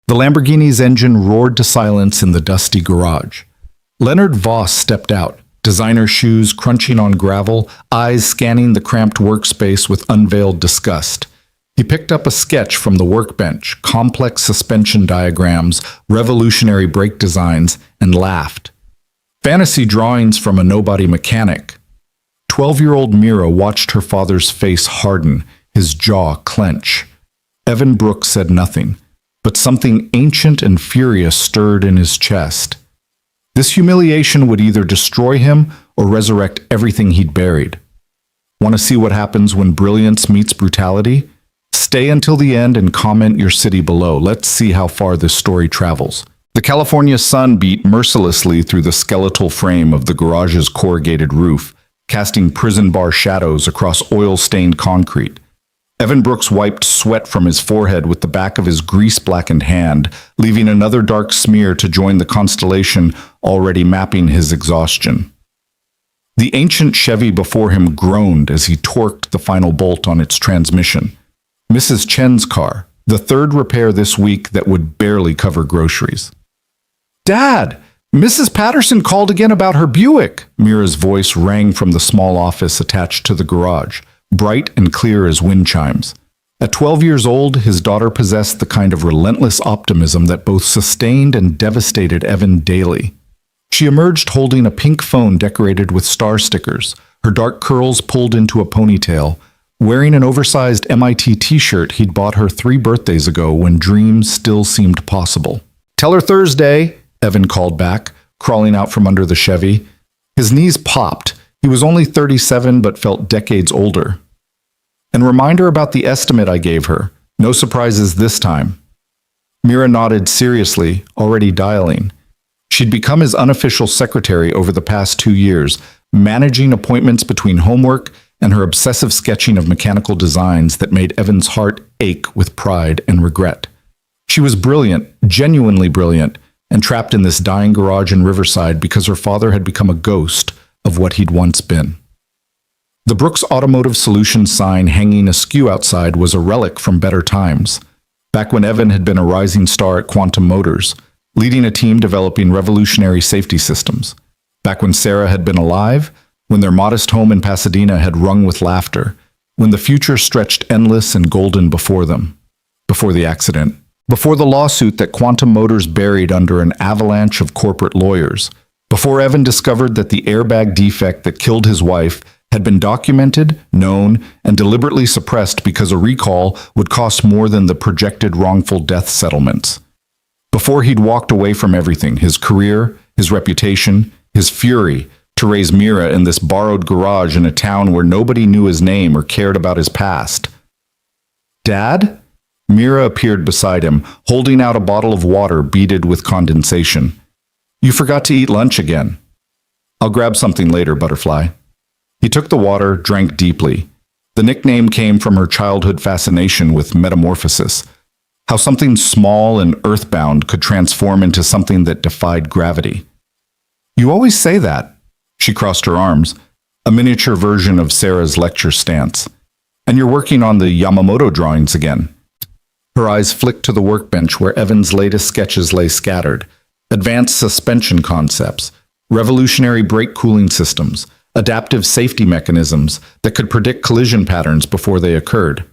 The Lamborghini's engine roared to silence in the dusty garage. Leonard Voss stepped out, designer shoes crunching on gravel, eyes scanning the cramped workspace with unveiled disgust. He picked up a sketch from the workbench, complex suspension diagrams, revolutionary brake designs, and laughed. Fantasy drawings from a nobody mechanic. 12-year-old Mira watched her father's face harden, his jaw clench. Evan Brooks said nothing, but something ancient and furious stirred in his chest. This humiliation would either destroy him or resurrect everything he'd buried. Want to see what happens when brilliance meets brutality? Stay until the end and comment your city below. Let's see how far this story travels. The California sun beat mercilessly through the skeletal frame of the garage's corrugated roof, casting prison bar shadows across oil-stained concrete. Evan Brooks wiped sweat from his forehead with the back of his grease-blackened hand, leaving another dark smear to join the constellation already mapping his exhaustion. The ancient Chevy before him groaned as he torqued the final bolt on its transmission. Mrs. Chen's car, the third repair this week that would barely cover groceries. "Dad! Mrs. Patterson called again about her Buick!" Mira's voice rang from the small office attached to the garage, bright and clear as wind chimes. At 12 years old, his daughter possessed the kind of relentless optimism that both sustained and devastated Evan daily. She emerged holding a pink phone decorated with star stickers, her dark curls pulled into a ponytail, wearing an oversized MIT t-shirt he'd bought her 3 birthdays ago when dreams still seemed possible. "Tell her Thursday," Evan called back, crawling out from under the Chevy. His knees popped. He was only 37 but felt decades older. "And remind her about the estimate I gave her. No surprises this time." Mira nodded seriously, already dialing. She'd become his unofficial secretary over the past 2 years, managing appointments between homework and her obsessive sketching of mechanical designs that made Evan's heart ache with pride and regret. She was brilliant, genuinely brilliant, and trapped in this dying garage in Riverside because her father had become a ghost of what he'd once been. The Brooks Automotive Solutions sign hanging askew outside was a relic from better times, back when Evan had been a rising star at Quantum Motors, leading a team developing revolutionary safety systems, back when Sarah had been alive, when their modest home in Pasadena had rung with laughter, when the future stretched endless and golden before them, before the accident, before the lawsuit that Quantum Motors buried under an avalanche of corporate lawyers, before Evan discovered that the airbag defect that killed his wife had been documented, known, and deliberately suppressed because a recall would cost more than the projected wrongful death settlements. Before he'd walked away from everything, his career, his reputation, his fury, to raise Mira in this borrowed garage in a town where nobody knew his name or cared about his past. "Dad?" Mira appeared beside him, holding out a bottle of water beaded with condensation. "You forgot to eat lunch again." "I'll grab something later, Butterfly." He took the water, drank deeply. The nickname came from her childhood fascination with metamorphosis, how something small and earthbound could transform into something that defied gravity. "You always say that." She crossed her arms, a miniature version of Sarah's lecture stance. "And you're working on the Yamamoto drawings again." Her eyes flicked to the workbench where Evan's latest sketches lay scattered. Advanced suspension concepts, revolutionary brake cooling systems, adaptive safety mechanisms that could predict collision patterns before they occurred.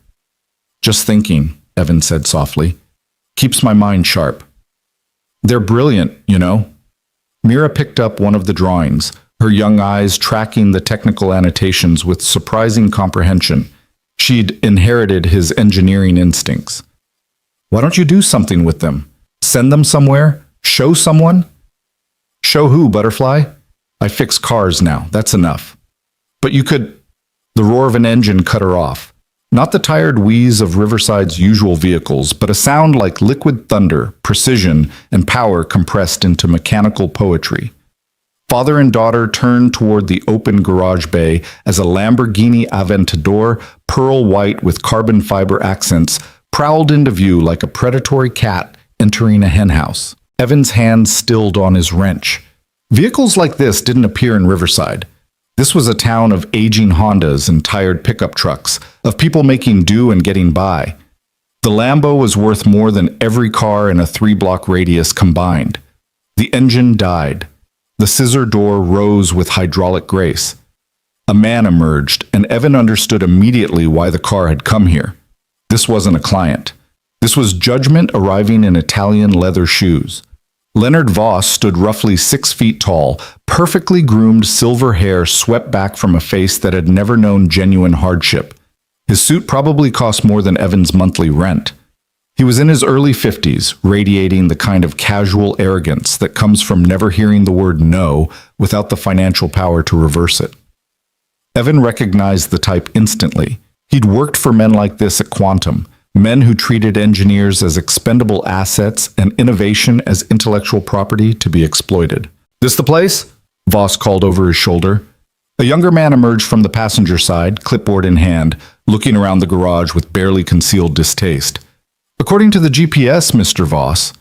"Just thinking," Evan said softly. "Keeps my mind sharp." "They're brilliant, you know." Mira picked up one of the drawings, her young eyes tracking the technical annotations with surprising comprehension. She'd inherited his engineering instincts. "Why don't you do something with them? Send them somewhere? Show someone?" "Show who, Butterfly? I fix cars now, that's enough." "But you could—" The roar of an engine cut her off. Not the tired wheeze of Riverside's usual vehicles, but a sound like liquid thunder, precision, and power compressed into mechanical poetry. Father and daughter turned toward the open garage bay as a Lamborghini Aventador, pearl white with carbon fiber accents, prowled into view like a predatory cat entering a henhouse. Evan's hand stilled on his wrench. Vehicles like this didn't appear in Riverside. This was a town of aging Hondas and tired pickup trucks, of people making do and getting by. The Lambo was worth more than every car in a 3-block radius combined. The engine died. The scissor door rose with hydraulic grace. A man emerged, and Evan understood immediately why the car had come here. This wasn't a client. This was judgment arriving in Italian leather shoes. Leonard Voss stood roughly 6 feet tall, perfectly groomed silver hair swept back from a face that had never known genuine hardship. His suit probably cost more than Evan's monthly rent. He was in his early 50s, radiating the kind of casual arrogance that comes from never hearing the word no without the financial power to reverse it. Evan recognized the type instantly. He'd worked for men like this at Quantum, men who treated engineers as expendable assets and innovation as intellectual property to be exploited. "This the place?" Voss called over his shoulder. A younger man emerged from the passenger side, clipboard in hand, looking around the garage with barely concealed distaste. "According to the GPS, Mr. Voss."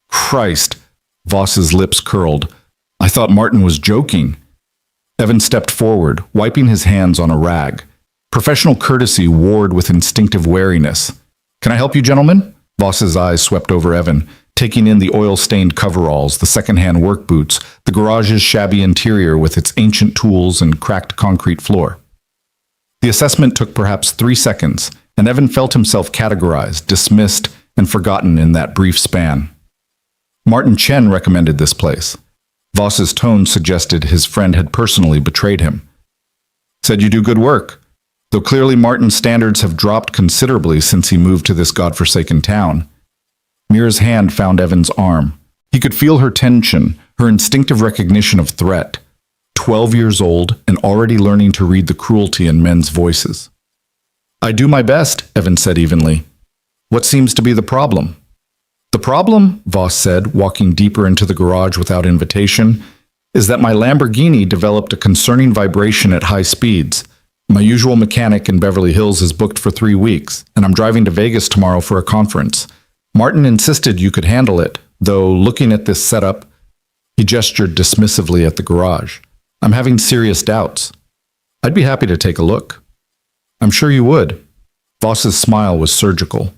"Christ," Voss's lips curled. "I thought Martin was joking." Evan stepped forward, wiping his hands on a rag. Professional courtesy warred with instinctive wariness. "Can I help you, gentlemen?" Voss's eyes swept over Evan, taking in the oil-stained coveralls, the second-hand work boots, the garage's shabby interior with its ancient tools and cracked concrete floor. The assessment took perhaps 3 seconds, and Evan felt himself categorized, dismissed, and forgotten in that brief span. Martin Chen recommended this place. Voss's tone suggested his friend had personally betrayed him. "Said you do good work. Though clearly Martin's standards have dropped considerably since he moved to this godforsaken town." Mira's hand found Evan's arm. He could feel her tension, her instinctive recognition of threat. 12 years old and already learning to read the cruelty in men's voices. "I do my best," Evan said evenly. "What seems to be the problem?" "The problem," Voss said, walking deeper into the garage without invitation, "is that my Lamborghini developed a concerning vibration at high speeds. My usual mechanic in Beverly Hills is booked for 3 weeks, and I'm driving to Vegas tomorrow for a conference. Martin insisted you could handle it, though looking at this setup," he gestured dismissively at the garage, "I'm having serious doubts. I'd be happy to take a look." "I'm sure you would." Voss's smile was surgical.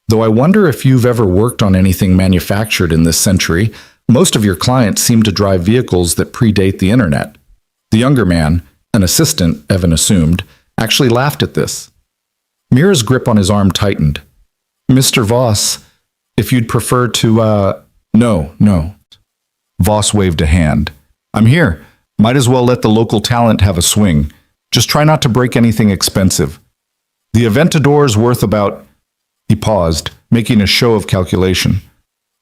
"Though I wonder if you've ever worked on anything manufactured in this century. Most of your clients seem to drive vehicles that predate the internet." The younger man, an assistant, Evan assumed, actually laughed at this. Mira's grip on his arm tightened. "Mr. Voss, if you'd prefer to, No. Voss waved a hand. "I'm here. Might as well let the local talent have a swing. Just try not to break anything expensive. The Aventador's worth about..." He paused, making a show of calculation.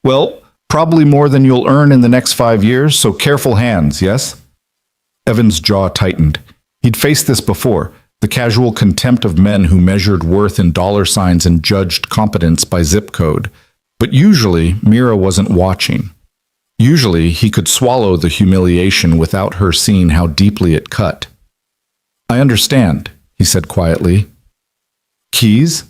"Well, probably more than you'll earn in the next 5 years, so careful hands, yes?" Evan's jaw tightened. He'd faced this before, the casual contempt of men who measured worth in dollar signs and judged competence by zip code. But usually, Mira wasn't watching. Usually, he could swallow the humiliation without her seeing how deeply it cut. "I understand," he said quietly. "Keys?"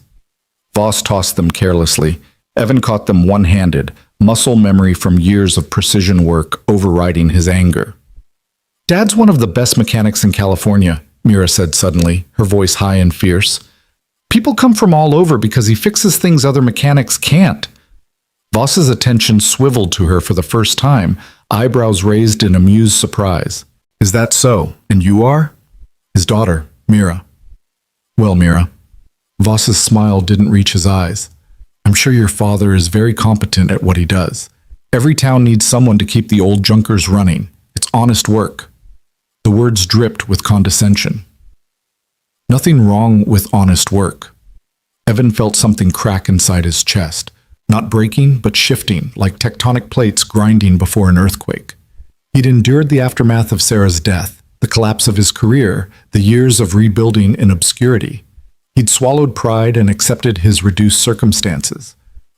Voss tossed them carelessly. Evan caught them one-handed, muscle memory from years of precision work overriding his anger. "Dad's one of the best mechanics in California," Mira said suddenly, her voice high and fierce. "People come from all over because he fixes things other mechanics can't." Voss's attention swiveled to her for the first time, eyebrows raised in amused surprise. "Is that so? And you are?" "His daughter, Mira." "Well, Mira." Voss's smile didn't reach his eyes. "I'm sure your father is very competent at what he does. Every town needs someone to keep the old junkers running. It's honest work." The words dripped with condescension. Nothing wrong with honest work. Evan felt something crack inside his chest, not breaking, but shifting, like tectonic plates grinding before an earthquake. He'd endured the aftermath of Sarah's death, the collapse of his career, the years of rebuilding in obscurity. He'd swallowed pride and accepted his reduced circumstances.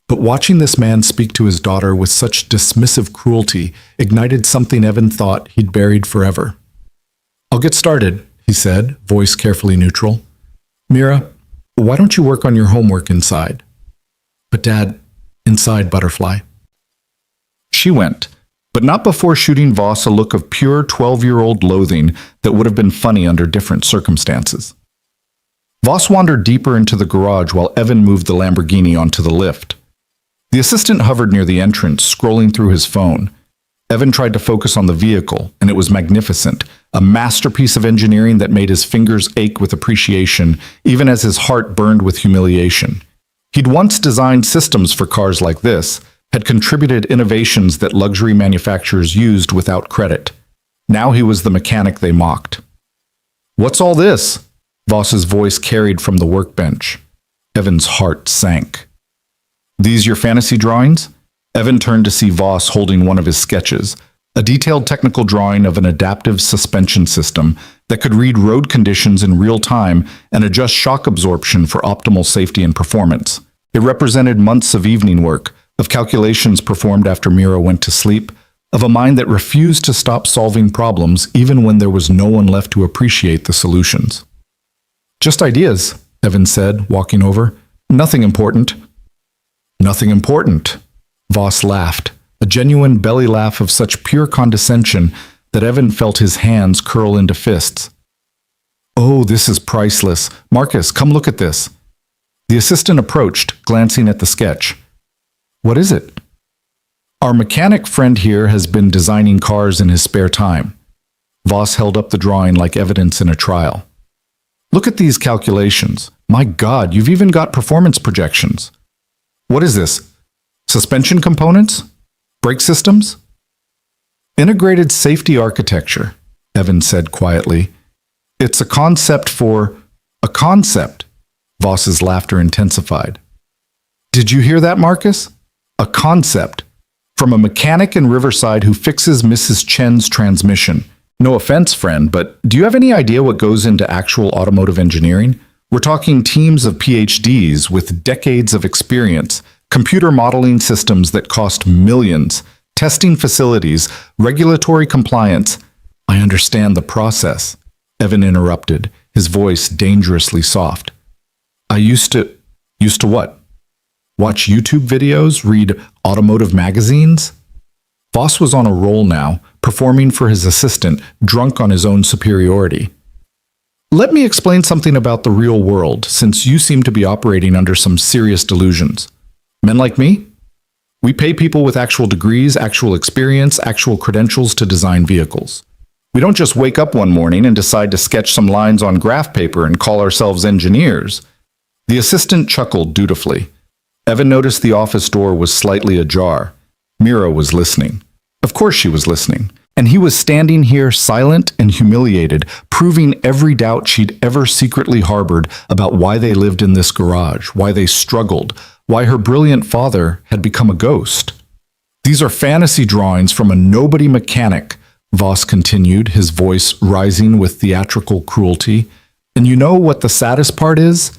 But watching this man speak to his daughter with such dismissive cruelty ignited something Evan thought he'd buried forever. "I'll get started," he said, voice carefully neutral. "Mira, why don't you work on your homework inside?" "But Dad..." "Inside, Butterfly." She went, but not before shooting Voss a look of pure 12-year-old loathing that would have been funny under different circumstances. Voss wandered deeper into the garage while Evan moved the Lamborghini onto the lift. The assistant hovered near the entrance, scrolling through his phone. Evan tried to focus on the vehicle, and it was magnificent, a masterpiece of engineering that made his fingers ache with appreciation, even as his heart burned with humiliation. He'd once designed systems for cars like this, had contributed innovations that luxury manufacturers used without credit. Now he was the mechanic they mocked. "What's all this?" Voss's voice carried from the workbench. Evan's heart sank. "These your fantasy drawings?" Evan turned to see Voss holding one of his sketches, a detailed technical drawing of an adaptive suspension system that could read road conditions in real time and adjust shock absorption for optimal safety and performance. It represented months of evening work, of calculations performed after Mira went to sleep, of a mind that refused to stop solving problems even when there was no one left to appreciate the solutions. "Just ideas," Evan said, walking over. "Nothing important." "Nothing important," Voss laughed, a genuine belly laugh of such pure condescension that Evan felt his hands curl into fists. "Oh, this is priceless. Marcus, come look at this." The assistant approached, glancing at the sketch. "What is it?" "Our mechanic friend here has been designing cars in his spare time." Voss held up the drawing like evidence in a trial. "Look at these calculations. My God, you've even got performance projections. What is this? Suspension components? Brake systems?" "Integrated safety architecture," Evan said quietly. "It's a concept for a concept." Voss's laughter intensified. "Did you hear that, Marcus? A concept. From a mechanic in Riverside who fixes Mrs. Chen's transmission. No offense, friend, but do you have any idea what goes into actual automotive engineering? We're talking teams of PhDs with decades of experience, computer modeling systems that cost millions, testing facilities, regulatory compliance." "I understand the process," Evan interrupted, his voice dangerously soft. "I used to what? Watch YouTube videos? Read automotive magazines?" Voss was on a roll now, performing for his assistant, drunk on his own superiority. "Let me explain something about the real world, since you seem to be operating under some serious delusions. Men like me? We pay people with actual degrees, actual experience, actual credentials to design vehicles. We don't just wake up one morning and decide to sketch some lines on graph paper and call ourselves engineers." The assistant chuckled dutifully. Evan noticed the office door was slightly ajar. Mira was listening. Of course she was listening. And he was standing here silent and humiliated, proving every doubt she'd ever secretly harbored about why they lived in this garage, why they struggled, why her brilliant father had become a ghost. "These are fantasy drawings from a nobody mechanic," Voss continued, his voice rising with theatrical cruelty. "And you know what the saddest part is?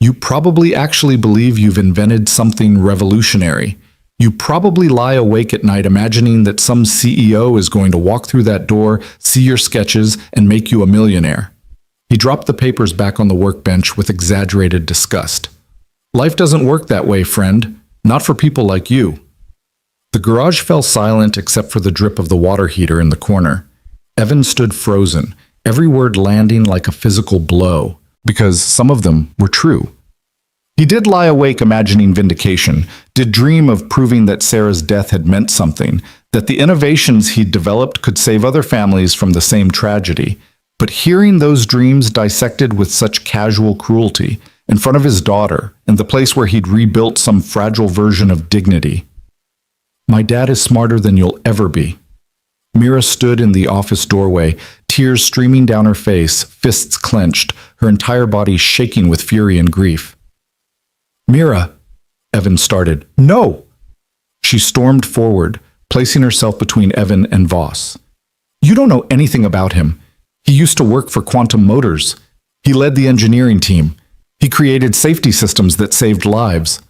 You probably actually believe you've invented something revolutionary. You probably lie awake at night imagining that some CEO is going to walk through that door, see your sketches, and make you a millionaire." He dropped the papers back on the workbench with exaggerated disgust. "Life doesn't work that way, friend. Not for people like you." The garage fell silent except for the drip of the water heater in the corner. Evan stood frozen, every word landing like a physical blow, because some of them were true. He did lie awake imagining vindication, did dream of proving that Sarah's death had meant something, that the innovations he'd developed could save other families from the same tragedy. But hearing those dreams dissected with such casual cruelty, in front of his daughter, in the place where he'd rebuilt some fragile version of dignity. "My dad is smarter than you'll ever be." Mira stood in the office doorway, tears streaming down her face, fists clenched, her entire body shaking with fury and grief. "Mira," Evan started. "No!" She stormed forward, placing herself between Evan and Voss. "You don't know anything about him. He used to work for Quantum Motors. He led the engineering team. He created safety systems that saved lives."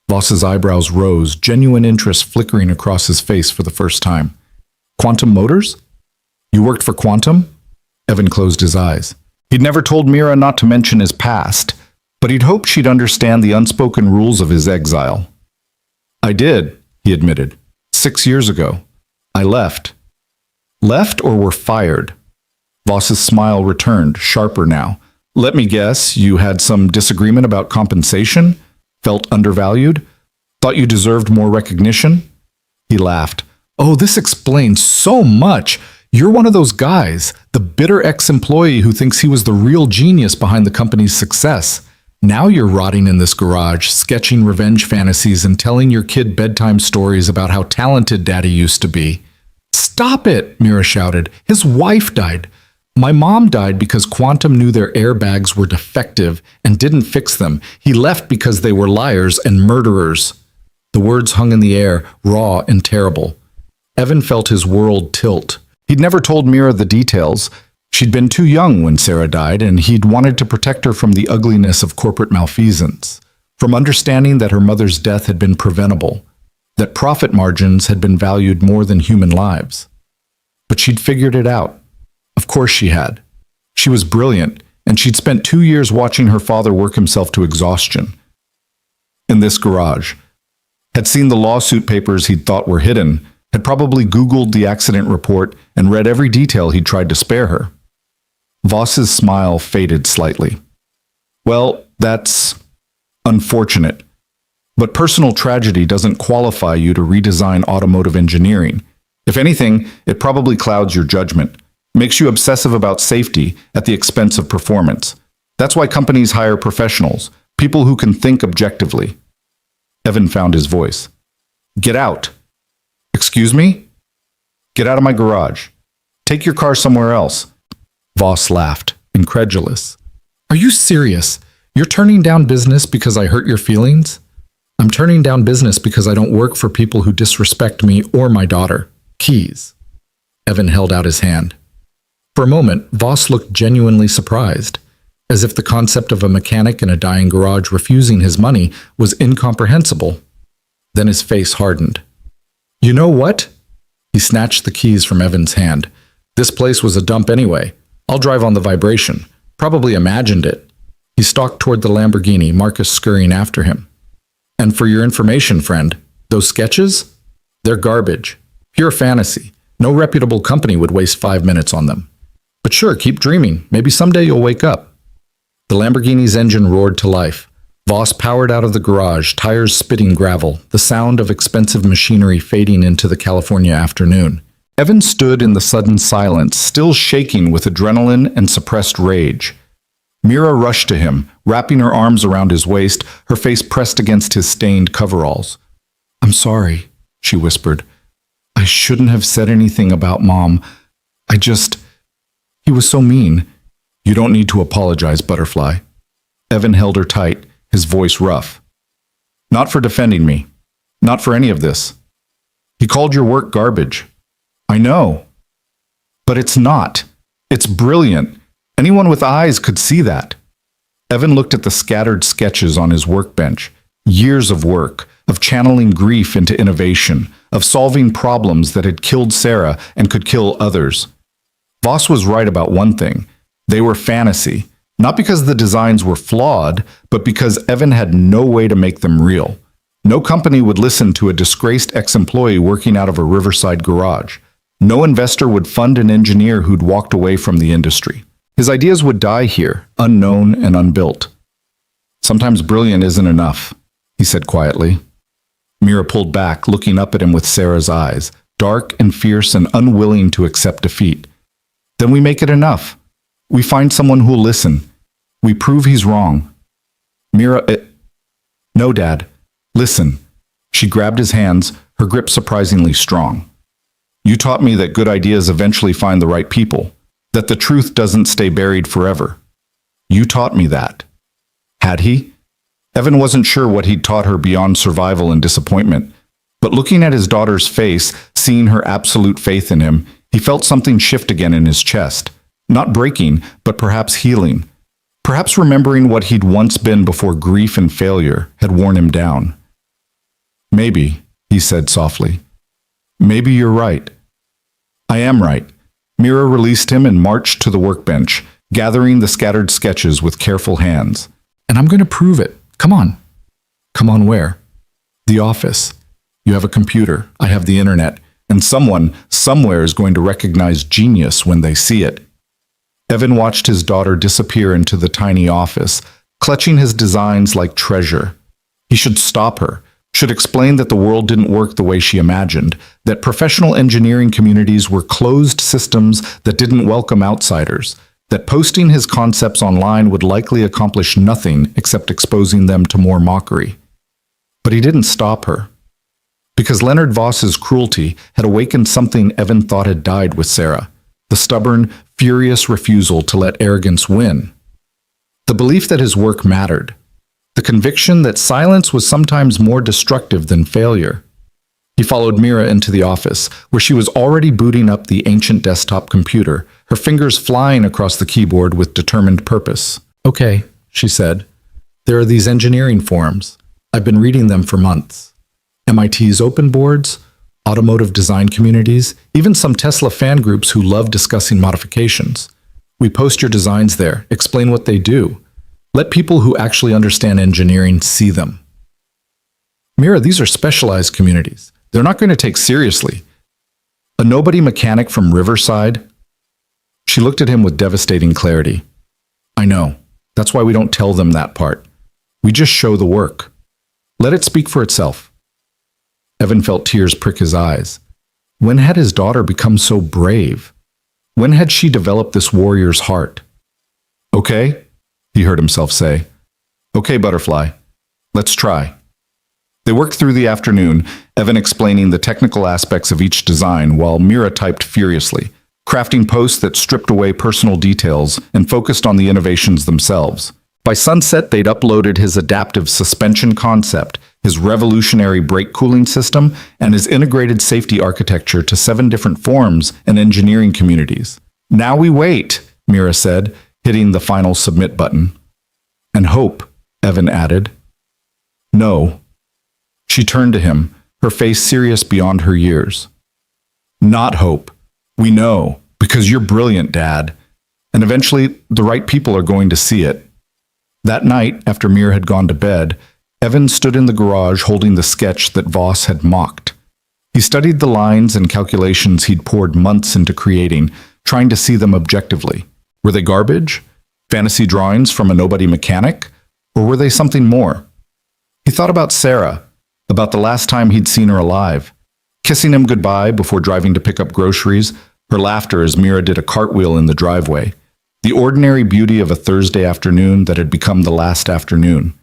Voss's eyebrows rose, genuine interest flickering across his face for the first time. "Quantum Motors? You worked for Quantum?" Evan closed his eyes. He'd never told Mira not to mention his past, but he'd hoped she'd understand the unspoken rules of his exile. "I did," he admitted. 6 years ago. I left." "Left or were fired?" Voss's smile returned, sharper now, Let me guess, you had some disagreement about compensation? Felt undervalued? Thought you deserved more recognition? He laughed. Oh, this explains so much. You're one of those guys, the bitter ex-employee who thinks he was the real genius behind the company's success. Now you're rotting in this garage, sketching revenge fantasies and telling your kid bedtime stories about how talented Daddy used to be. Stop it, Mira shouted. His wife died. My mom died because Quantum knew their airbags were defective and didn't fix them. He left because they were liars and murderers. The words hung in the air, raw and terrible. Evan felt his world tilt. He'd never told Mira the details. She'd been too young when Sarah died, and he'd wanted to protect her from the ugliness of corporate malfeasance, from understanding that her mother's death had been preventable, that profit margins had been valued more than human lives. But she'd figured it out. Of course she had. She was brilliant, and she'd spent 2 years watching her father work himself to exhaustion. In this garage. Had seen the lawsuit papers he'd thought were hidden, had probably Googled the accident report and read every detail he'd tried to spare her. Voss's smile faded slightly. Well, that's unfortunate. But personal tragedy doesn't qualify you to redesign automotive engineering. If anything, it probably clouds your judgment, makes you obsessive about safety at the expense of performance. That's why companies hire professionals, people who can think objectively. Evan found his voice. Get out. Excuse me? Get out of my garage. Take your car somewhere else. Voss laughed, incredulous. Are you serious? You're turning down business because I hurt your feelings? I'm turning down business because I don't work for people who disrespect me or my daughter. Keys. Evan held out his hand. For a moment, Voss looked genuinely surprised, as if the concept of a mechanic in a dying garage refusing his money was incomprehensible. Then his face hardened. You know what? He snatched the keys from Evan's hand. This place was a dump anyway. I'll drive on the vibration. Probably imagined it. He stalked toward the Lamborghini, Marcus scurrying after him. And for your information, friend, those sketches? They're garbage. Pure fantasy. No reputable company would waste 5 minutes on them. But sure, keep dreaming. Maybe someday you'll wake up. The Lamborghini's engine roared to life. Voss powered out of the garage, tires spitting gravel, the sound of expensive machinery fading into the California afternoon. Evan stood in the sudden silence, still shaking with adrenaline and suppressed rage. Mira rushed to him, wrapping her arms around his waist, her face pressed against his stained coveralls. I'm sorry, she whispered. I shouldn't have said anything about Mom. He was so mean. You don't need to apologize, Butterfly. Evan held her tight, his voice rough. Not for defending me. Not for any of this. He called your work garbage. I know. But it's not. It's brilliant. Anyone with eyes could see that. Evan looked at the scattered sketches on his workbench. Years of work, of channeling grief into innovation, of solving problems that had killed Sarah and could kill others. Voss was right about one thing. They were fantasy, not because the designs were flawed, but because Evan had no way to make them real. No company would listen to a disgraced ex-employee working out of a riverside garage. No investor would fund an engineer who'd walked away from the industry. His ideas would die here, unknown and unbuilt. Sometimes brilliant isn't enough, he said quietly. Mira pulled back, looking up at him with Sarah's eyes, dark and fierce and unwilling to accept defeat. Then we make it enough. We find someone who'll listen. We prove he's wrong. Mira, No, Dad. Listen. She grabbed his hands, her grip surprisingly strong. You taught me that good ideas eventually find the right people, that the truth doesn't stay buried forever. You taught me that. Had he? Evan wasn't sure what he'd taught her beyond survival and disappointment, but looking at his daughter's face, seeing her absolute faith in him, he felt something shift again in his chest. Not breaking, but perhaps healing. Perhaps remembering what he'd once been before grief and failure had worn him down. Maybe, he said softly. Maybe you're right. I am right. Mira released him and marched to the workbench, gathering the scattered sketches with careful hands. And I'm going to prove it. Come on. Come on where? The office. You have a computer. I have the internet. And someone, somewhere is going to recognize genius when they see it. Evan watched his daughter disappear into the tiny office, clutching his designs like treasure. He should stop her, should explain that the world didn't work the way she imagined, that professional engineering communities were closed systems that didn't welcome outsiders, that posting his concepts online would likely accomplish nothing except exposing them to more mockery. But he didn't stop her. Because Leonard Voss's cruelty had awakened something Evan thought had died with Sarah, the stubborn, furious refusal to let arrogance win. The belief that his work mattered. The conviction that silence was sometimes more destructive than failure. He followed Mira into the office, where she was already booting up the ancient desktop computer, her fingers flying across the keyboard with determined purpose. "Okay," she said. "There are these engineering forums. I've been reading them for months. MIT's open boards, automotive design communities, even some Tesla fan groups who love discussing modifications. We post your designs there, explain what they do. Let people who actually understand engineering see them." "Mira, these are specialized communities. They're not going to take seriously. A nobody mechanic from Riverside?" She looked at him with devastating clarity. "I know. That's why we don't tell them that part. We just show the work. Let it speak for itself." Evan felt tears prick his eyes. When had his daughter become so brave? When had she developed this warrior's heart? "Okay," he heard himself say. "Okay, Butterfly. Let's try." They worked through the afternoon, Evan explaining the technical aspects of each design while Mira typed furiously, crafting posts that stripped away personal details and focused on the innovations themselves. By sunset, they'd uploaded his adaptive suspension concept, his revolutionary brake cooling system, and his integrated safety architecture to 7 different forums and engineering communities. "Now we wait," Mira said, hitting the final submit button. "And hope," Evan added. "No." She turned to him, her face serious beyond her years. "Not hope. We know, because you're brilliant, Dad. And eventually, the right people are going to see it." That night, after Mira had gone to bed, Evan stood in the garage holding the sketch that Voss had mocked. He studied the lines and calculations he'd poured months into creating, trying to see them objectively. Were they garbage? Fantasy drawings from a nobody mechanic? Or were they something more? He thought about Sarah, about the last time he'd seen her alive, kissing him goodbye before driving to pick up groceries, her laughter as Mira did a cartwheel in the driveway, the ordinary beauty of a Thursday afternoon that had become the last afternoon.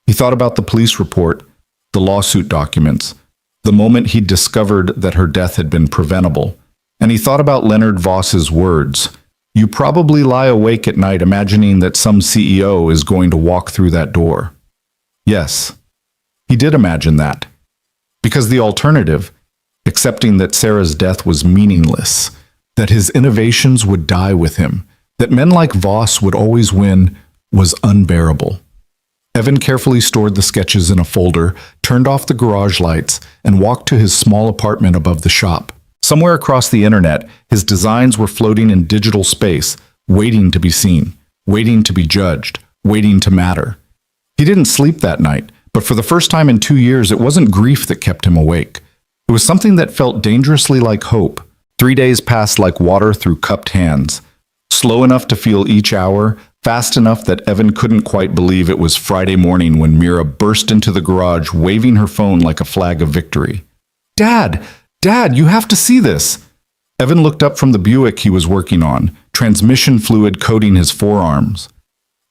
He thought about the police report, the lawsuit documents, the moment he'd discovered that her death had been preventable, and he thought about Leonard Voss's words. "You probably lie awake at night imagining that some CEO is going to walk through that door." Yes, he did imagine that. Because the alternative, accepting that Sarah's death was meaningless, that his innovations would die with him, that men like Voss would always win, was unbearable. Evan carefully stored the sketches in a folder, turned off the garage lights, and walked to his small apartment above the shop. Somewhere across the internet, his designs were floating in digital space, waiting to be seen, waiting to be judged, waiting to matter. He didn't sleep that night, but for the first time in 2 years, it wasn't grief that kept him awake. It was something that felt dangerously like hope. 3 days passed like water through cupped hands, slow enough to feel each hour, fast enough that Evan couldn't quite believe it was Friday morning when Mira burst into the garage waving her phone like a flag of victory. "Dad! Dad, you have to see this!" Evan looked up from the Buick he was working on, transmission fluid coating his forearms.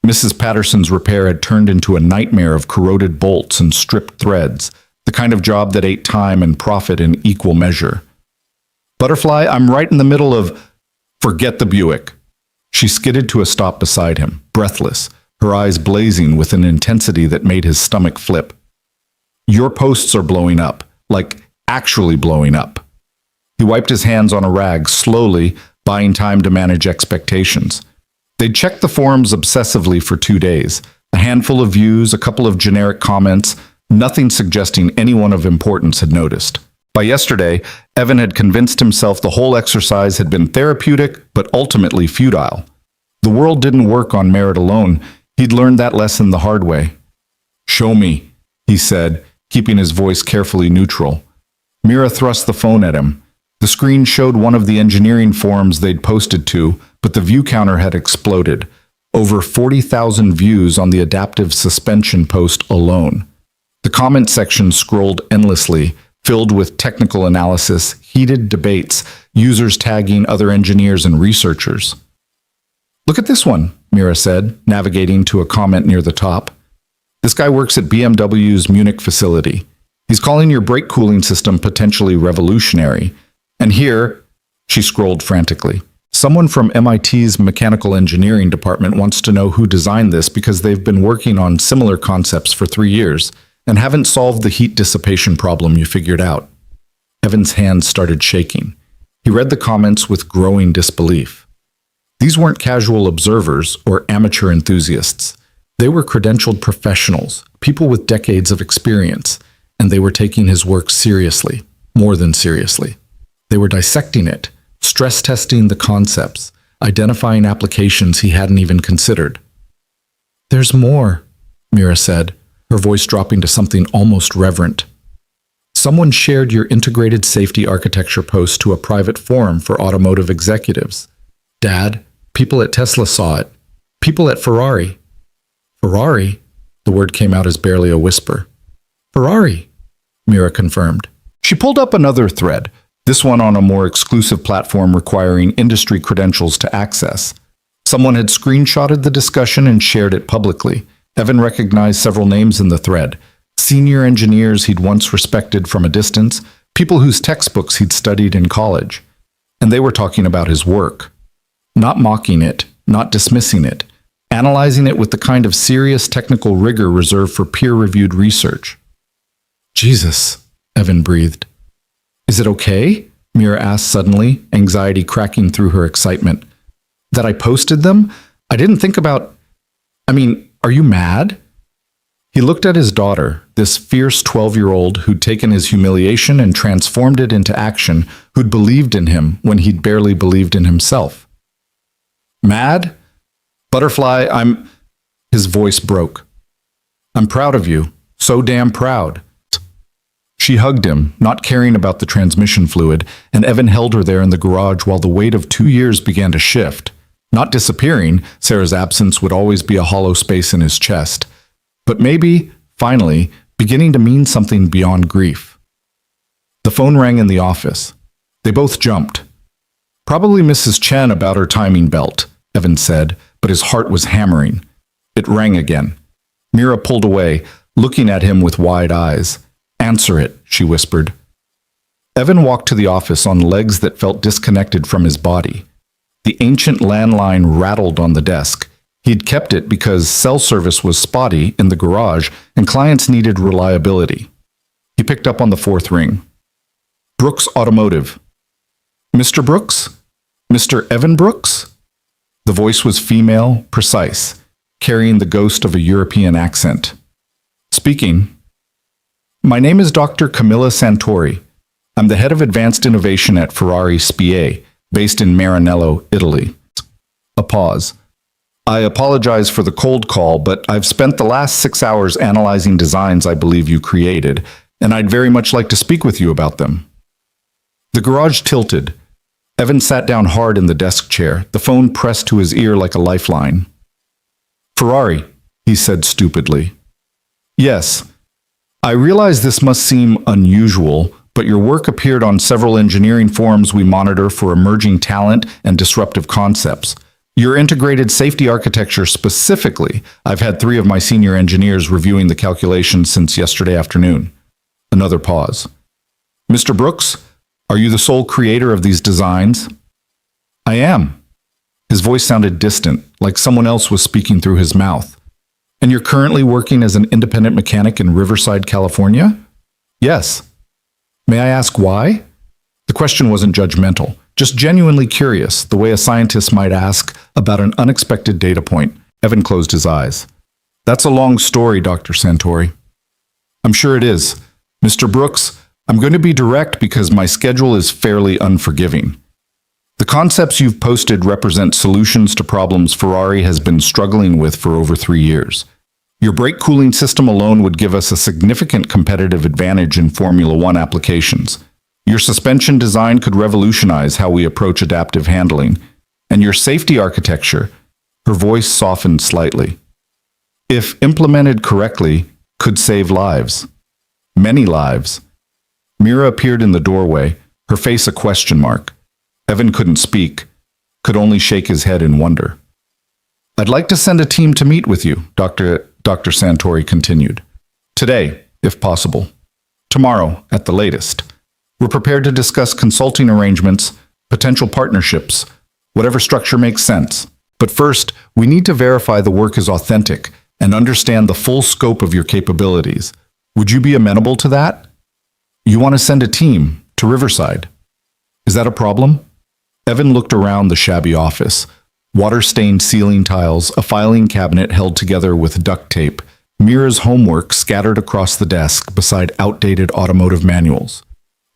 Mrs. Patterson's repair had turned into a nightmare of corroded bolts and stripped threads, the kind of job that ate time and profit in equal measure. "Butterfly, I'm right in the middle of—" "Forget the Buick." She skidded to a stop beside him, breathless, her eyes blazing with an intensity that made his stomach flip. "Your posts are blowing up, like actually blowing up." He wiped his hands on a rag, slowly, buying time to manage expectations. They'd checked the forums obsessively for 2 days, a handful of views, a couple of generic comments, nothing suggesting anyone of importance had noticed. By yesterday, Evan had convinced himself the whole exercise had been therapeutic, but ultimately futile. The world didn't work on merit alone. He'd learned that lesson the hard way. "Show me," he said, keeping his voice carefully neutral. Mira thrust the phone at him. The screen showed one of the engineering forums they'd posted to, but the view counter had exploded. Over 40,000 views on the adaptive suspension post alone. The comment section scrolled endlessly, filled with technical analysis, heated debates, users tagging other engineers and researchers. "Look at this one," Mira said, navigating to a comment near the top. "This guy works at BMW's Munich facility. He's calling your brake cooling system potentially revolutionary. And here," she scrolled frantically, "someone from MIT's mechanical engineering department wants to know who designed this because they've been working on similar concepts for 3 years and haven't solved the heat dissipation problem you figured out." Evan's hands started shaking. He read the comments with growing disbelief. These weren't casual observers or amateur enthusiasts. They were credentialed professionals, people with decades of experience, and they were taking his work seriously, more than seriously. They were dissecting it, stress testing the concepts, identifying applications he hadn't even considered. "There's more," Mira said, her voice dropping to something almost reverent. "Someone shared your integrated safety architecture post to a private forum for automotive executives. Dad, people at Tesla saw it. People at Ferrari." "Ferrari?" The word came out as barely a whisper. "Ferrari," Mira confirmed. She pulled up another thread, this one on a more exclusive platform requiring industry credentials to access. Someone had screenshotted the discussion and shared it publicly. Evan recognized several names in the thread, senior engineers he'd once respected from a distance, people whose textbooks he'd studied in college. And they were talking about his work. Not mocking it, not dismissing it, analyzing it with the kind of serious technical rigor reserved for peer-reviewed research. "Jesus," Evan breathed. "Is it okay?" Mira asked suddenly, anxiety cracking through her excitement. "That I posted them? I didn't think about... are you mad?" He looked at his daughter, this fierce 12-year-old who'd taken his humiliation and transformed it into action, who'd believed in him when he'd barely believed in himself. "Mad? Butterfly, His voice broke. "I'm proud of you. So damn proud." She hugged him, not caring about the transmission fluid, and Evan held her there in the garage while the weight of 2 years began to shift. Not disappearing, Sarah's absence would always be a hollow space in his chest, but maybe, finally, beginning to mean something beyond grief. The phone rang in the office. They both jumped. "Probably Mrs. Chen about her timing belt," Evan said, but his heart was hammering. It rang again. Mira pulled away, looking at him with wide eyes. "Answer it," she whispered. Evan walked to the office on legs that felt disconnected from his body. The ancient landline rattled on the desk. He'd kept it because cell service was spotty in the garage and clients needed reliability. He picked up on the fourth ring. "Brooks Automotive." "Mr. Brooks? Mr. Evan Brooks?" The voice was female, precise, carrying the ghost of a European accent. "Speaking." "My name is Dr. Camilla Santori. I'm the head of advanced innovation at Ferrari SPA, based in Maranello, Italy." A pause. "I apologize for the cold call, but I've spent the last 6 hours analyzing designs I believe you created, and I'd very much like to speak with you about them." The garage tilted. Evan sat down hard in the desk chair, the phone pressed to his ear like a lifeline. "Ferrari," he said stupidly. "Yes. I realize this must seem unusual, but your work appeared on several engineering forums we monitor for emerging talent and disruptive concepts. Your integrated safety architecture specifically, I've had 3 of my senior engineers reviewing the calculations since yesterday afternoon." Another pause. "Mr. Brooks, are you the sole creator of these designs?" "I am." His voice sounded distant, like someone else was speaking through his mouth. "And you're currently working as an independent mechanic in Riverside, California?" "Yes." "May I ask why?" The question wasn't judgmental, just genuinely curious, the way a scientist might ask about an unexpected data point. Evan closed his eyes. "That's a long story, Dr. Santori." "I'm sure it is. Mr. Brooks, I'm going to be direct because my schedule is fairly unforgiving. The concepts you've posted represent solutions to problems Ferrari has been struggling with for over 3 years. Your brake cooling system alone would give us a significant competitive advantage in Formula One applications. Your suspension design could revolutionize how we approach adaptive handling. And your safety architecture, her voice softened slightly, if implemented correctly, could save lives. Many lives. Mira appeared in the doorway, her face a question mark. Evan couldn't speak, could only shake his head in wonder. I'd like to send a team to meet with you, Dr. Santori continued. Today, if possible. Tomorrow, at the latest. We're prepared to discuss consulting arrangements, potential partnerships, whatever structure makes sense. But first, we need to verify the work is authentic and understand the full scope of your capabilities. Would you be amenable to that? You want to send a team to Riverside. Is that a problem? Evan looked around the shabby office. Water-stained ceiling tiles, a filing cabinet held together with duct tape, Mira's homework scattered across the desk beside outdated automotive manuals.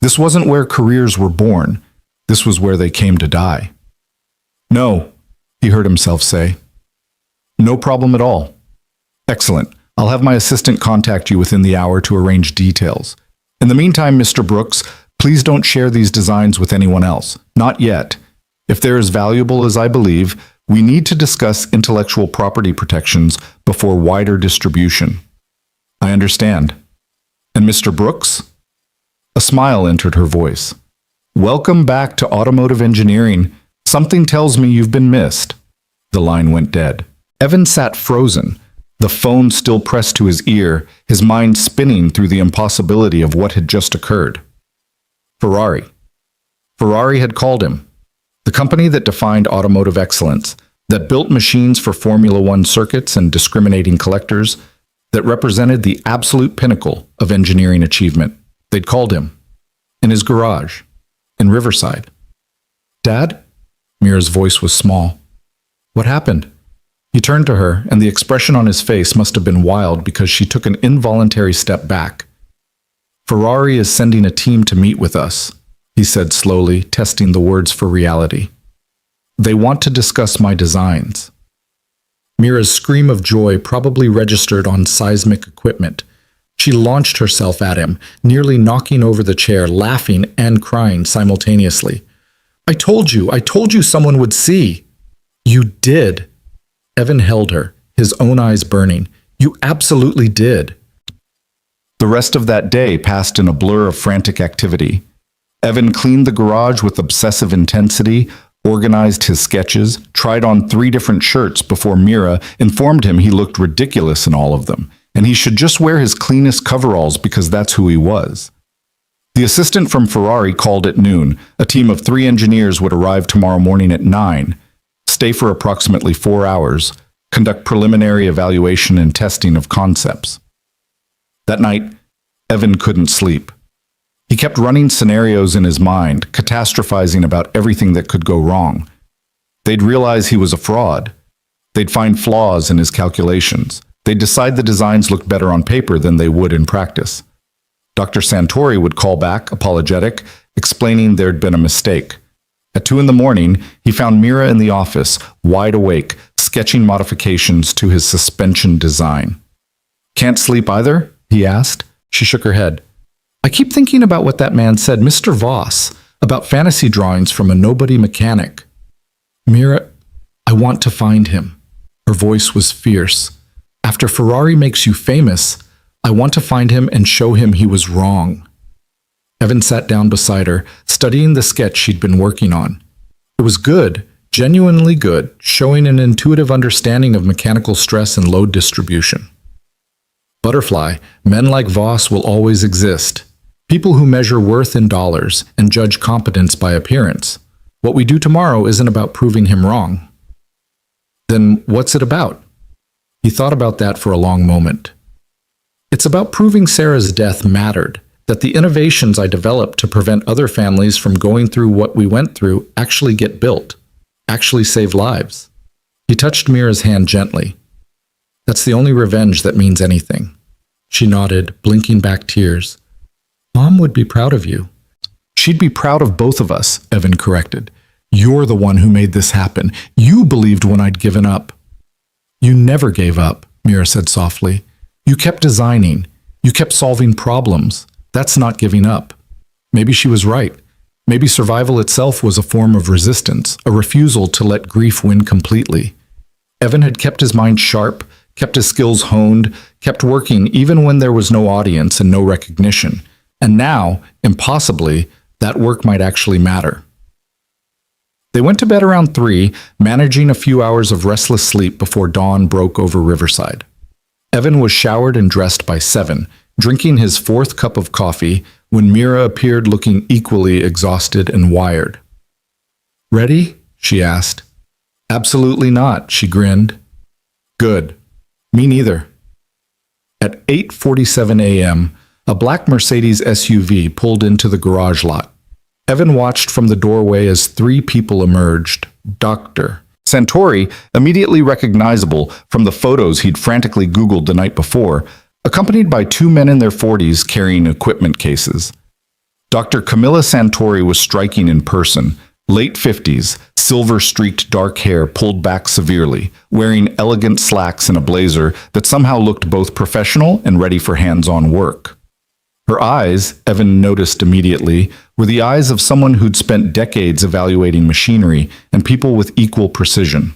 This wasn't where careers were born. This was where they came to die. No, he heard himself say. No problem at all. Excellent. I'll have my assistant contact you within the hour to arrange details. In the meantime, Mr. Brooks, please don't share these designs with anyone else. Not yet. If they're as valuable as I believe, we need to discuss intellectual property protections before wider distribution. I understand. And Mr. Brooks? A smile entered her voice. Welcome back to automotive engineering. Something tells me you've been missed. The line went dead. Evan sat frozen, the phone still pressed to his ear, his mind spinning through the impossibility of what had just occurred. Ferrari. Ferrari had called him. The company that defined automotive excellence, that built machines for Formula One circuits and discriminating collectors, that represented the absolute pinnacle of engineering achievement. They'd called him. In his garage. In Riverside. Dad? Mira's voice was small. What happened? He turned to her, and the expression on his face must have been wild because she took an involuntary step back. Ferrari is sending a team to meet with us, he said slowly, testing the words for reality. They want to discuss my designs. Mira's scream of joy probably registered on seismic equipment. She launched herself at him, nearly knocking over the chair, laughing and crying simultaneously. I told you someone would see. You did. Evan held her, his own eyes burning. You absolutely did. The rest of that day passed in a blur of frantic activity. Evan cleaned the garage with obsessive intensity, organized his sketches, tried on 3 different shirts before Mira informed him he looked ridiculous in all of them, and he should just wear his cleanest coveralls because that's who he was. The assistant from Ferrari called at noon. A team of 3 engineers would arrive tomorrow morning at 9, stay for approximately 4 hours, conduct preliminary evaluation and testing of concepts. That night, Evan couldn't sleep. He kept running scenarios in his mind, catastrophizing about everything that could go wrong. They'd realize he was a fraud. They'd find flaws in his calculations. They'd decide the designs looked better on paper than they would in practice. Dr. Santori would call back, apologetic, explaining there'd been a mistake. At 2 a.m, he found Mira in the office, wide awake, sketching modifications to his suspension design. Can't sleep either? He asked. She shook her head. I keep thinking about what that man said, Mr. Voss, about fantasy drawings from a nobody mechanic. Mira, I want to find him. Her voice was fierce. After Ferrari makes you famous, I want to find him and show him he was wrong. Evan sat down beside her, studying the sketch she'd been working on. It was good, genuinely good, showing an intuitive understanding of mechanical stress and load distribution. Butterfly, men like Voss will always exist. People who measure worth in dollars and judge competence by appearance. What we do tomorrow isn't about proving him wrong. Then what's it about? He thought about that for a long moment. It's about proving Sarah's death mattered, that the innovations I developed to prevent other families from going through what we went through actually get built, actually save lives. He touched Mira's hand gently. That's the only revenge that means anything. She nodded, blinking back tears. Mom would be proud of you. She'd be proud of both of us, Evan corrected. You're the one who made this happen. You believed when I'd given up. You never gave up, Mira said softly. You kept designing. You kept solving problems. That's not giving up. Maybe she was right. Maybe survival itself was a form of resistance, a refusal to let grief win completely. Evan had kept his mind sharp, kept his skills honed, kept working even when there was no audience and no recognition. And now, impossibly, that work might actually matter. They went to bed around 3, managing a few hours of restless sleep before dawn broke over Riverside. Evan was showered and dressed by 7, drinking his 4th cup of coffee when Mira appeared looking equally exhausted and wired. "Ready?" she asked. "Absolutely not," she grinned. "Good. Me neither." At 8:47 a.m., a black Mercedes SUV pulled into the garage lot. Evan watched from the doorway as 3 people emerged. Dr. Santori, immediately recognizable from the photos he'd frantically Googled the night before, accompanied by 2 men in their 40s carrying equipment cases. Dr. Camilla Santori was striking in person, late 50s, silver-streaked dark hair pulled back severely, wearing elegant slacks and a blazer that somehow looked both professional and ready for hands-on work. Her eyes, Evan noticed immediately, were the eyes of someone who'd spent decades evaluating machinery and people with equal precision.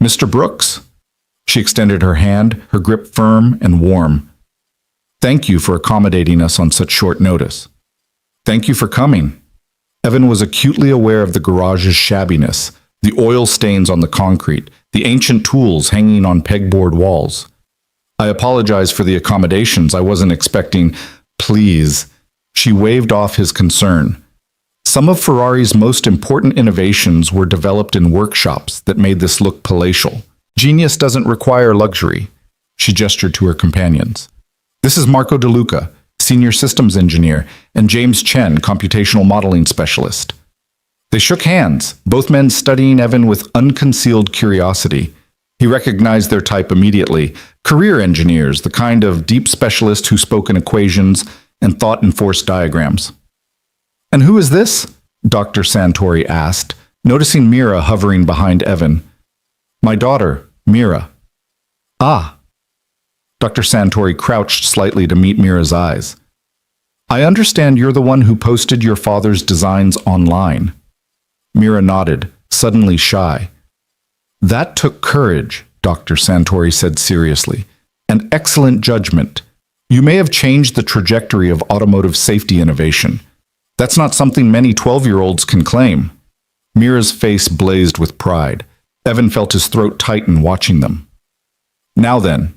"Mr. Brooks?" She extended her hand, her grip firm and warm. "Thank you for accommodating us on such short notice." "Thank you for coming." Evan was acutely aware of the garage's shabbiness, the oil stains on the concrete, the ancient tools hanging on pegboard walls. "I apologize for the accommodations. I wasn't expecting—" "Please." She waved off his concern. Some of Ferrari's most important innovations were developed in workshops that made this look palatial. Genius doesn't require luxury. She gestured to her companions. "This is Marco De Luca, Senior Systems Engineer, and James Chen, Computational Modeling Specialist." They shook hands, both men studying Evan with unconcealed curiosity. He recognized their type immediately. Career engineers, the kind of deep specialist who spoke in equations and thought in forced diagrams. "And who is this?" Dr. Santori asked, noticing Mira hovering behind Evan. "My daughter, Mira." "Ah." Dr. Santori crouched slightly to meet Mira's eyes. "I understand you're the one who posted your father's designs online." Mira nodded, suddenly shy. "That took courage," Dr. Santori said seriously, "and excellent judgment. You may have changed the trajectory of automotive safety innovation. That's not something many 12-year-olds can claim." Mira's face blazed with pride. Evan felt his throat tighten watching them. "Now then."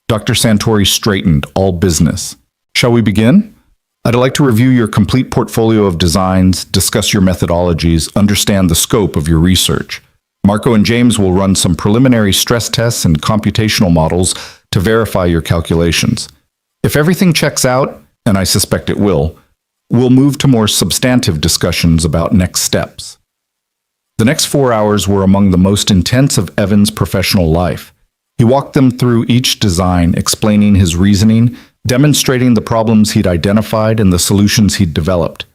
Dr. Santori straightened, all business. "Shall we begin? I'd like to review your complete portfolio of designs, discuss your methodologies, understand the scope of your research. Marco and James will run some preliminary stress tests and computational models to verify your calculations. If everything checks out, and I suspect it will, we'll move to more substantive discussions about next steps." The next 4 hours were among the most intense of Evan's professional life. He walked them through each design, explaining his reasoning, demonstrating the problems he'd identified and the solutions he'd developed.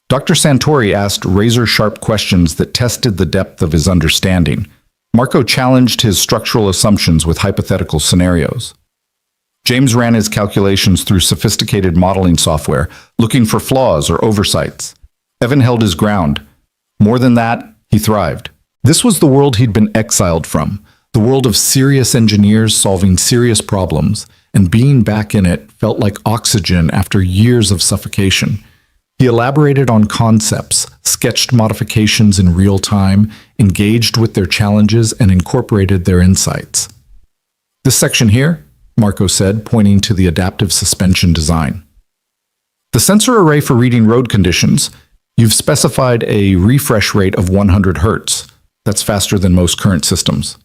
Dr. Santori asked razor-sharp questions that tested the depth of his understanding. Marco challenged his structural assumptions with hypothetical scenarios. James ran his calculations through sophisticated modeling software, looking for flaws or oversights. Evan held his ground. More than that, he thrived. This was the world he'd been exiled from, the world of serious engineers solving serious problems, and being back in it felt like oxygen after years of suffocation. He elaborated on concepts, sketched modifications in real time, engaged with their challenges, and incorporated their insights. "This section here," Marco said, pointing to the adaptive suspension design. "The sensor array for reading road conditions. You've specified a refresh rate of 100 Hz. That's faster than most current systems."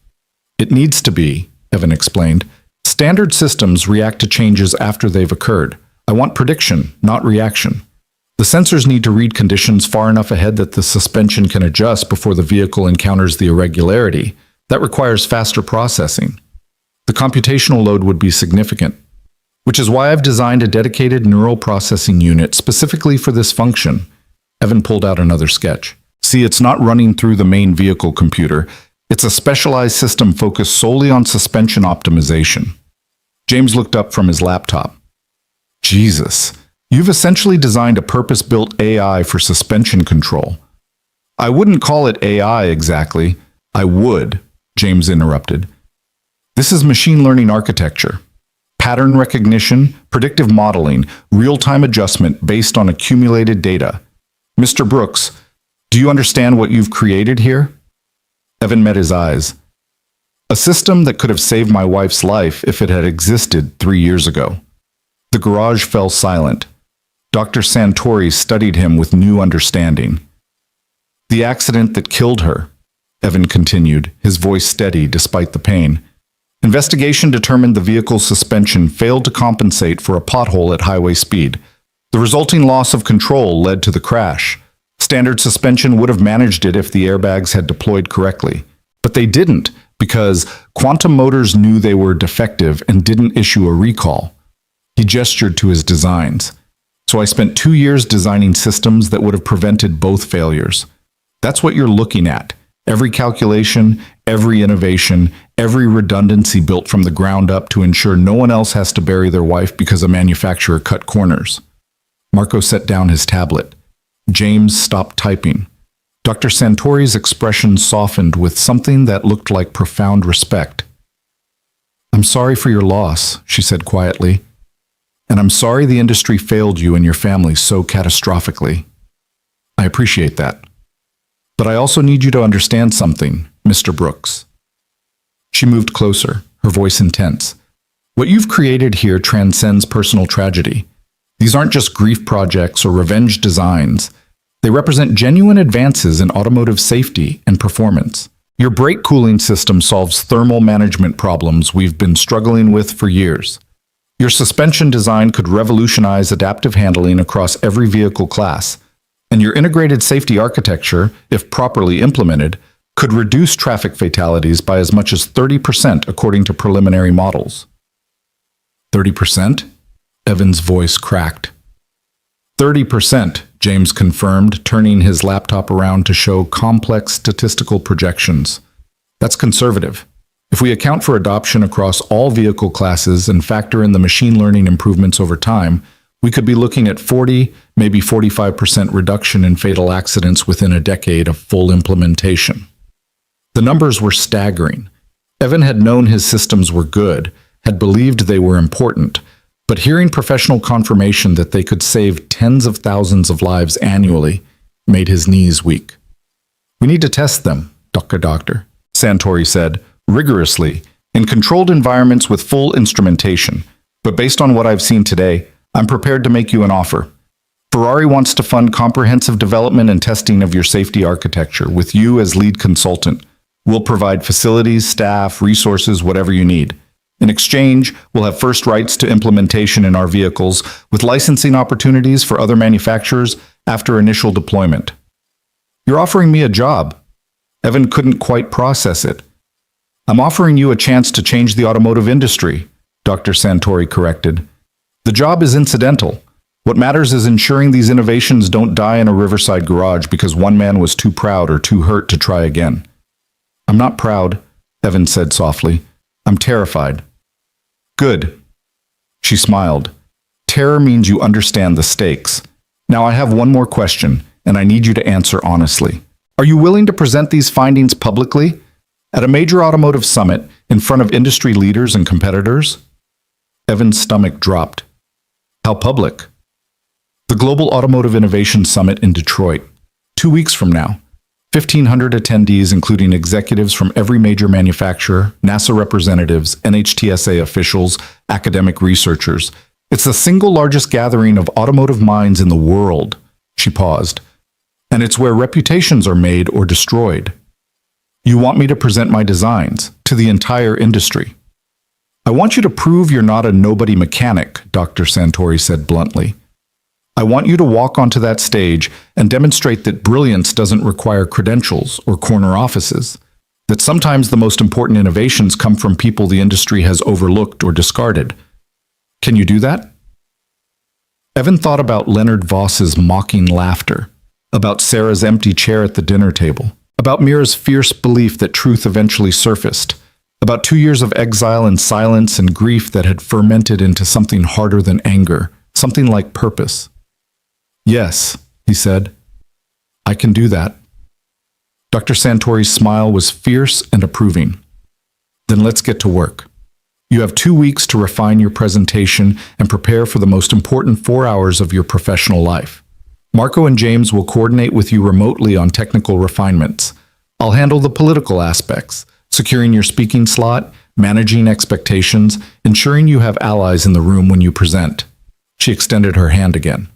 "It needs to be," Evan explained. "Standard systems react to changes after they've occurred. I want prediction, not reaction. The sensors need to read conditions far enough ahead that the suspension can adjust before the vehicle encounters the irregularity. That requires faster processing. The computational load would be significant, which is why I've designed a dedicated neural processing unit specifically for this function." Evan pulled out another sketch. "See, it's not running through the main vehicle computer. It's a specialized system focused solely on suspension optimization." James looked up from his laptop. "Jesus, You've essentially designed a purpose-built AI for suspension control. I wouldn't call it AI exactly. I would, James interrupted. This is machine learning architecture. Pattern recognition, predictive modeling, real-time adjustment based on accumulated data. Mr. Brooks, do you understand what you've created here? Evan met his eyes. A system that could have saved my wife's life if it had existed 3 years ago. The garage fell silent. Dr. Santori studied him with new understanding. The accident that killed her, Evan continued, his voice steady despite the pain. Investigation determined the vehicle's suspension failed to compensate for a pothole at highway speed. The resulting loss of control led to the crash. Standard suspension would have managed it if the airbags had deployed correctly. But they didn't, because Quantum Motors knew they were defective and didn't issue a recall. He gestured to his designs. So I spent 2 years designing systems that would have prevented both failures. That's what you're looking at. Every calculation, every innovation, every redundancy built from the ground up to ensure no one else has to bury their wife because a manufacturer cut corners. Marco set down his tablet. James stopped typing. Dr. Santori's expression softened with something that looked like profound respect. I'm sorry for your loss, she said quietly. And I'm sorry the industry failed you and your family so catastrophically. I appreciate that. But I also need you to understand something, Mr. Brooks. She moved closer, her voice intense. What you've created here transcends personal tragedy. These aren't just grief projects or revenge designs. They represent genuine advances in automotive safety and performance. Your brake cooling system solves thermal management problems we've been struggling with for years. Your suspension design could revolutionize adaptive handling across every vehicle class. And your integrated safety architecture, if properly implemented, could reduce traffic fatalities by as much as 30% according to preliminary models. 30%? Evan's voice cracked. 30%, James confirmed, turning his laptop around to show complex statistical projections. That's conservative. If we account for adoption across all vehicle classes and factor in the machine learning improvements over time, we could be looking at 40, maybe 45% reduction in fatal accidents within a decade of full implementation. The numbers were staggering. Evan had known his systems were good, had believed they were important, but hearing professional confirmation that they could save tens of thousands of lives annually made his knees weak. We need to test them, Doctor, Santori said, rigorously, in controlled environments with full instrumentation. But based on what I've seen today, I'm prepared to make you an offer. Ferrari wants to fund comprehensive development and testing of your safety architecture, with you as lead consultant. We'll provide facilities, staff, resources, whatever you need. In exchange, we'll have first rights to implementation in our vehicles, with licensing opportunities for other manufacturers after initial deployment. You're offering me a job. Evan couldn't quite process it. I'm offering you a chance to change the automotive industry, Dr. Santori corrected. The job is incidental. What matters is ensuring these innovations don't die in a riverside garage because one man was too proud or too hurt to try again. I'm not proud, Evan said softly. I'm terrified. Good. She smiled. Terror means you understand the stakes. Now I have one more question, and I need you to answer honestly. Are you willing to present these findings publicly? At a major automotive summit, in front of industry leaders and competitors? Evan's stomach dropped. How public? The Global Automotive Innovation Summit in Detroit, 2 weeks from now. 1,500 attendees, including executives from every major manufacturer, NASA representatives, NHTSA officials, academic researchers. It's the single largest gathering of automotive minds in the world. She paused. And it's where reputations are made or destroyed. You want me to present my designs to the entire industry. I want you to prove you're not a nobody mechanic, Dr. Santori said bluntly. I want you to walk onto that stage and demonstrate that brilliance doesn't require credentials or corner offices, that sometimes the most important innovations come from people the industry has overlooked or discarded. Can you do that? Evan thought about Leonard Voss's mocking laughter, about Sarah's empty chair at the dinner table, about Mira's fierce belief that truth eventually surfaced, about 2 years of exile and silence and grief that had fermented into something harder than anger, something like purpose. "Yes," he said, "I can do that." Dr. Santori's smile was fierce and approving. "Then let's get to work. You have 2 weeks to refine your presentation and prepare for the most important 4 hours of your professional life. Marco and James will coordinate with you remotely on technical refinements. I'll handle the political aspects, securing your speaking slot, managing expectations, ensuring you have allies in the room when you present." She extended her hand again.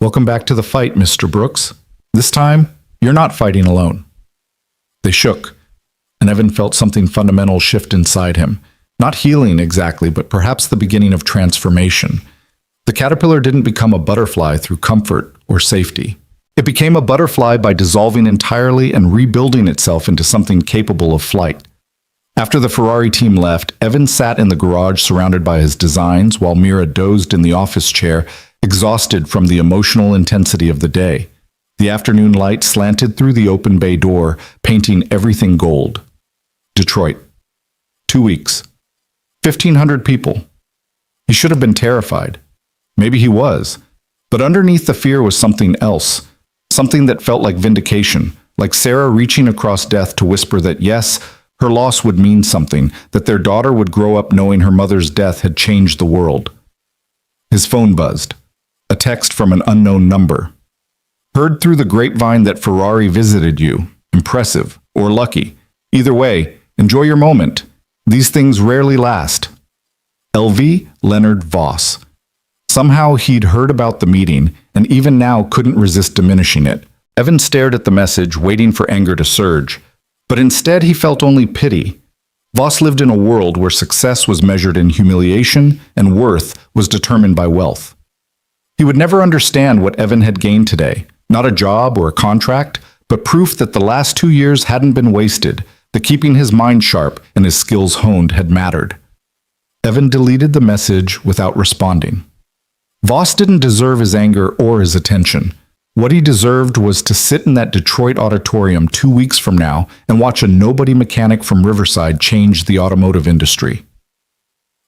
"Welcome back to the fight, Mr. Brooks. This time, you're not fighting alone." They shook, and Evan felt something fundamental shift inside him. Not healing exactly, but perhaps the beginning of transformation. The caterpillar didn't become a butterfly through comfort or safety. It became a butterfly by dissolving entirely and rebuilding itself into something capable of flight. After the Ferrari team left, Evan sat in the garage surrounded by his designs while Mira dozed in the office chair, exhausted from the emotional intensity of the day. The afternoon light slanted through the open bay door, painting everything gold. Detroit. 2 weeks. 1,500 people. He should have been terrified. Maybe he was. But underneath the fear was something else. Something that felt like vindication, like Sarah reaching across death to whisper that yes, her loss would mean something, that their daughter would grow up knowing her mother's death had changed the world. His phone buzzed. A text from an unknown number. "Heard through the grapevine that Ferrari visited you. Impressive. Or lucky. Either way, enjoy your moment. These things rarely last. LV Leonard Voss." Somehow he'd heard about the meeting, and even now couldn't resist diminishing it. Evan stared at the message, waiting for anger to surge. But instead he felt only pity. Voss lived in a world where success was measured in humiliation and worth was determined by wealth. He would never understand what Evan had gained today. Not a job or a contract, but proof that the last 2 years hadn't been wasted, that keeping his mind sharp and his skills honed had mattered. Evan deleted the message without responding. Voss didn't deserve his anger or his attention. What he deserved was to sit in that Detroit auditorium 2 weeks from now and watch a nobody mechanic from Riverside change the automotive industry.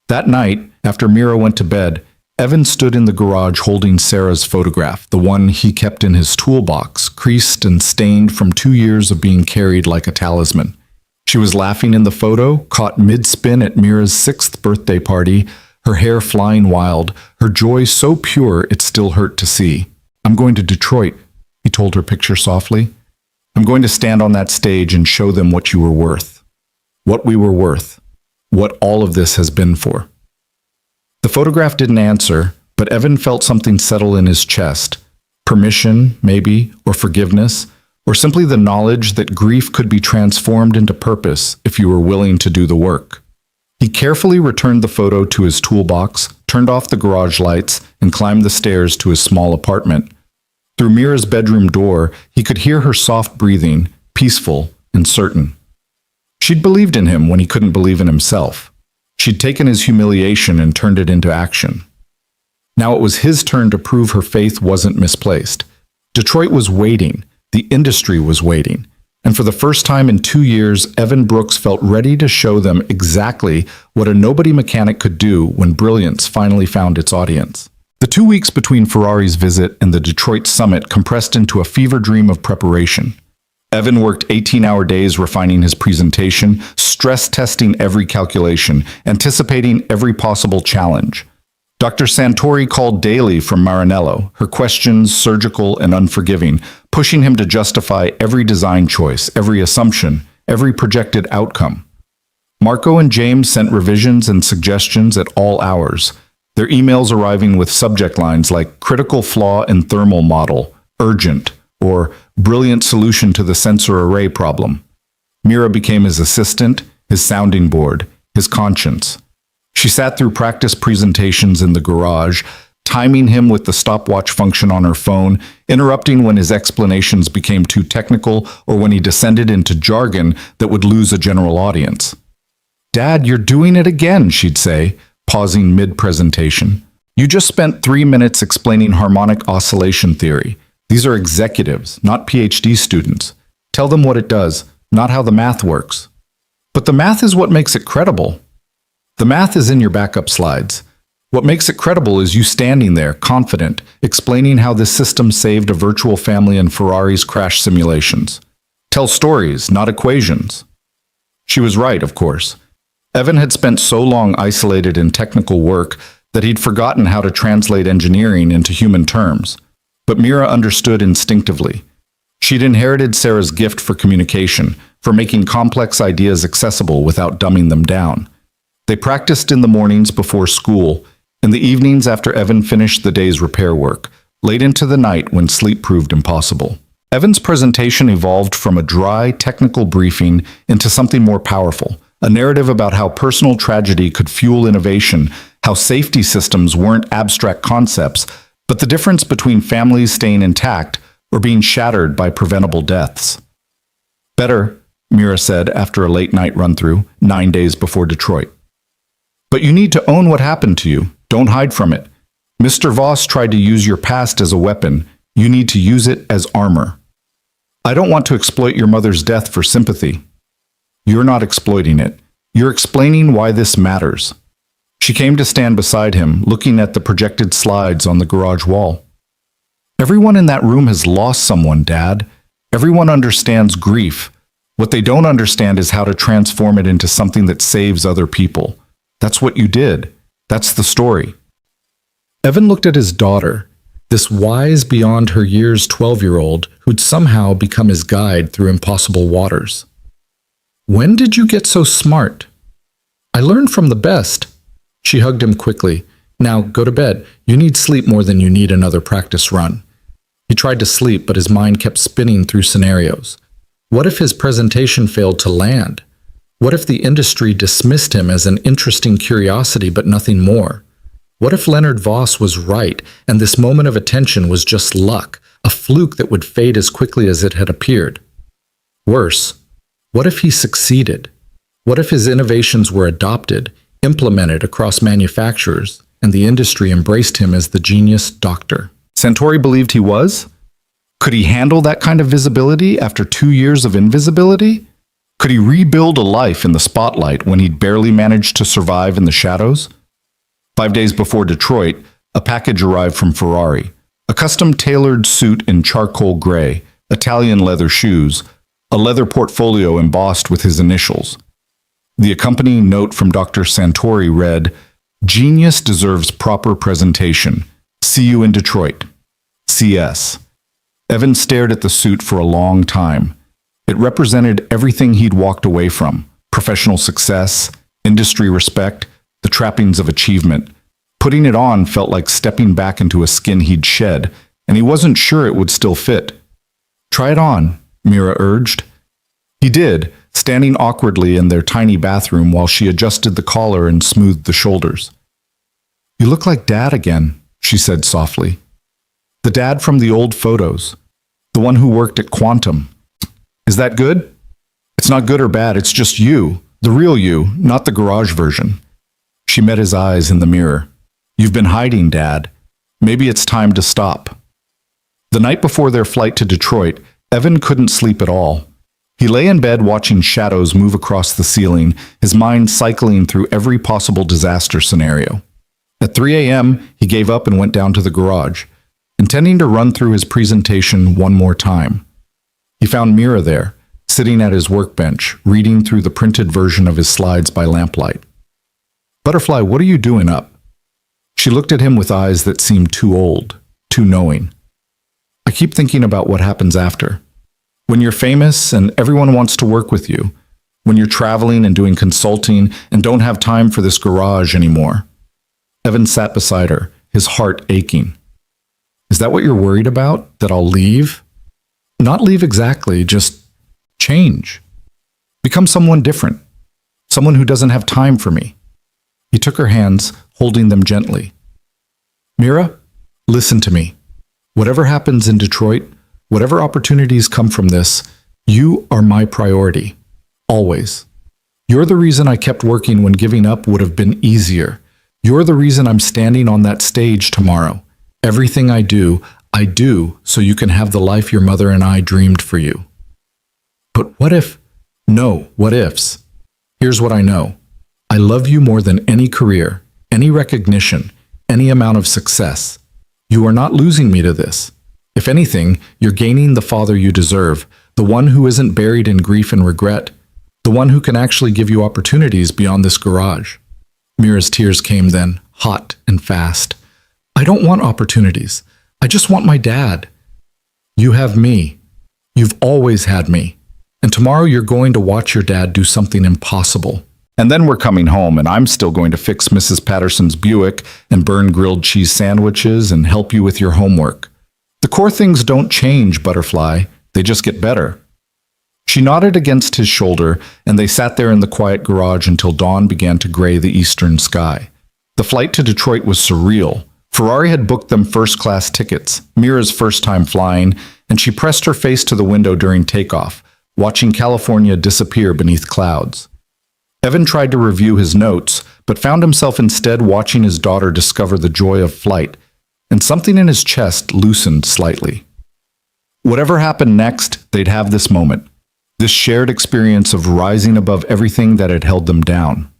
That night, after Mira went to bed, Evan stood in the garage holding Sarah's photograph, the one he kept in his toolbox, creased and stained from 2 years of being carried like a talisman. She was laughing in the photo, caught mid-spin at Mira's 6th birthday party, her hair flying wild, her joy so pure it still hurt to see. "I'm going to Detroit," he told her picture softly. "I'm going to stand on that stage and show them what you were worth. What we were worth. What all of this has been for." The photograph didn't answer, but Evan felt something settle in his chest. Permission, maybe, or forgiveness, or simply the knowledge that grief could be transformed into purpose if you were willing to do the work. He carefully returned the photo to his toolbox, turned off the garage lights, and climbed the stairs to his small apartment. Through Mira's bedroom door, he could hear her soft breathing, peaceful and certain. She'd believed in him when he couldn't believe in himself. She'd taken his humiliation and turned it into action. Now it was his turn to prove her faith wasn't misplaced. Detroit was waiting. The industry was waiting. And for the first time in 2 years, Evan Brooks felt ready to show them exactly what a nobody mechanic could do when brilliance finally found its audience. The 2 weeks between Ferrari's visit and the Detroit summit compressed into a fever dream of preparation. Evan worked 18-hour days refining his presentation, stress-testing every calculation, anticipating every possible challenge. Dr. Santori called daily from Maranello, her questions surgical and unforgiving, pushing him to justify every design choice, every assumption, every projected outcome. Marco and James sent revisions and suggestions at all hours, their emails arriving with subject lines like critical flaw in thermal model, urgent, or brilliant solution to the sensor array problem. Mira became his assistant, his sounding board, his conscience. She sat through practice presentations in the garage, timing him with the stopwatch function on her phone, interrupting when his explanations became too technical or when he descended into jargon that would lose a general audience. "Dad, you're doing it again," she'd say, pausing mid-presentation. "You just spent 3 minutes explaining harmonic oscillation theory. These are executives, not PhD students. Tell them what it does, not how the math works." "But the math is what makes it credible." "The math is in your backup slides. What makes it credible is you standing there, confident, explaining how this system saved a virtual family in Ferrari's crash simulations. Tell stories, not equations. She was right, of course. Evan had spent so long isolated in technical work that he'd forgotten how to translate engineering into human terms. But Mira understood instinctively. She'd inherited Sarah's gift for communication, for making complex ideas accessible without dumbing them down. They practiced in the mornings before school, in the evenings after Evan finished the day's repair work, late into the night when sleep proved impossible. Evan's presentation evolved from a dry, technical briefing into something more powerful, a narrative about how personal tragedy could fuel innovation, how safety systems weren't abstract concepts, but the difference between families staying intact or being shattered by preventable deaths. Better, Mira said after a late-night run-through, 9 days before Detroit. But you need to own what happened to you. Don't hide from it. Mr. Voss tried to use your past as a weapon. You need to use it as armor. I don't want to exploit your mother's death for sympathy. You're not exploiting it. You're explaining why this matters. She came to stand beside him, looking at the projected slides on the garage wall. Everyone in that room has lost someone, Dad. Everyone understands grief. What they don't understand is how to transform it into something that saves other people. That's what you did. That's the story. Evan looked at his daughter, this wise beyond her years 12-year-old who'd somehow become his guide through impossible waters. When did you get so smart? I learned from the best. She hugged him quickly. Now, go to bed. You need sleep more than you need another practice run. He tried to sleep, but his mind kept spinning through scenarios. What if his presentation failed to land? What if the industry dismissed him as an interesting curiosity but nothing more? What if Leonard Voss was right, and this moment of attention was just luck, a fluke that would fade as quickly as it had appeared? Worse, what if he succeeded? What if his innovations were adopted, implemented across manufacturers, and the industry embraced him as the genius doctor? Santori believed he was? Could he handle that kind of visibility after 2 years of invisibility? Could he rebuild a life in the spotlight when he'd barely managed to survive in the shadows? 5 days before Detroit, a package arrived from Ferrari. A custom-tailored suit in charcoal gray, Italian leather shoes, a leather portfolio embossed with his initials. The accompanying note from Dr. Santori read, "Genius deserves proper presentation. See you in Detroit. CS." Evan stared at the suit for a long time. It represented everything he'd walked away from: professional success, industry respect, the trappings of achievement. Putting it on felt like stepping back into a skin he'd shed, and he wasn't sure it would still fit. "Try it on," Mira urged. He did, standing awkwardly in their tiny bathroom while she adjusted the collar and smoothed the shoulders. "You look like Dad again," she said softly. "The Dad from the old photos. The one who worked at Quantum. Is that good?" "It's not good or bad, it's just you. The real you, not the garage version." She met his eyes in the mirror. "You've been hiding, Dad. Maybe it's time to stop." The night before their flight to Detroit, Evan couldn't sleep at all. He lay in bed watching shadows move across the ceiling, his mind cycling through every possible disaster scenario. At 3 a.m., he gave up and went down to the garage, intending to run through his presentation one more time. He found Mira there, sitting at his workbench, reading through the printed version of his slides by lamplight. "Butterfly, what are you doing up?" She looked at him with eyes that seemed too old, too knowing. "I keep thinking about what happens after. When you're famous and everyone wants to work with you. When you're traveling and doing consulting and don't have time for this garage anymore." Evan sat beside her, his heart aching. "Is that what you're worried about? That I'll leave?" "Not leave exactly, just change. Become someone different. Someone who doesn't have time for me." He took her hands, holding them gently. "Mira, listen to me. Whatever happens in Detroit, whatever opportunities come from this, you are my priority. Always. You're the reason I kept working when giving up would have been easier. You're the reason I'm standing on that stage tomorrow. Everything I do so you can have the life your mother and I dreamed for you." "But what if—" "No, what ifs. Here's what I know. I love you more than any career, any recognition, any amount of success. You are not losing me to this. If anything, you're gaining the father you deserve, the one who isn't buried in grief and regret, the one who can actually give you opportunities beyond this garage. Mira's tears came then, hot and fast. I don't want opportunities. I just want my dad. You have me. You've always had me. And tomorrow you're going to watch your dad do something impossible. And then we're coming home, and I'm still going to fix Mrs. Patterson's Buick and burn grilled cheese sandwiches and help you with your homework. The core things don't change, Butterfly. They just get better. She nodded against his shoulder, and they sat there in the quiet garage until dawn began to gray the eastern sky. The flight to Detroit was surreal. Ferrari had booked them first-class tickets, Mira's first time flying, and she pressed her face to the window during takeoff, watching California disappear beneath clouds. Evan tried to review his notes, but found himself instead watching his daughter discover the joy of flight, and something in his chest loosened slightly. Whatever happened next, they'd have this moment, this shared experience of rising above everything that had held them down.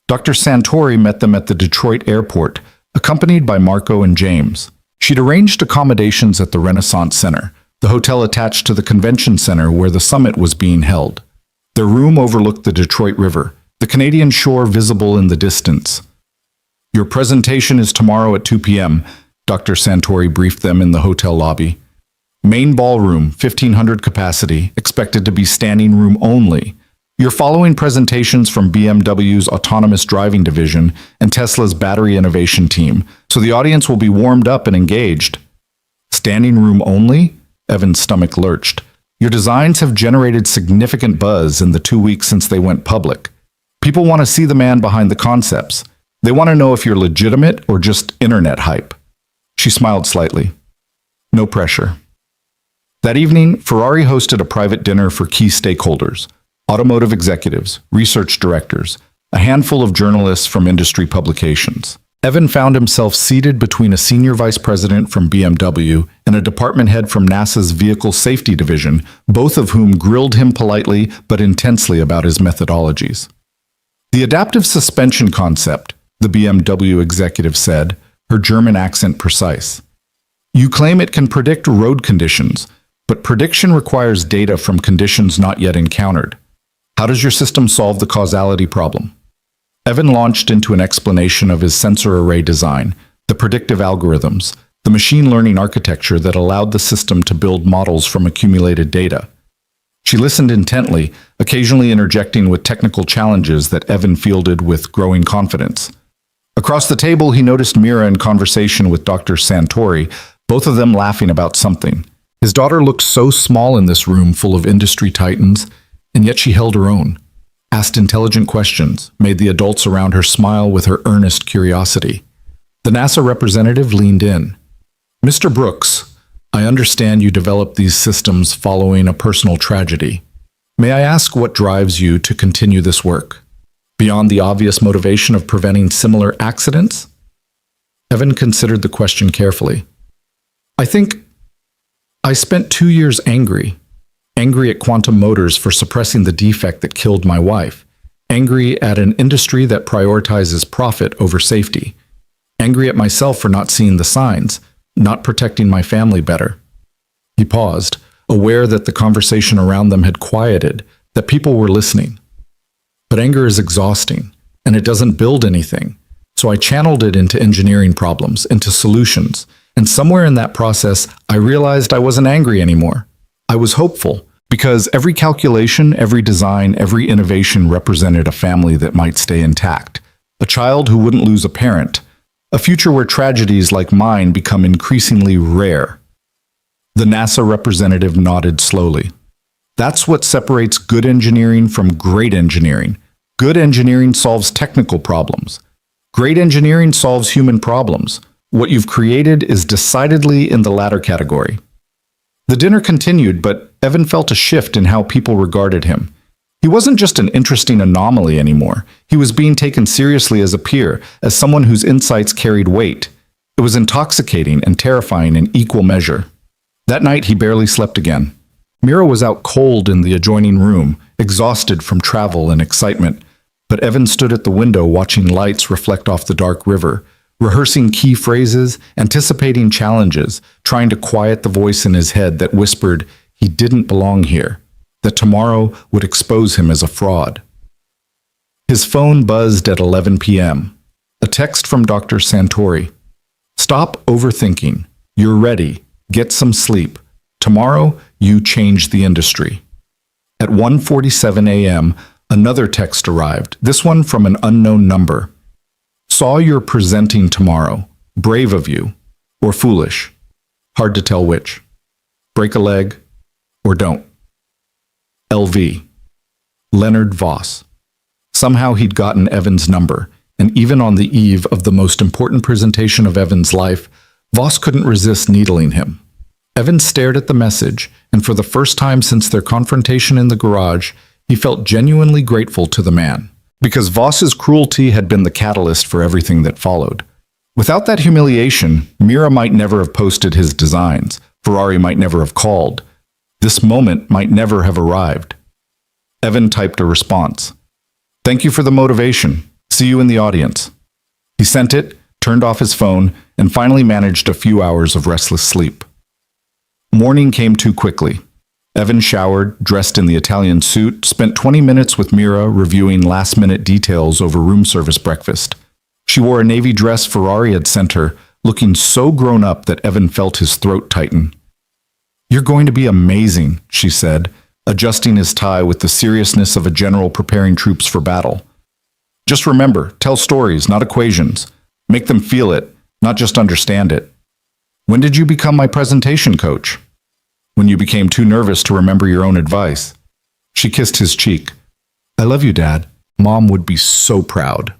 Dr. Santori met them at the Detroit airport, accompanied by Marco and James. She'd arranged accommodations at the Renaissance Center, the hotel attached to the convention center where the summit was being held. Their room overlooked the Detroit River, the Canadian shore visible in the distance. Your presentation is tomorrow at 2 p.m., Dr. Santori briefed them in the hotel lobby. Main ballroom, 1,500 capacity, expected to be standing room only. You're following presentations from BMW's autonomous driving division and Tesla's battery innovation team, so the audience will be warmed up and engaged. Standing room only? Evan's stomach lurched. Your designs have generated significant buzz in the 2 weeks since they went public. People want to see the man behind the concepts. They want to know if you're legitimate or just internet hype. She smiled slightly. No pressure. That evening, Ferrari hosted a private dinner for key stakeholders, automotive executives, research directors, a handful of journalists from industry publications. Evan found himself seated between a senior vice president from BMW and a department head from NASA's Vehicle Safety Division, both of whom grilled him politely but intensely about his methodologies. The adaptive suspension concept, the BMW executive said, her German accent precise. You claim it can predict road conditions, but prediction requires data from conditions not yet encountered. How does your system solve the causality problem? Evan launched into an explanation of his sensor array design, the predictive algorithms, the machine learning architecture that allowed the system to build models from accumulated data. She listened intently, occasionally interjecting with technical challenges that Evan fielded with growing confidence. Across the table, he noticed Mira in conversation with Dr. Santori, both of them laughing about something. His daughter looked so small in this room full of industry titans, and yet she held her own. Asked intelligent questions, made the adults around her smile with her earnest curiosity. The NASA representative leaned in. Mr. Brooks, I understand you developed these systems following a personal tragedy. May I ask what drives you to continue this work? Beyond the obvious motivation of preventing similar accidents? Evan considered the question carefully. I think I spent 2 years angry at Quantum Motors for suppressing the defect that killed my wife, angry at an industry that prioritizes profit over safety, angry at myself for not seeing the signs, not protecting my family better. He paused, aware that the conversation around them had quieted, that people were listening. But anger is exhausting, and it doesn't build anything, so I channeled it into engineering problems, into solutions, and somewhere in that process, I realized I wasn't angry anymore. I was hopeful, because every calculation, every design, every innovation represented a family that might stay intact, a child who wouldn't lose a parent, a future where tragedies like mine become increasingly rare. The NASA representative nodded slowly. That's what separates good engineering from great engineering. Good engineering solves technical problems. Great engineering solves human problems. What you've created is decidedly in the latter category. The dinner continued, but Evan felt a shift in how people regarded him. He wasn't just an interesting anomaly anymore. He was being taken seriously as a peer, as someone whose insights carried weight. It was intoxicating and terrifying in equal measure. That night, he barely slept again. Mira was out cold in the adjoining room, exhausted from travel and excitement, but Evan stood at the window watching lights reflect off the dark river, rehearsing key phrases, anticipating challenges, trying to quiet the voice in his head that whispered he didn't belong here, that tomorrow would expose him as a fraud. His phone buzzed at 11 p.m. A text from Dr. Santori. Stop overthinking. You're ready. Get some sleep. Tomorrow, you change the industry. At 1:47 a.m., another text arrived, this one from an unknown number. Saw you're presenting tomorrow. Brave of you. Or foolish. Hard to tell which. Break a leg or don't. LV. Leonard Voss. Somehow he'd gotten Evan's number, and even on the eve of the most important presentation of Evan's life, Voss couldn't resist needling him. Evan stared at the message, and for the first time since their confrontation in the garage, he felt genuinely grateful to the man. Because Voss's cruelty had been the catalyst for everything that followed. Without that humiliation, Mira might never have posted his designs, Ferrari might never have called. This moment might never have arrived. Evan typed a response. Thank you for the motivation. See you in the audience. He sent it, turned off his phone, and finally managed a few hours of restless sleep. Morning came too quickly. Evan showered, dressed in the Italian suit, spent 20 minutes with Mira reviewing last-minute details over room service breakfast. She wore a navy dress Ferrari had sent her, looking so grown up that Evan felt his throat tighten. You're going to be amazing, she said, adjusting his tie with the seriousness of a general preparing troops for battle. Just remember, tell stories, not equations. Make them feel it, not just understand it. When did you become my presentation coach? When you became too nervous to remember your own advice. She kissed his cheek. I love you, Dad. Mom would be so proud.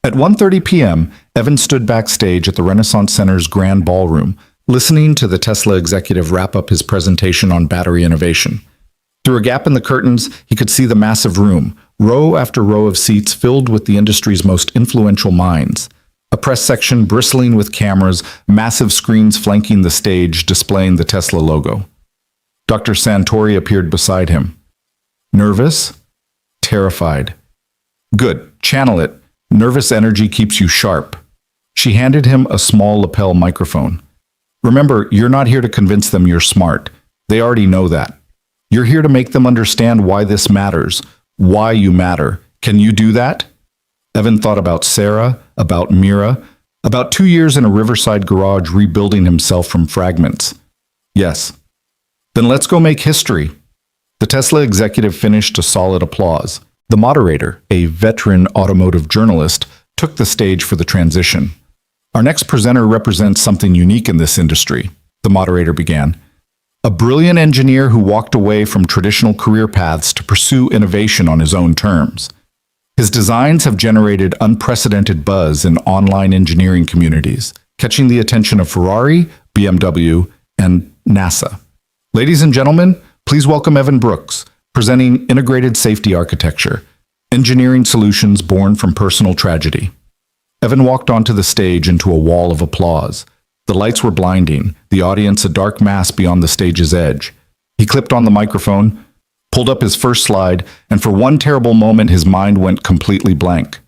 At 1:30 p.m., Evan stood backstage at the Renaissance Center's Grand Ballroom, listening to the Tesla executive wrap up his presentation on battery innovation. Through a gap in the curtains, he could see the massive room, row after row of seats filled with the industry's most influential minds. A press section bristling with cameras, massive screens flanking the stage displaying the Tesla logo. Dr. Santori appeared beside him. Nervous? Terrified. Good, channel it. Nervous energy keeps you sharp. She handed him a small lapel microphone. Remember, you're not here to convince them you're smart. They already know that. You're here to make them understand why this matters, why you matter. Can you do that? Evan thought about Sarah, about Mira, about 2 years in a riverside garage rebuilding himself from fragments. Yes. Then let's go make history. The Tesla executive finished to solid applause. The moderator, a veteran automotive journalist, took the stage for the transition. Our next presenter represents something unique in this industry, the moderator began. A brilliant engineer who walked away from traditional career paths to pursue innovation on his own terms. His designs have generated unprecedented buzz in online engineering communities, catching the attention of Ferrari, BMW, and NASA. Ladies and gentlemen, please welcome Evan Brooks, presenting Integrated Safety Architecture, engineering solutions born from personal tragedy. Evan walked onto the stage into a wall of applause. The lights were blinding, the audience a dark mass beyond the stage's edge. He clipped on the microphone, pulled up his first slide, and for one terrible moment his mind went completely blank.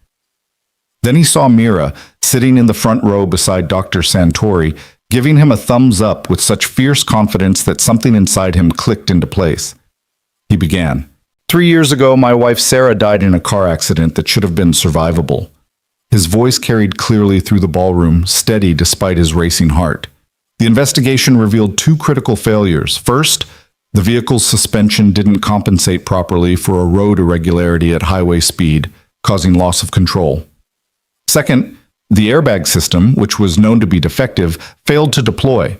Then he saw Mira, sitting in the front row beside Dr. Santori, giving him a thumbs up with such fierce confidence that something inside him clicked into place. He began. 3 years ago, my wife Sarah died in a car accident that should have been survivable. His voice carried clearly through the ballroom, steady despite his racing heart. The investigation revealed 2 critical failures. First, the vehicle's suspension didn't compensate properly for a road irregularity at highway speed, causing loss of control. Second, the airbag system, which was known to be defective, failed to deploy.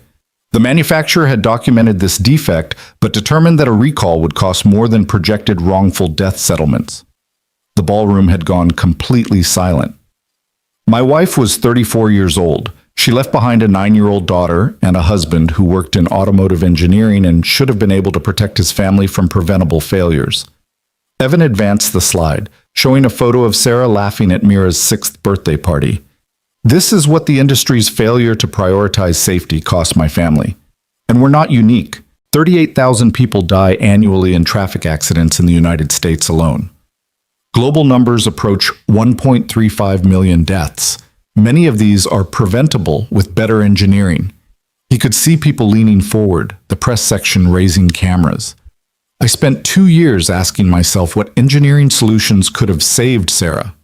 The manufacturer had documented this defect, but determined that a recall would cost more than projected wrongful death settlements. The ballroom had gone completely silent. My wife was 34 years old. She left behind a 9-year-old daughter and a husband who worked in automotive engineering and should have been able to protect his family from preventable failures. Evan advanced the slide, showing a photo of Sarah laughing at Mira's 6th birthday party. This is what the industry's failure to prioritize safety cost my family. And we're not unique. 38,000 people die annually in traffic accidents in the United States alone. Global numbers approach 1.35 million deaths. Many of these are preventable with better engineering. He could see people leaning forward, the press section raising cameras. I spent 2 years asking myself what engineering solutions could have saved Sarah.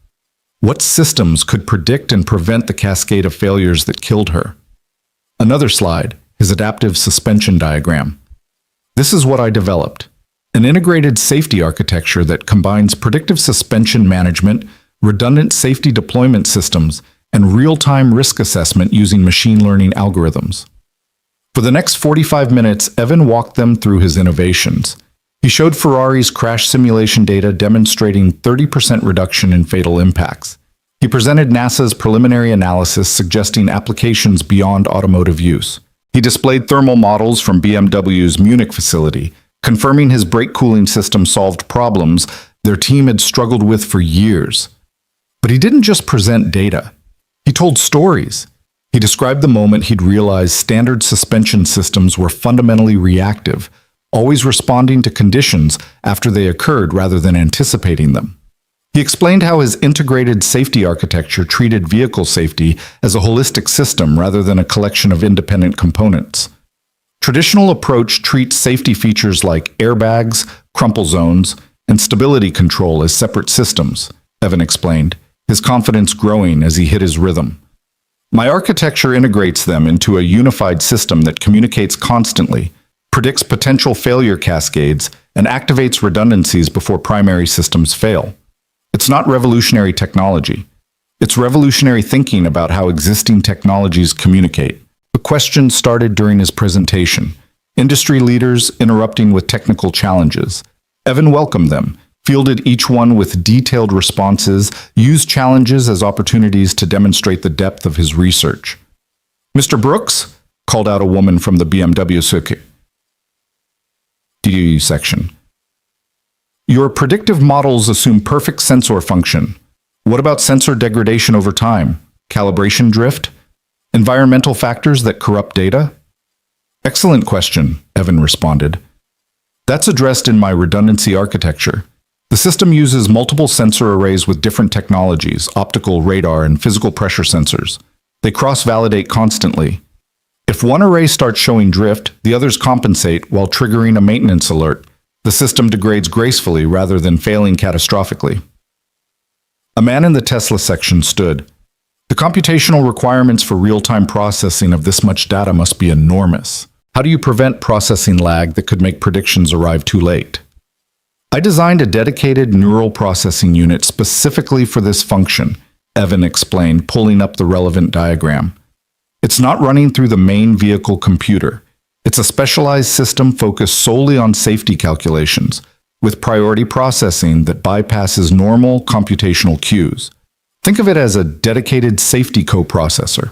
What systems could predict and prevent the cascade of failures that killed her? Another slide, his adaptive suspension diagram. This is what I developed. An integrated safety architecture that combines predictive suspension management, redundant safety deployment systems, and real-time risk assessment using machine learning algorithms. For the next 45 minutes, Evan walked them through his innovations. He showed Ferrari's crash simulation data demonstrating 30% reduction in fatal impacts. He presented NASA's preliminary analysis suggesting applications beyond automotive use. He displayed thermal models from BMW's Munich facility, confirming his brake cooling system solved problems their team had struggled with for years. But he didn't just present data. He told stories. He described the moment he'd realized standard suspension systems were fundamentally reactive, always responding to conditions after they occurred rather than anticipating them. He explained how his integrated safety architecture treated vehicle safety as a holistic system rather than a collection of independent components. Traditional approach treats safety features like airbags, crumple zones, and stability control as separate systems, Evan explained, his confidence growing as he hit his rhythm. My architecture integrates them into a unified system that communicates constantly, predicts potential failure cascades, and activates redundancies before primary systems fail. It's not revolutionary technology. It's revolutionary thinking about how existing technologies communicate. The questions started during his presentation, industry leaders interrupting with technical challenges. Evan welcomed them, fielded each one with detailed responses, used challenges as opportunities to demonstrate the depth of his research. "Mr. Brooks," called out a woman from the BMW section. "Your predictive models assume perfect sensor function. What about sensor degradation over time? Calibration drift? Environmental factors that corrupt data?" "Excellent question," Evan responded. "That's addressed in my redundancy architecture. The system uses multiple sensor arrays with different technologies, optical, radar, and physical pressure sensors. They cross-validate constantly. If one array starts showing drift, the others compensate while triggering a maintenance alert. The system degrades gracefully rather than failing catastrophically." A man in the Tesla section stood. "The computational requirements for real-time processing of this much data must be enormous. How do you prevent processing lag that could make predictions arrive too late?" "I designed a dedicated neural processing unit specifically for this function," Evan explained, pulling up the relevant diagram. "It's not running through the main vehicle computer. It's a specialized system focused solely on safety calculations, with priority processing that bypasses normal computational queues. Think of it as a dedicated safety coprocessor."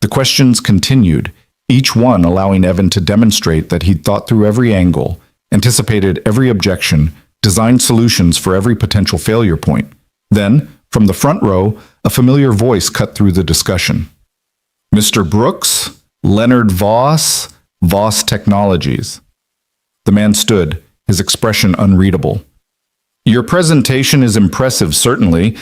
The questions continued, each one allowing Evan to demonstrate that he'd thought through every angle, anticipated every objection, designed solutions for every potential failure point. Then, from the front row, a familiar voice cut through the discussion. "Mr. Brooks, Leonard Voss, Voss Technologies." The man stood, his expression unreadable. "Your presentation is impressive, certainly,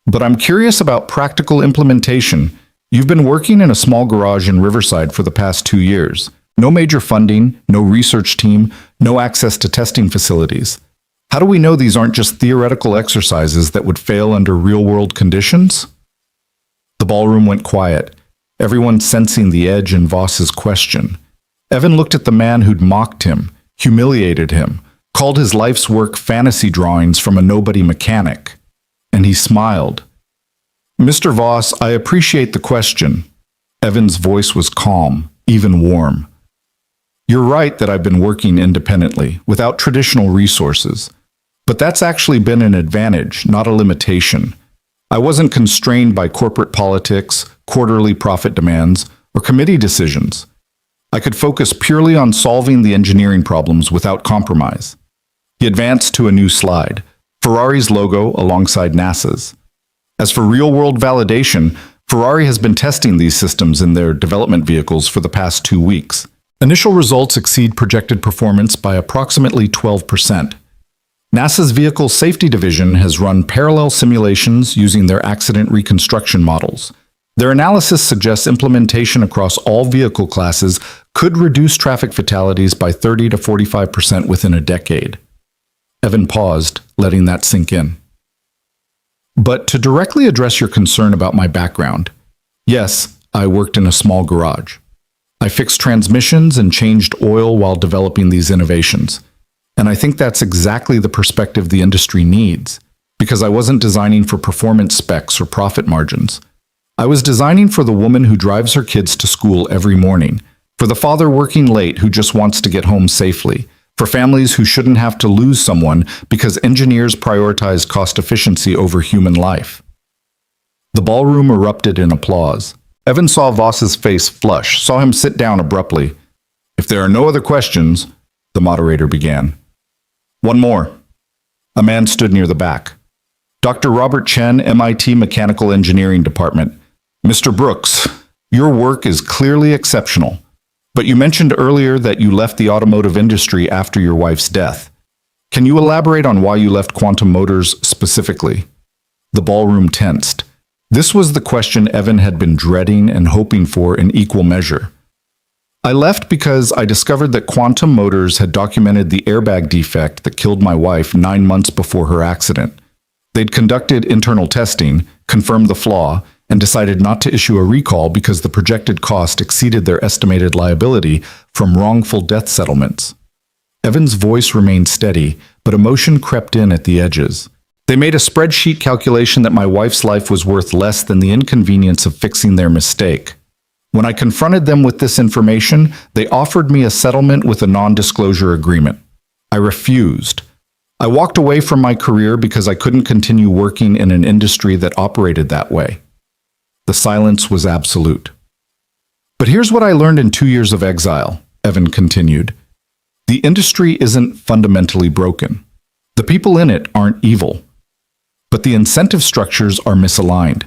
but I'm curious about practical implementation. You've been working in a small garage in Riverside for the past 2 years. No major funding, no research team, no access to testing facilities. How do we know these aren't just theoretical exercises that would fail under real-world conditions?" The ballroom went quiet, everyone sensing the edge in Voss's question. Evan looked at the man who'd mocked him, humiliated him, called his life's work fantasy drawings from a nobody mechanic. And he smiled. "Mr. Voss, I appreciate the question." Evan's voice was calm, even warm. "You're right that I've been working independently, without traditional resources. But that's actually been an advantage, not a limitation. I wasn't constrained by corporate politics, quarterly profit demands, or committee decisions. I could focus purely on solving the engineering problems without compromise." He advanced to a new slide, Ferrari's logo alongside NASA's. As for real-world validation, Ferrari has been testing these systems in their development vehicles for the past 2 weeks. Initial results exceed projected performance by approximately 12%. NASA's Vehicle Safety Division has run parallel simulations using their accident reconstruction models. Their analysis suggests implementation across all vehicle classes could reduce traffic fatalities by 30 to 45% within a decade. Evan paused, letting that sink in. But to directly address your concern about my background, yes, I worked in a small garage. I fixed transmissions and changed oil while developing these innovations. And I think that's exactly the perspective the industry needs, because I wasn't designing for performance specs or profit margins. I was designing for the woman who drives her kids to school every morning, for the father working late who just wants to get home safely, for families who shouldn't have to lose someone because engineers prioritized cost efficiency over human life. The ballroom erupted in applause. Evan saw Voss's face flush, saw him sit down abruptly. If there are no other questions, the moderator began. One more. A man stood near the back. Dr. Robert Chen, MIT Mechanical Engineering Department. Mr. Brooks, your work is clearly exceptional, but you mentioned earlier that you left the automotive industry after your wife's death. Can you elaborate on why you left quantum motors specifically? The ballroom tensed. This was the question Evan had been dreading and hoping for in equal measure. I left because I discovered that quantum motors had documented the airbag defect that killed my wife 9 months before her accident. They'd conducted internal testing, confirmed the flaw, and decided not to issue a recall because the projected cost exceeded their estimated liability from wrongful death settlements. Evan's voice remained steady, but emotion crept in at the edges. They made a spreadsheet calculation that my wife's life was worth less than the inconvenience of fixing their mistake. When I confronted them with this information, they offered me a settlement with a non-disclosure agreement. I refused. I walked away from my career because I couldn't continue working in an industry that operated that way. The silence was absolute. But here's what I learned in 2 years of exile, Evan continued. The industry isn't fundamentally broken. The people in it aren't evil. But the incentive structures are misaligned.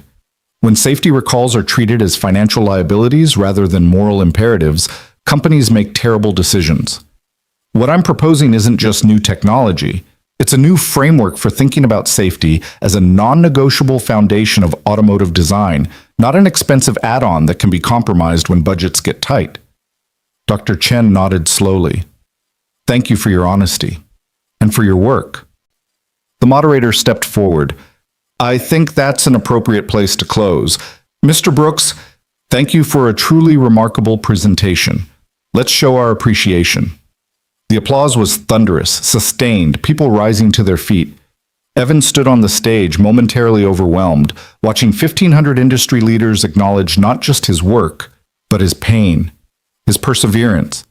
When safety recalls are treated as financial liabilities rather than moral imperatives, companies make terrible decisions. What I'm proposing isn't just new technology. It's a new framework for thinking about safety as a non-negotiable foundation of automotive design, not an expensive add-on that can be compromised when budgets get tight. Dr. Chen nodded slowly. Thank you for your honesty and for your work. The moderator stepped forward. I think that's an appropriate place to close. Mr. Brooks, thank you for a truly remarkable presentation. Let's show our appreciation. The applause was thunderous, sustained, people rising to their feet. Evan stood on the stage, momentarily overwhelmed, watching 1,500 industry leaders acknowledge not just his work, but his pain, his perseverance,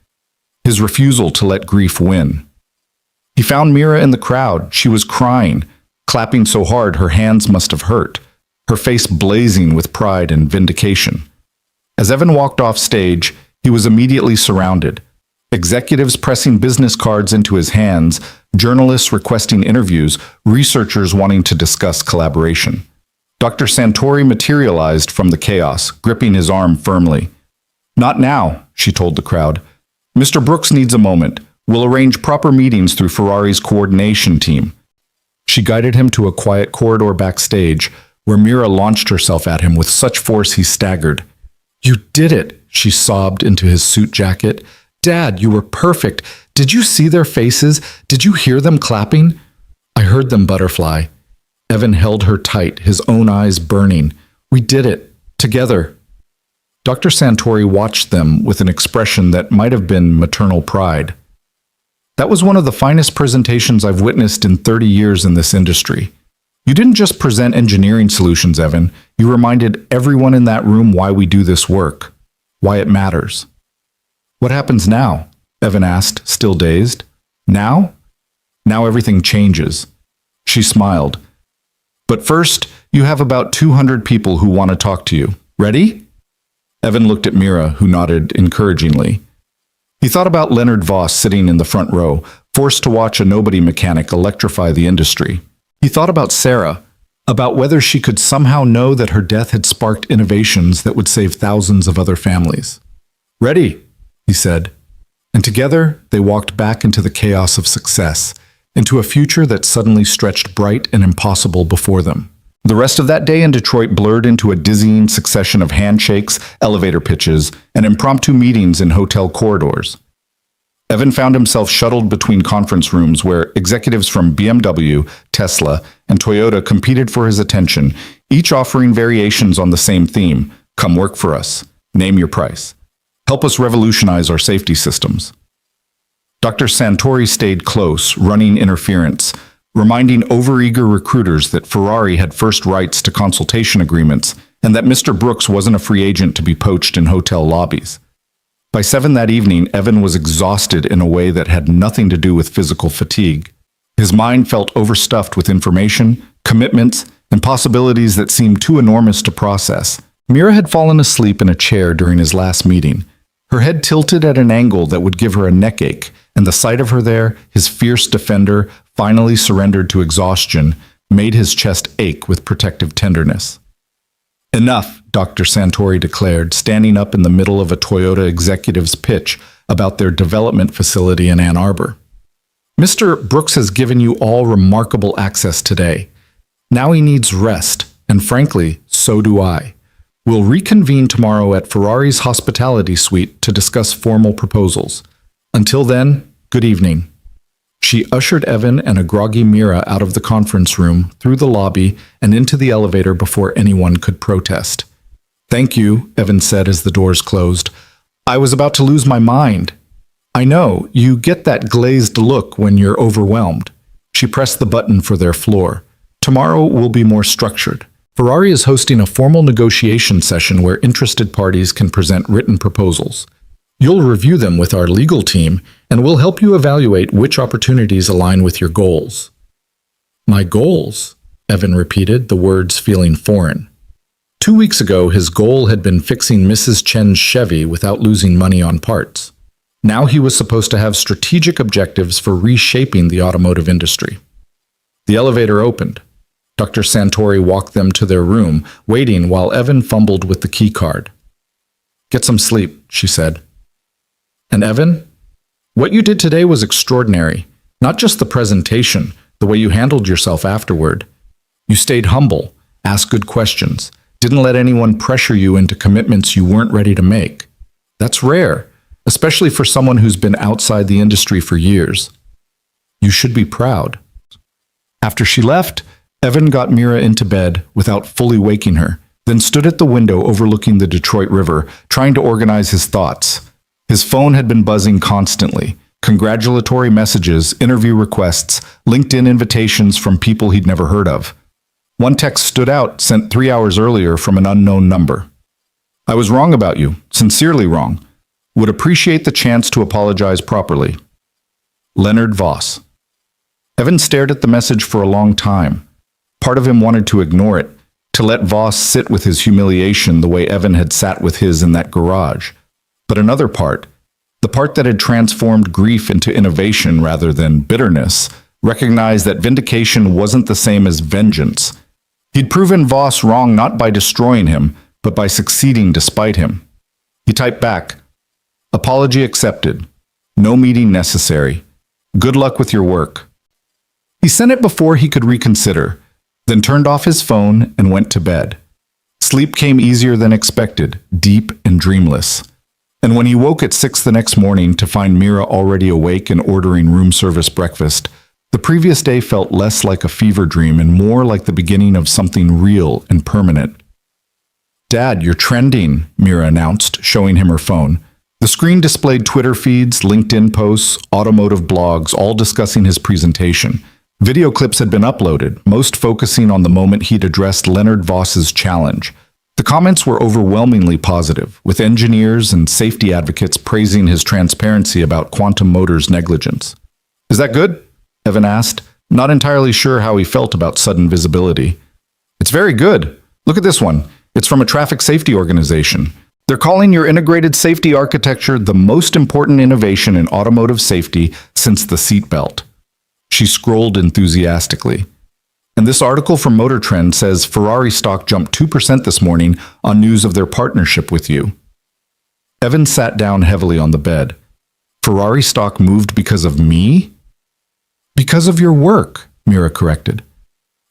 his refusal to let grief win. He found Mira in the crowd. She was crying, clapping so hard her hands must have hurt, her face blazing with pride and vindication. As Evan walked off stage, he was immediately surrounded. Executives pressing business cards into his hands, journalists requesting interviews, researchers wanting to discuss collaboration. Dr. Santori materialized from the chaos, gripping his arm firmly. Not now, she told the crowd. Mr. Brooks needs a moment. We'll arrange proper meetings through Ferrari's coordination team. She guided him to a quiet corridor backstage, where Mira launched herself at him with such force he staggered. You did it, she sobbed into his suit jacket. Dad, you were perfect. Did you see their faces? Did you hear them clapping? I heard them, Butterfly. Evan held her tight, his own eyes burning. We did it. Together. Dr. Santori watched them with an expression that might have been maternal pride. That was one of the finest presentations I've witnessed in 30 years in this industry. You didn't just present engineering solutions, Evan. You reminded everyone in that room why we do this work, why it matters. What happens now? Evan asked, still dazed. Now? Now everything changes. She smiled. But first, you have about 200 people who want to talk to you. Ready? Evan looked at Mira, who nodded encouragingly. He thought about Leonard Voss sitting in the front row, forced to watch a nobody mechanic electrify the industry. He thought about Sarah, about whether she could somehow know that her death had sparked innovations that would save thousands of other families. Ready, he said. And together, they walked back into the chaos of success, into a future that suddenly stretched bright and impossible before them. The rest of that day in Detroit blurred into a dizzying succession of handshakes, elevator pitches, and impromptu meetings in hotel corridors. Evan found himself shuttled between conference rooms where executives from BMW, Tesla, and Toyota competed for his attention, each offering variations on the same theme: come work for us, name your price, help us revolutionize our safety systems. Dr. Santori stayed close, running interference, reminding overeager recruiters that Ferrari had first rights to consultation agreements and that Mr. Brooks wasn't a free agent to be poached in hotel lobbies. By 7 that evening, Evan was exhausted in a way that had nothing to do with physical fatigue. His mind felt overstuffed with information, commitments, and possibilities that seemed too enormous to process. Mira had fallen asleep in a chair during his last meeting, her head tilted at an angle that would give her a neck ache, and the sight of her there, his fierce defender, finally surrendered to exhaustion, made his chest ache with protective tenderness. Enough, Dr. Santori declared, standing up in the middle of a Toyota executive's pitch about their development facility in Ann Arbor. Mr. Brooks has given you all remarkable access today. Now he needs rest, and frankly, so do I. We'll reconvene tomorrow at Ferrari's hospitality suite to discuss formal proposals. Until then, good evening. She ushered Evan and a groggy Mira out of the conference room, through the lobby, and into the elevator before anyone could protest. Thank you, Evan said as the doors closed. I was about to lose my mind. I know, you get that glazed look when you're overwhelmed. She pressed the button for their floor. Tomorrow will be more structured. Ferrari is hosting a formal negotiation session where interested parties can present written proposals. You'll review them with our legal team, and we'll help you evaluate which opportunities align with your goals. My goals? Evan repeated, the words feeling foreign. 2 weeks ago, his goal had been fixing Mrs. Chen's Chevy without losing money on parts. Now he was supposed to have strategic objectives for reshaping the automotive industry. The elevator opened. Dr. Santori walked them to their room, waiting while Evan fumbled with the key card. Get some sleep, she said. And Evan, what you did today was extraordinary. Not just the presentation, the way you handled yourself afterward. You stayed humble, asked good questions, didn't let anyone pressure you into commitments you weren't ready to make. That's rare, especially for someone who's been outside the industry for years. You should be proud. After she left, Evan got Mira into bed without fully waking her, then stood at the window overlooking the Detroit River, trying to organize his thoughts. His phone had been buzzing constantly. Congratulatory messages, interview requests, LinkedIn invitations from people he'd never heard of. One text stood out, sent 3 hours earlier from an unknown number. I was wrong about you, sincerely wrong. Would appreciate the chance to apologize properly. Leonard Voss. Evan stared at the message for a long time. Part of him wanted to ignore it, to let Voss sit with his humiliation the way Evan had sat with his in that garage. But another part, the part that had transformed grief into innovation rather than bitterness, recognized that vindication wasn't the same as vengeance. He'd proven Voss wrong not by destroying him, but by succeeding despite him. He typed back, "Apology accepted. No meeting necessary. Good luck with your work." He sent it before he could reconsider, then turned off his phone and went to bed. Sleep came easier than expected, deep and dreamless. And when he woke at 6 the next morning to find Mira already awake and ordering room service breakfast, the previous day felt less like a fever dream and more like the beginning of something real and permanent. "Dad, you're trending," Mira announced, showing him her phone. The screen displayed Twitter feeds, LinkedIn posts, automotive blogs, all discussing his presentation. Video clips had been uploaded, most focusing on the moment he'd addressed Leonard Voss's challenge. The comments were overwhelmingly positive, with engineers and safety advocates praising his transparency about Quantum Motors' negligence. "Is that good?" Evan asked, not entirely sure how he felt about sudden visibility. "It's very good. Look at this one. It's from a traffic safety organization. They're calling your integrated safety architecture the most important innovation in automotive safety since the seatbelt." She scrolled enthusiastically. And this article from Motor Trend says Ferrari stock jumped 2% this morning on news of their partnership with you. Evan sat down heavily on the bed. Ferrari stock moved because of me? Because of your work, Mira corrected.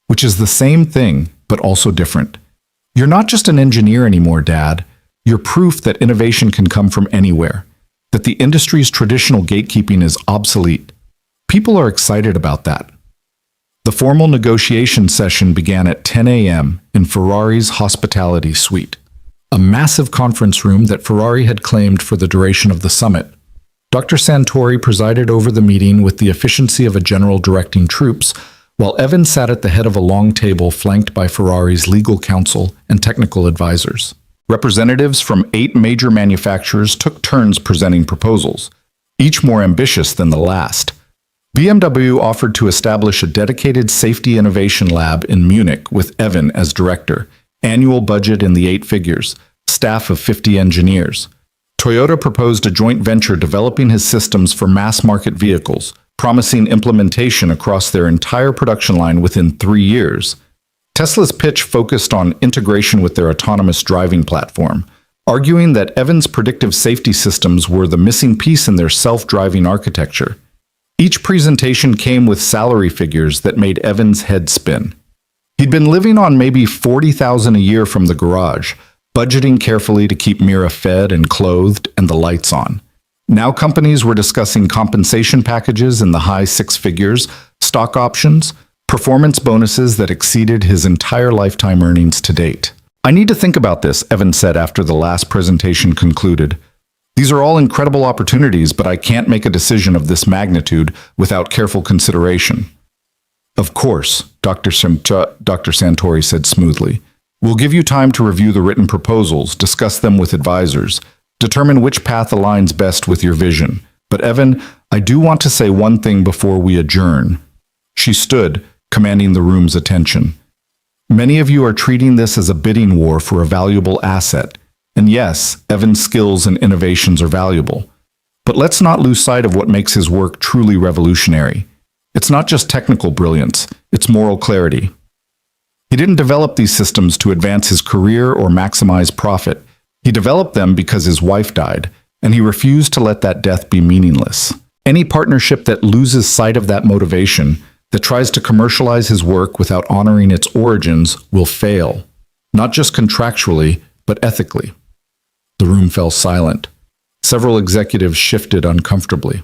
Which is the same thing, but also different. You're not just an engineer anymore, Dad. You're proof that innovation can come from anywhere, that the industry's traditional gatekeeping is obsolete. People are excited about that. The formal negotiation session began at 10 a.m. in Ferrari's hospitality suite, a massive conference room that Ferrari had claimed for the duration of the summit. Dr. Santori presided over the meeting with the efficiency of a general directing troops, while Evan sat at the head of a long table flanked by Ferrari's legal counsel and technical advisors. Representatives from 8 major manufacturers took turns presenting proposals, each more ambitious than the last. BMW offered to establish a dedicated safety innovation lab in Munich with Evan as director, annual budget in the 8 figures, staff of 50 engineers. Toyota proposed a joint venture developing his systems for mass-market vehicles, promising implementation across their entire production line within 3 years. Tesla's pitch focused on integration with their autonomous driving platform, arguing that Evan's predictive safety systems were the missing piece in their self-driving architecture. Each presentation came with salary figures that made Evan's head spin. He'd been living on maybe $40,000 a year from the garage, budgeting carefully to keep Mira fed and clothed and the lights on. Now companies were discussing compensation packages in the high 6 figures, stock options, performance bonuses that exceeded his entire lifetime earnings to date. "I need to think about this," Evan said after the last presentation concluded. "These are all incredible opportunities, but I can't make a decision of this magnitude without careful consideration." "Of course," Dr. Santori said smoothly. "We'll give you time to review the written proposals, discuss them with advisors, determine which path aligns best with your vision. But Evan, I do want to say one thing before we adjourn." She stood, commanding the room's attention. "Many of you are treating this as a bidding war for a valuable asset. And yes, Evan's skills and innovations are valuable. But let's not lose sight of what makes his work truly revolutionary. It's not just technical brilliance, it's moral clarity. He didn't develop these systems to advance his career or maximize profit. He developed them because his wife died, and he refused to let that death be meaningless. Any partnership that loses sight of that motivation, that tries to commercialize his work without honoring its origins, will fail. Not just contractually, but ethically." The room fell silent. Several executives shifted uncomfortably.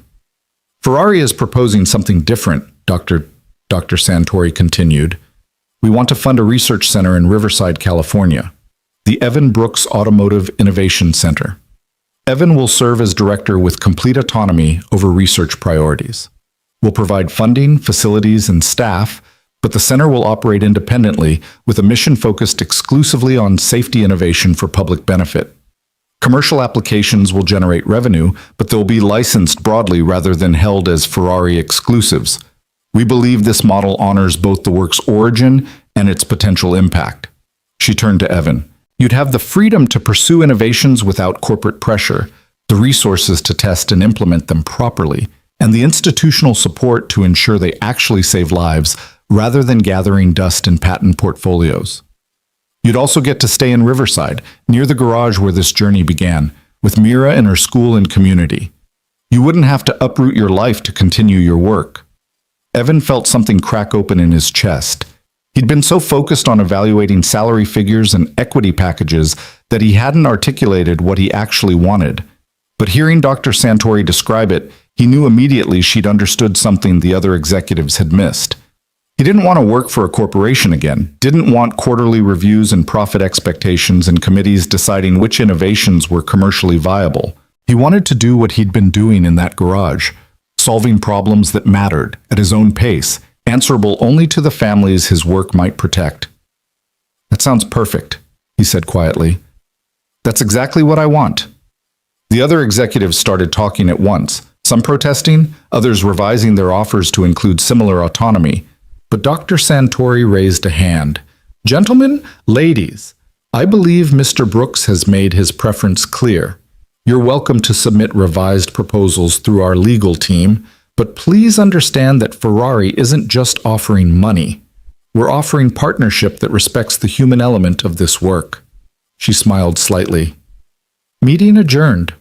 "Ferrari is proposing something different," Dr. Santori continued. "We want to fund a research center in Riverside, California, the Evan Brooks Automotive Innovation Center. Evan will serve as director with complete autonomy over research priorities. We'll provide funding, facilities, and staff, but the center will operate independently with a mission focused exclusively on safety innovation for public benefit. Commercial applications will generate revenue, but they'll be licensed broadly rather than held as Ferrari exclusives. We believe this model honors both the work's origin and its potential impact." She turned to Evan. "You'd have the freedom to pursue innovations without corporate pressure, the resources to test and implement them properly, and the institutional support to ensure they actually save lives rather than gathering dust in patent portfolios. You'd also get to stay in Riverside, near the garage where this journey began, with Mira in her school and community. You wouldn't have to uproot your life to continue your work." Evan felt something crack open in his chest. He'd been so focused on evaluating salary figures and equity packages that he hadn't articulated what he actually wanted. But hearing Dr. Santori describe it, he knew immediately she'd understood something the other executives had missed. He didn't want to work for a corporation again, didn't want quarterly reviews and profit expectations and committees deciding which innovations were commercially viable. He wanted to do what he'd been doing in that garage, solving problems that mattered, at his own pace, answerable only to the families his work might protect. "That sounds perfect," he said quietly. "That's exactly what I want." The other executives started talking at once, some protesting, others revising their offers to include similar autonomy. But Dr. Santori raised a hand. "Gentlemen, ladies, I believe Mr. Brooks has made his preference clear. You're welcome to submit revised proposals through our legal team, but please understand that Ferrari isn't just offering money. We're offering partnership that respects the human element of this work." She smiled slightly. Meeting adjourned.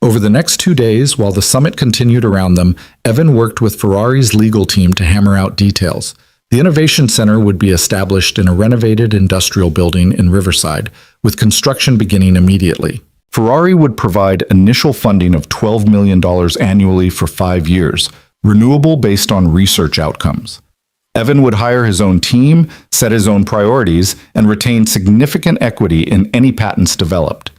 Over the next 2 days, while the summit continued around them, Evan worked with Ferrari's legal team to hammer out details, The Innovation Center would be established in a renovated industrial building in Riverside, with construction beginning immediately. Ferrari would provide initial funding of $12 million annually for 5 years, renewable based on research outcomes. Evan would hire his own team, set his own priorities, and retain significant equity in any patents developed.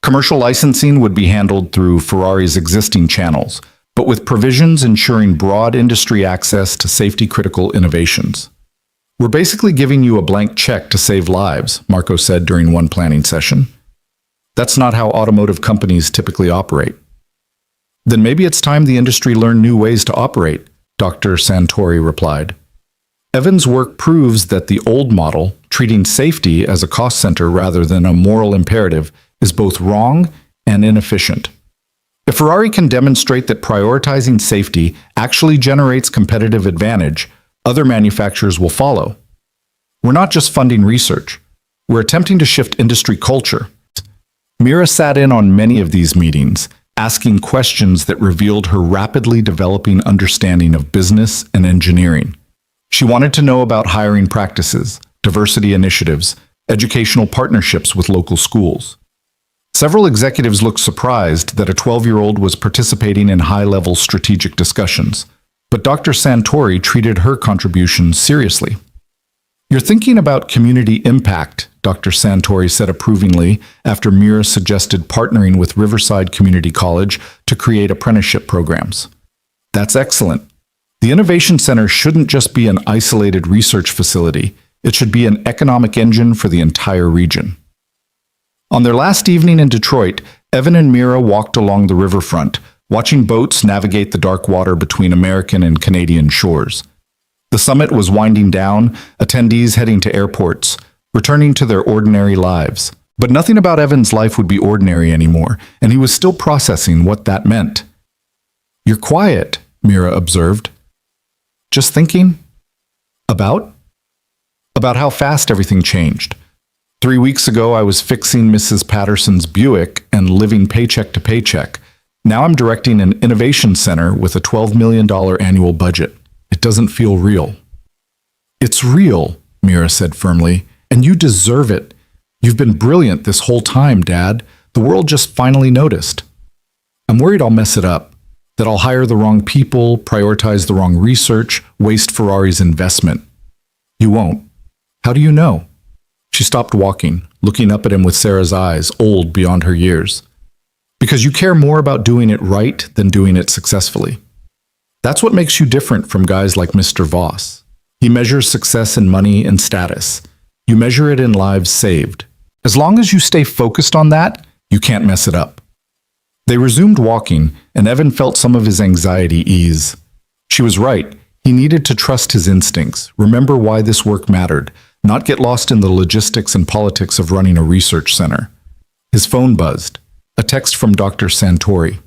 Commercial licensing would be handled through Ferrari's existing channels, but with provisions ensuring broad industry access to safety-critical innovations. "We're basically giving you a blank check to save lives," Marco said during one planning session. "That's not how automotive companies typically operate." "Then maybe it's time the industry learned new ways to operate," Dr. Santori replied. Evan's work proves that the old model, treating safety as a cost center rather than a moral imperative, is both wrong and inefficient. If Ferrari can demonstrate that prioritizing safety actually generates competitive advantage, other manufacturers will follow. "We're not just funding research. We're attempting to shift industry culture." Mira sat in on many of these meetings, asking questions that revealed her rapidly developing understanding of business and engineering. She wanted to know about hiring practices, diversity initiatives, educational partnerships with local schools. Several executives looked surprised that a 12-year-old was participating in high-level strategic discussions, but Dr. Santori treated her contributions seriously. "You're thinking about community impact," Dr. Santori said approvingly after Mira suggested partnering with Riverside Community College to create apprenticeship programs. "That's excellent. The Innovation Center shouldn't just be an isolated research facility. It should be an economic engine for the entire region." On their last evening in Detroit, Evan and Mira walked along the riverfront, watching boats navigate the dark water between American and Canadian shores. The summit was winding down, attendees heading to airports, returning to their ordinary lives. But nothing about Evan's life would be ordinary anymore, and he was still processing what that meant. "You're quiet," Mira observed. "Just thinking?" About? About how fast everything changed. 3 weeks ago, I was fixing Mrs. Patterson's Buick and living paycheck to paycheck. Now I'm directing an innovation center with a $12 million annual budget. It doesn't feel real. "It's real," Mira said firmly, "and you deserve it. You've been brilliant this whole time, Dad. The world just finally noticed. I'm worried I'll mess it up, that I'll hire the wrong people, prioritize the wrong research, waste Ferrari's investment." "You won't. How do you know?" She stopped walking, looking up at him with Sarah's eyes, old beyond her years. "Because you care more about doing it right than doing it successfully. That's what makes you different from guys like Mr. Voss. He measures success in money and status. You measure it in lives saved. As long as you stay focused on that, you can't mess it up." They resumed walking, and Evan felt some of his anxiety ease. She was right. He needed to trust his instincts, remember why this work mattered, not get lost in the logistics and politics of running a research center. His phone buzzed. A text from Dr. Santori.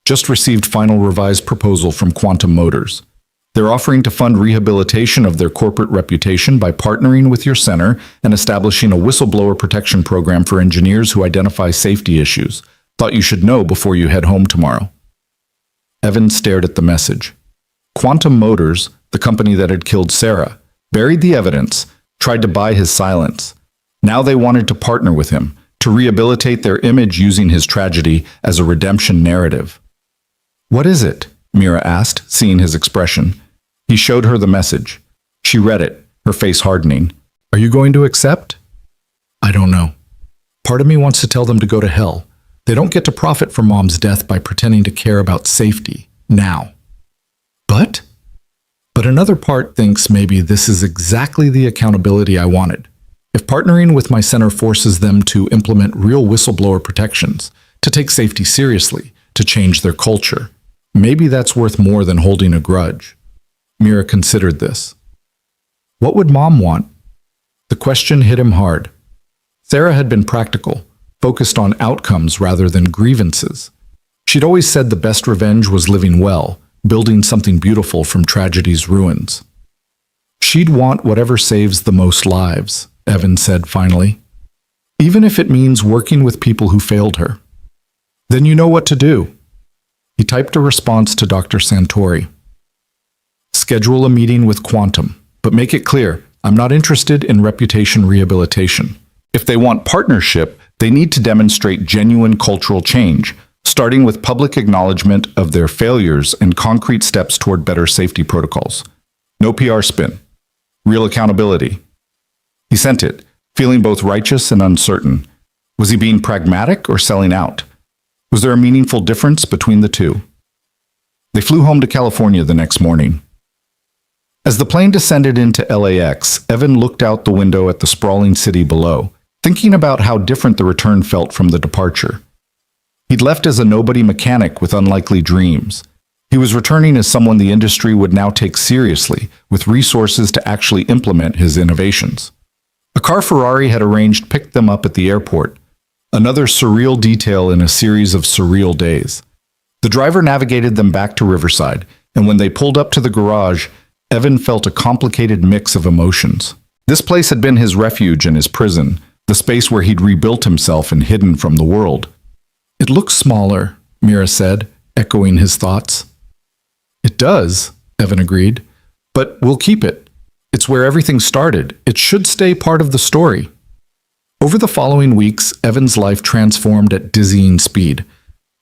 "Just received final revised proposal from Quantum Motors. They're offering to fund rehabilitation of their corporate reputation by partnering with your center and establishing a whistleblower protection program for engineers who identify safety issues. Thought you should know before you head home tomorrow." Evan stared at the message. Quantum Motors, the company that had killed Sarah, buried the evidence, tried to buy his silence. Now they wanted to partner with him, to rehabilitate their image using his tragedy as a redemption narrative. "What is it?" Mira asked, seeing his expression. He showed her the message. She read it, her face hardening. "Are you going to accept?" "I don't know. Part of me wants to tell them to go to hell. They don't get to profit from Mom's death by pretending to care about safety, now. But another part thinks maybe this is exactly the accountability I wanted. If partnering with my center forces them to implement real whistleblower protections, to take safety seriously, to change their culture, maybe that's worth more than holding a grudge." Mira considered this. What would Mom want? The question hit him hard. Sarah had been practical, focused on outcomes rather than grievances. She'd always said the best revenge was living well, building something beautiful from tragedy's ruins. "She'd want whatever saves the most lives," Evan said finally. "Even if it means working with people who failed her." "Then you know what to do." He typed a response to Dr. Santori. "Schedule a meeting with Quantum. but make it clear, I'm not interested in reputation rehabilitation. If they want partnership, they need to demonstrate genuine cultural change, starting with public acknowledgement of their failures and concrete steps toward better safety protocols. No PR spin. Real accountability. He sent it, feeling both righteous and uncertain. Was he being pragmatic or selling out? Was there a meaningful difference between the two? They flew home to California the next morning. As the plane descended into LAX, Evan looked out the window at the sprawling city below, thinking about how different the return felt from the departure. He'd left as a nobody mechanic with unlikely dreams. He was returning as someone the industry would now take seriously, with resources to actually implement his innovations. A car Ferrari had arranged picked them up at the airport, another surreal detail in a series of surreal days. The driver navigated them back to Riverside, and when they pulled up to the garage, Evan felt a complicated mix of emotions. This place had been his refuge and his prison, the space where he'd rebuilt himself and hidden from the world. It looks smaller, Mira said, echoing his thoughts. It does, Evan agreed, but we'll keep it. It's where everything started. It should stay part of the story. Over the following weeks, Evan's life transformed at dizzying speed.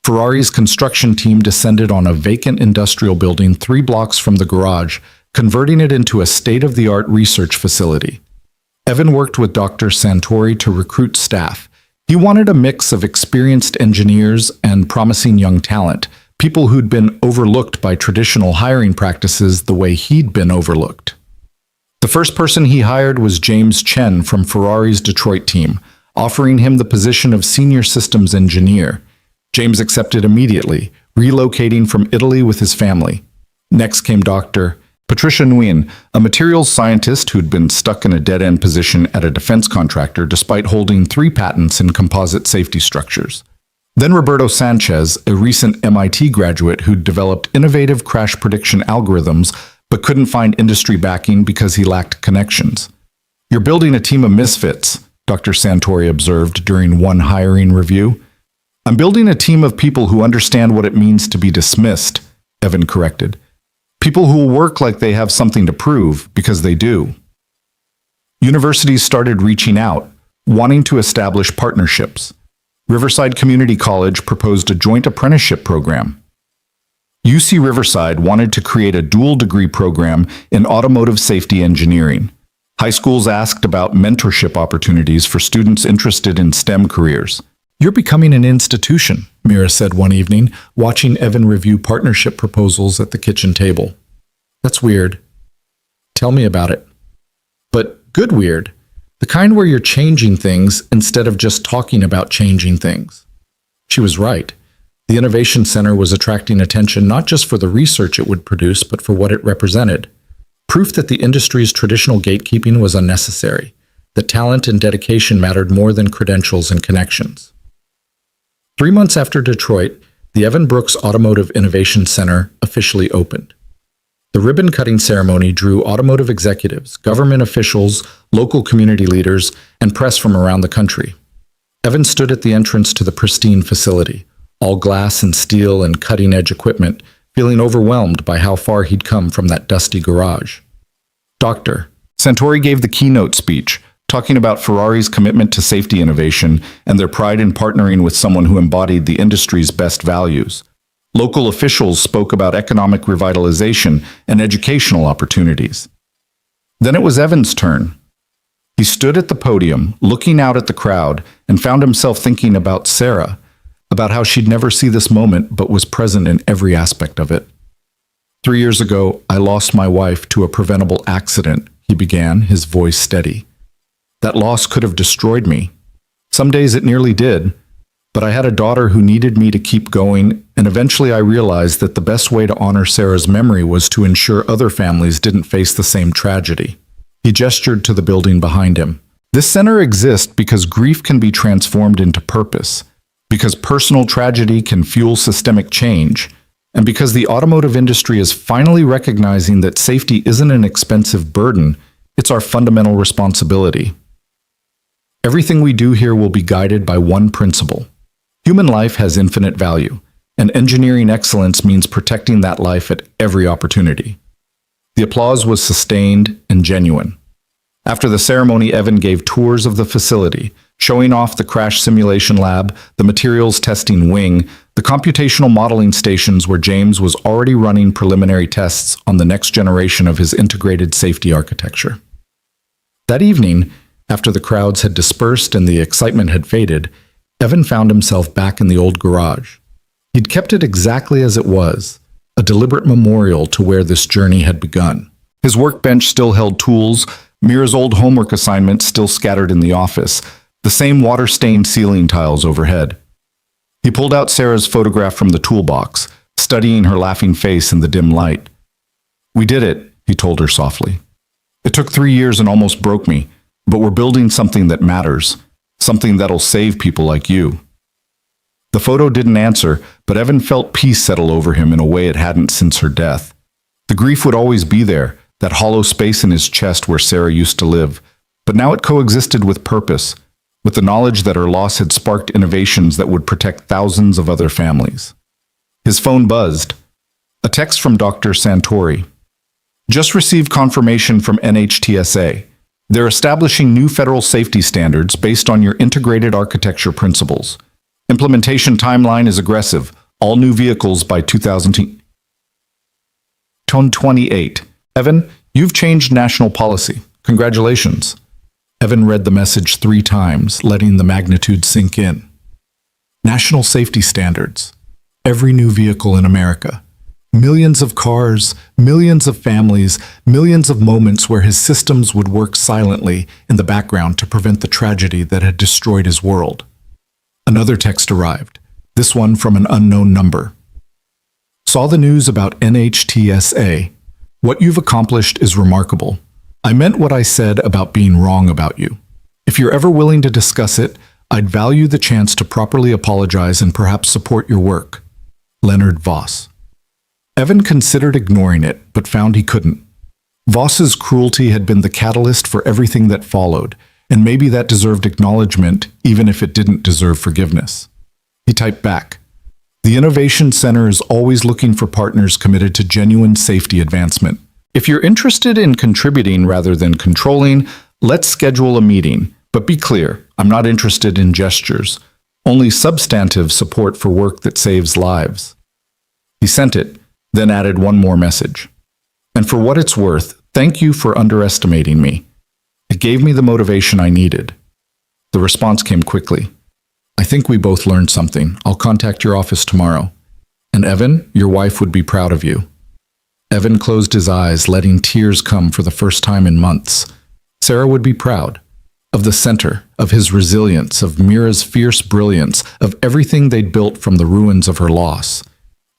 Ferrari's construction team descended on a vacant industrial building 3 blocks from the garage, converting it into a state-of-the-art research facility. Evan worked with Dr. Santori to recruit staff. He wanted a mix of experienced engineers and promising young talent, people who'd been overlooked by traditional hiring practices the way he'd been overlooked. The first person he hired was James Chen from Ferrari's Detroit team, offering him the position of senior systems engineer. James accepted immediately, relocating from Italy with his family. Next came Dr. Patricia Nguyen, a materials scientist who'd been stuck in a dead-end position at a defense contractor despite holding 3 patents in composite safety structures. Then Roberto Sanchez, a recent MIT graduate who'd developed innovative crash prediction algorithms but couldn't find industry backing because he lacked connections. "You're building a team of misfits," Dr. Santori observed during one hiring review. "I'm building a team of people who understand what it means to be dismissed," Evan corrected. "People who will work like they have something to prove, because they do." Universities started reaching out, wanting to establish partnerships. Riverside Community College proposed a joint apprenticeship program. UC Riverside wanted to create a dual degree program in automotive safety engineering. High schools asked about mentorship opportunities for students interested in STEM careers. "You're becoming an institution," Mira said one evening, watching Evan review partnership proposals at the kitchen table. "That's weird. Tell me about it." "But good weird. The kind where you're changing things instead of just talking about changing things." She was right. The Innovation Center was attracting attention not just for the research it would produce, but for what it represented. Proof that the industry's traditional gatekeeping was unnecessary, that talent and dedication mattered more than credentials and connections. 3 months after Detroit, the Evan Brooks Automotive Innovation Center officially opened. The ribbon-cutting ceremony drew automotive executives, government officials, local community leaders, and press from around the country. Evan stood at the entrance to the pristine facility, all glass and steel and cutting-edge equipment, feeling overwhelmed by how far he'd come from that dusty garage. Dr. Santori gave the keynote speech, talking about Ferrari's commitment to safety innovation and their pride in partnering with someone who embodied the industry's best values. Local officials spoke about economic revitalization and educational opportunities. Then it was Evan's turn. He stood at the podium, looking out at the crowd, and found himself thinking about Sarah, about how she'd never see this moment but was present in every aspect of it. 3 years ago, I lost my wife to a preventable accident, he began, his voice steady. That loss could have destroyed me. Some days it nearly did, but I had a daughter who needed me to keep going, and eventually I realized that the best way to honor Sarah's memory was to ensure other families didn't face the same tragedy. He gestured to the building behind him. This center exists because grief can be transformed into purpose, because personal tragedy can fuel systemic change, and because the automotive industry is finally recognizing that safety isn't an expensive burden, it's our fundamental responsibility. Everything we do here will be guided by one principle. Human life has infinite value, and engineering excellence means protecting that life at every opportunity. The applause was sustained and genuine. After the ceremony, Evan gave tours of the facility, showing off the crash simulation lab, the materials testing wing, the computational modeling stations where James was already running preliminary tests on the next generation of his integrated safety architecture. That evening, after the crowds had dispersed and the excitement had faded, Evan found himself back in the old garage. He'd kept it exactly as it was, a deliberate memorial to where this journey had begun. His workbench still held tools, Mira's old homework assignments still scattered in the office, the same water-stained ceiling tiles overhead. He pulled out Sarah's photograph from the toolbox, studying her laughing face in the dim light. "We did it," he told her softly. "It took 3 years and almost broke me, but we're building something that matters, something that'll save people like you." The photo didn't answer, but Evan felt peace settle over him in a way it hadn't since her death. The grief would always be there, that hollow space in his chest where Sarah used to live, but now it coexisted with purpose, with the knowledge that her loss had sparked innovations that would protect thousands of other families. His phone buzzed. A text from Dr. Santori. "Just received confirmation from NHTSA. They're establishing new federal safety standards based on your integrated architecture principles. Implementation timeline is aggressive. All new vehicles by 2028. Evan, you've changed national policy. Congratulations." Evan read the message 3 times, letting the magnitude sink in. National safety standards. Every new vehicle in America. Millions of cars, millions of families, millions of moments where his systems would work silently in the background to prevent the tragedy that had destroyed his world. Another text arrived, this one from an unknown number. "Saw the news about NHTSA. What you've accomplished is remarkable. I meant what I said about being wrong about you. If you're ever willing to discuss it, I'd value the chance to properly apologize and perhaps support your work. Leonard Voss." Evan considered ignoring it, but found he couldn't. Voss's cruelty had been the catalyst for everything that followed, and maybe that deserved acknowledgement even if it didn't deserve forgiveness. He typed back, "The Innovation Center is always looking for partners committed to genuine safety advancement. If you're interested in contributing rather than controlling, let's schedule a meeting. But be clear, I'm not interested in gestures, only substantive support for work that saves lives." He sent it, then added one more message. "And for what it's worth, thank you for underestimating me. It gave me the motivation I needed." The response came quickly. "I think we both learned something. I'll contact your office tomorrow. And Evan, your wife would be proud of you." Evan closed his eyes, letting tears come for the first time in months. Sarah would be proud. Of the center, of his resilience, of Mira's fierce brilliance, of everything they'd built from the ruins of her loss.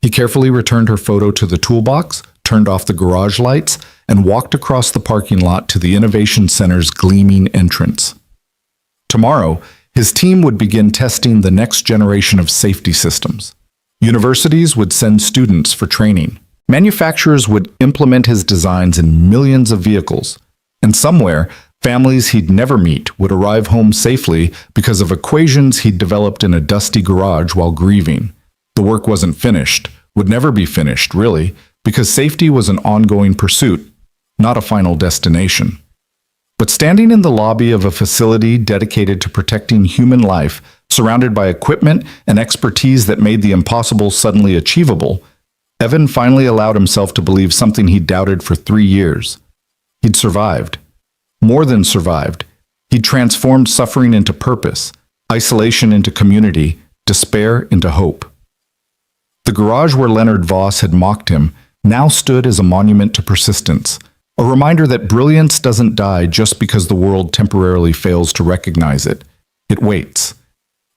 He carefully returned her photo to the toolbox, turned off the garage lights, and walked across the parking lot to the Innovation Center's gleaming entrance. Tomorrow, his team would begin testing the next generation of safety systems. Universities would send students for training. Manufacturers would implement his designs in millions of vehicles. And somewhere, families he'd never meet would arrive home safely because of equations he'd developed in a dusty garage while grieving. The work wasn't finished, would never be finished, really, because safety was an ongoing pursuit, not a final destination. But standing in the lobby of a facility dedicated to protecting human life, surrounded by equipment and expertise that made the impossible suddenly achievable, Evan finally allowed himself to believe something he doubted for 3 years. He'd survived. More than survived. He'd transformed suffering into purpose, isolation into community, despair into hope. The garage where Leonard Voss had mocked him now stood as a monument to persistence, a reminder that brilliance doesn't die just because the world temporarily fails to recognize it. It waits.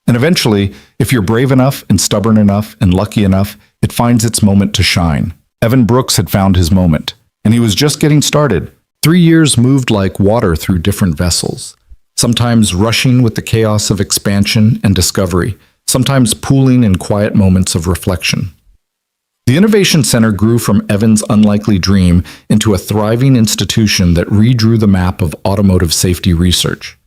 And eventually, if you're brave enough and stubborn enough and lucky enough, it finds its moment to shine. Evan Brooks had found his moment, and he was just getting started. 3 years moved like water through different vessels, sometimes rushing with the chaos of expansion and discovery, sometimes pooling in quiet moments of reflection. The Innovation Center grew from Evan's unlikely dream into a thriving institution that redrew the map of automotive safety research.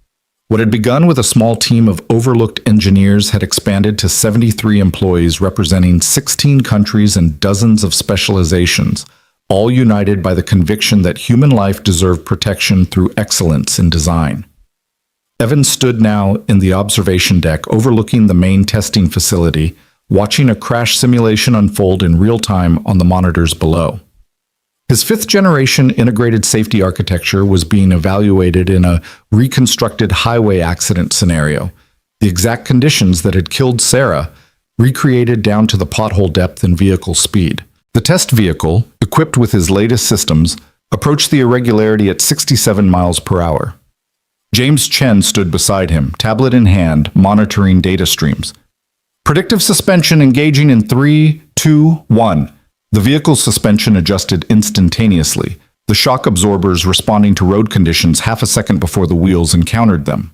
What had begun with a small team of overlooked engineers had expanded to 73 employees representing 16 countries and dozens of specializations, all united by the conviction that human life deserved protection through excellence in design. Evan stood now in the observation deck overlooking the main testing facility, watching a crash simulation unfold in real time on the monitors below. His fifth-generation integrated safety architecture was being evaluated in a reconstructed highway accident scenario, the exact conditions that had killed Sarah, recreated down to the pothole depth and vehicle speed. The test vehicle, equipped with his latest systems, approached the irregularity at 67 miles per hour. James Chen stood beside him, tablet in hand, monitoring data streams. Predictive suspension engaging in 3, 2, 1. The vehicle's suspension adjusted instantaneously, the shock absorbers responding to road conditions half a second before the wheels encountered them.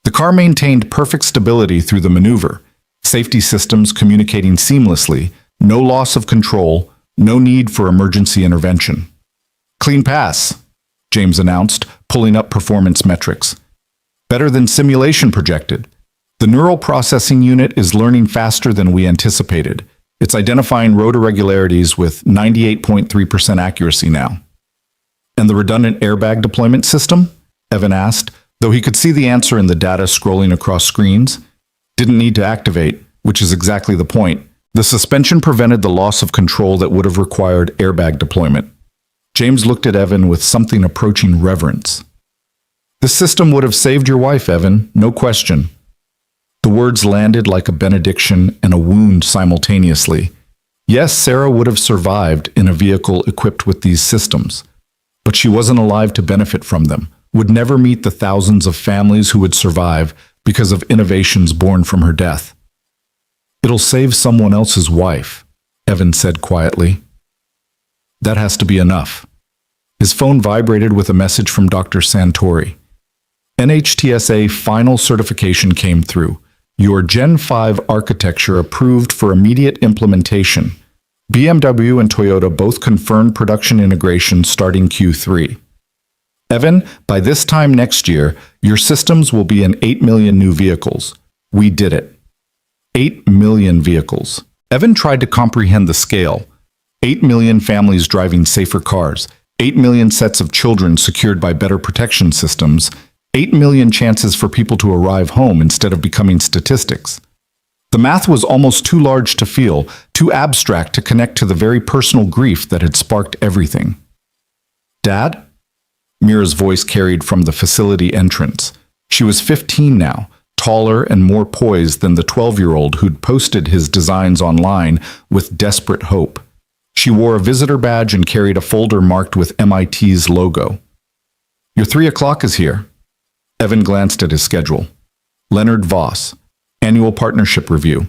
The car maintained perfect stability through the maneuver, safety systems communicating seamlessly, no loss of control, no need for emergency intervention. Clean pass, James announced, pulling up performance metrics. Better than simulation projected. The neural processing unit is learning faster than we anticipated. It's identifying road irregularities with 98.3% accuracy now. And the redundant airbag deployment system? Evan asked, though he could see the answer in the data scrolling across screens. Didn't need to activate, which is exactly the point. The suspension prevented the loss of control that would have required airbag deployment. James looked at Evan with something approaching reverence. This system would have saved your wife, Evan, no question. The words landed like a benediction and a wound simultaneously. Yes, Sarah would have survived in a vehicle equipped with these systems, but she wasn't alive to benefit from them, would never meet the thousands of families who would survive because of innovations born from her death. It'll save someone else's wife, Evan said quietly. That has to be enough. His phone vibrated with a message from Dr. Santori. NHTSA final certification came through. Your Gen 5 architecture approved for immediate implementation. BMW and Toyota both confirmed production integration starting Q3. Evan, by this time next year, your systems will be in 8 million new vehicles. We did it. 8 million vehicles. Evan tried to comprehend the scale. 8 million families driving safer cars. 8 million sets of children secured by better protection systems. 8 million chances for people to arrive home instead of becoming statistics. The math was almost too large to feel, too abstract to connect to the very personal grief that had sparked everything. Dad? Mira's voice carried from the facility entrance. She was 15 now, taller and more poised than the 12-year-old who'd posted his designs online with desperate hope. She wore a visitor badge and carried a folder marked with MIT's logo. Your 3 o'clock is here. Evan glanced at his schedule. Leonard Voss, Annual Partnership Review.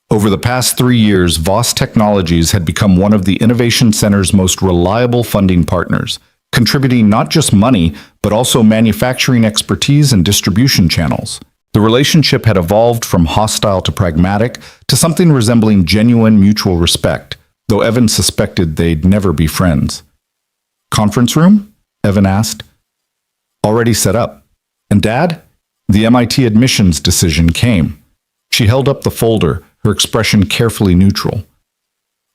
Over the past 3 years, Voss Technologies had become one of the Innovation Center's most reliable funding partners, contributing not just money, but also manufacturing expertise and distribution channels. The relationship had evolved from hostile to pragmatic to something resembling genuine mutual respect, though Evan suspected they'd never be friends. Conference room? Evan asked. Already set up. And Dad? The MIT admissions decision came. She held up the folder, her expression carefully neutral.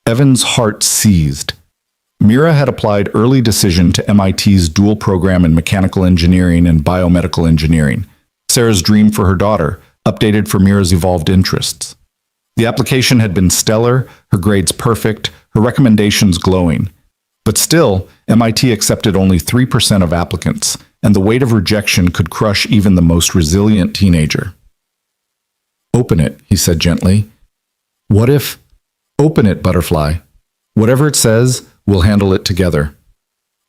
Evan's heart seized. Mira had applied early decision to MIT's dual program in mechanical engineering and biomedical engineering, Sarah's dream for her daughter, updated for Mira's evolved interests. The application had been stellar, her grades perfect, her recommendations glowing. But still, MIT accepted only 3% of applicants, and the weight of rejection could crush even the most resilient teenager. Open it, he said gently. What if? Open it, Butterfly. Whatever it says, we'll handle it together.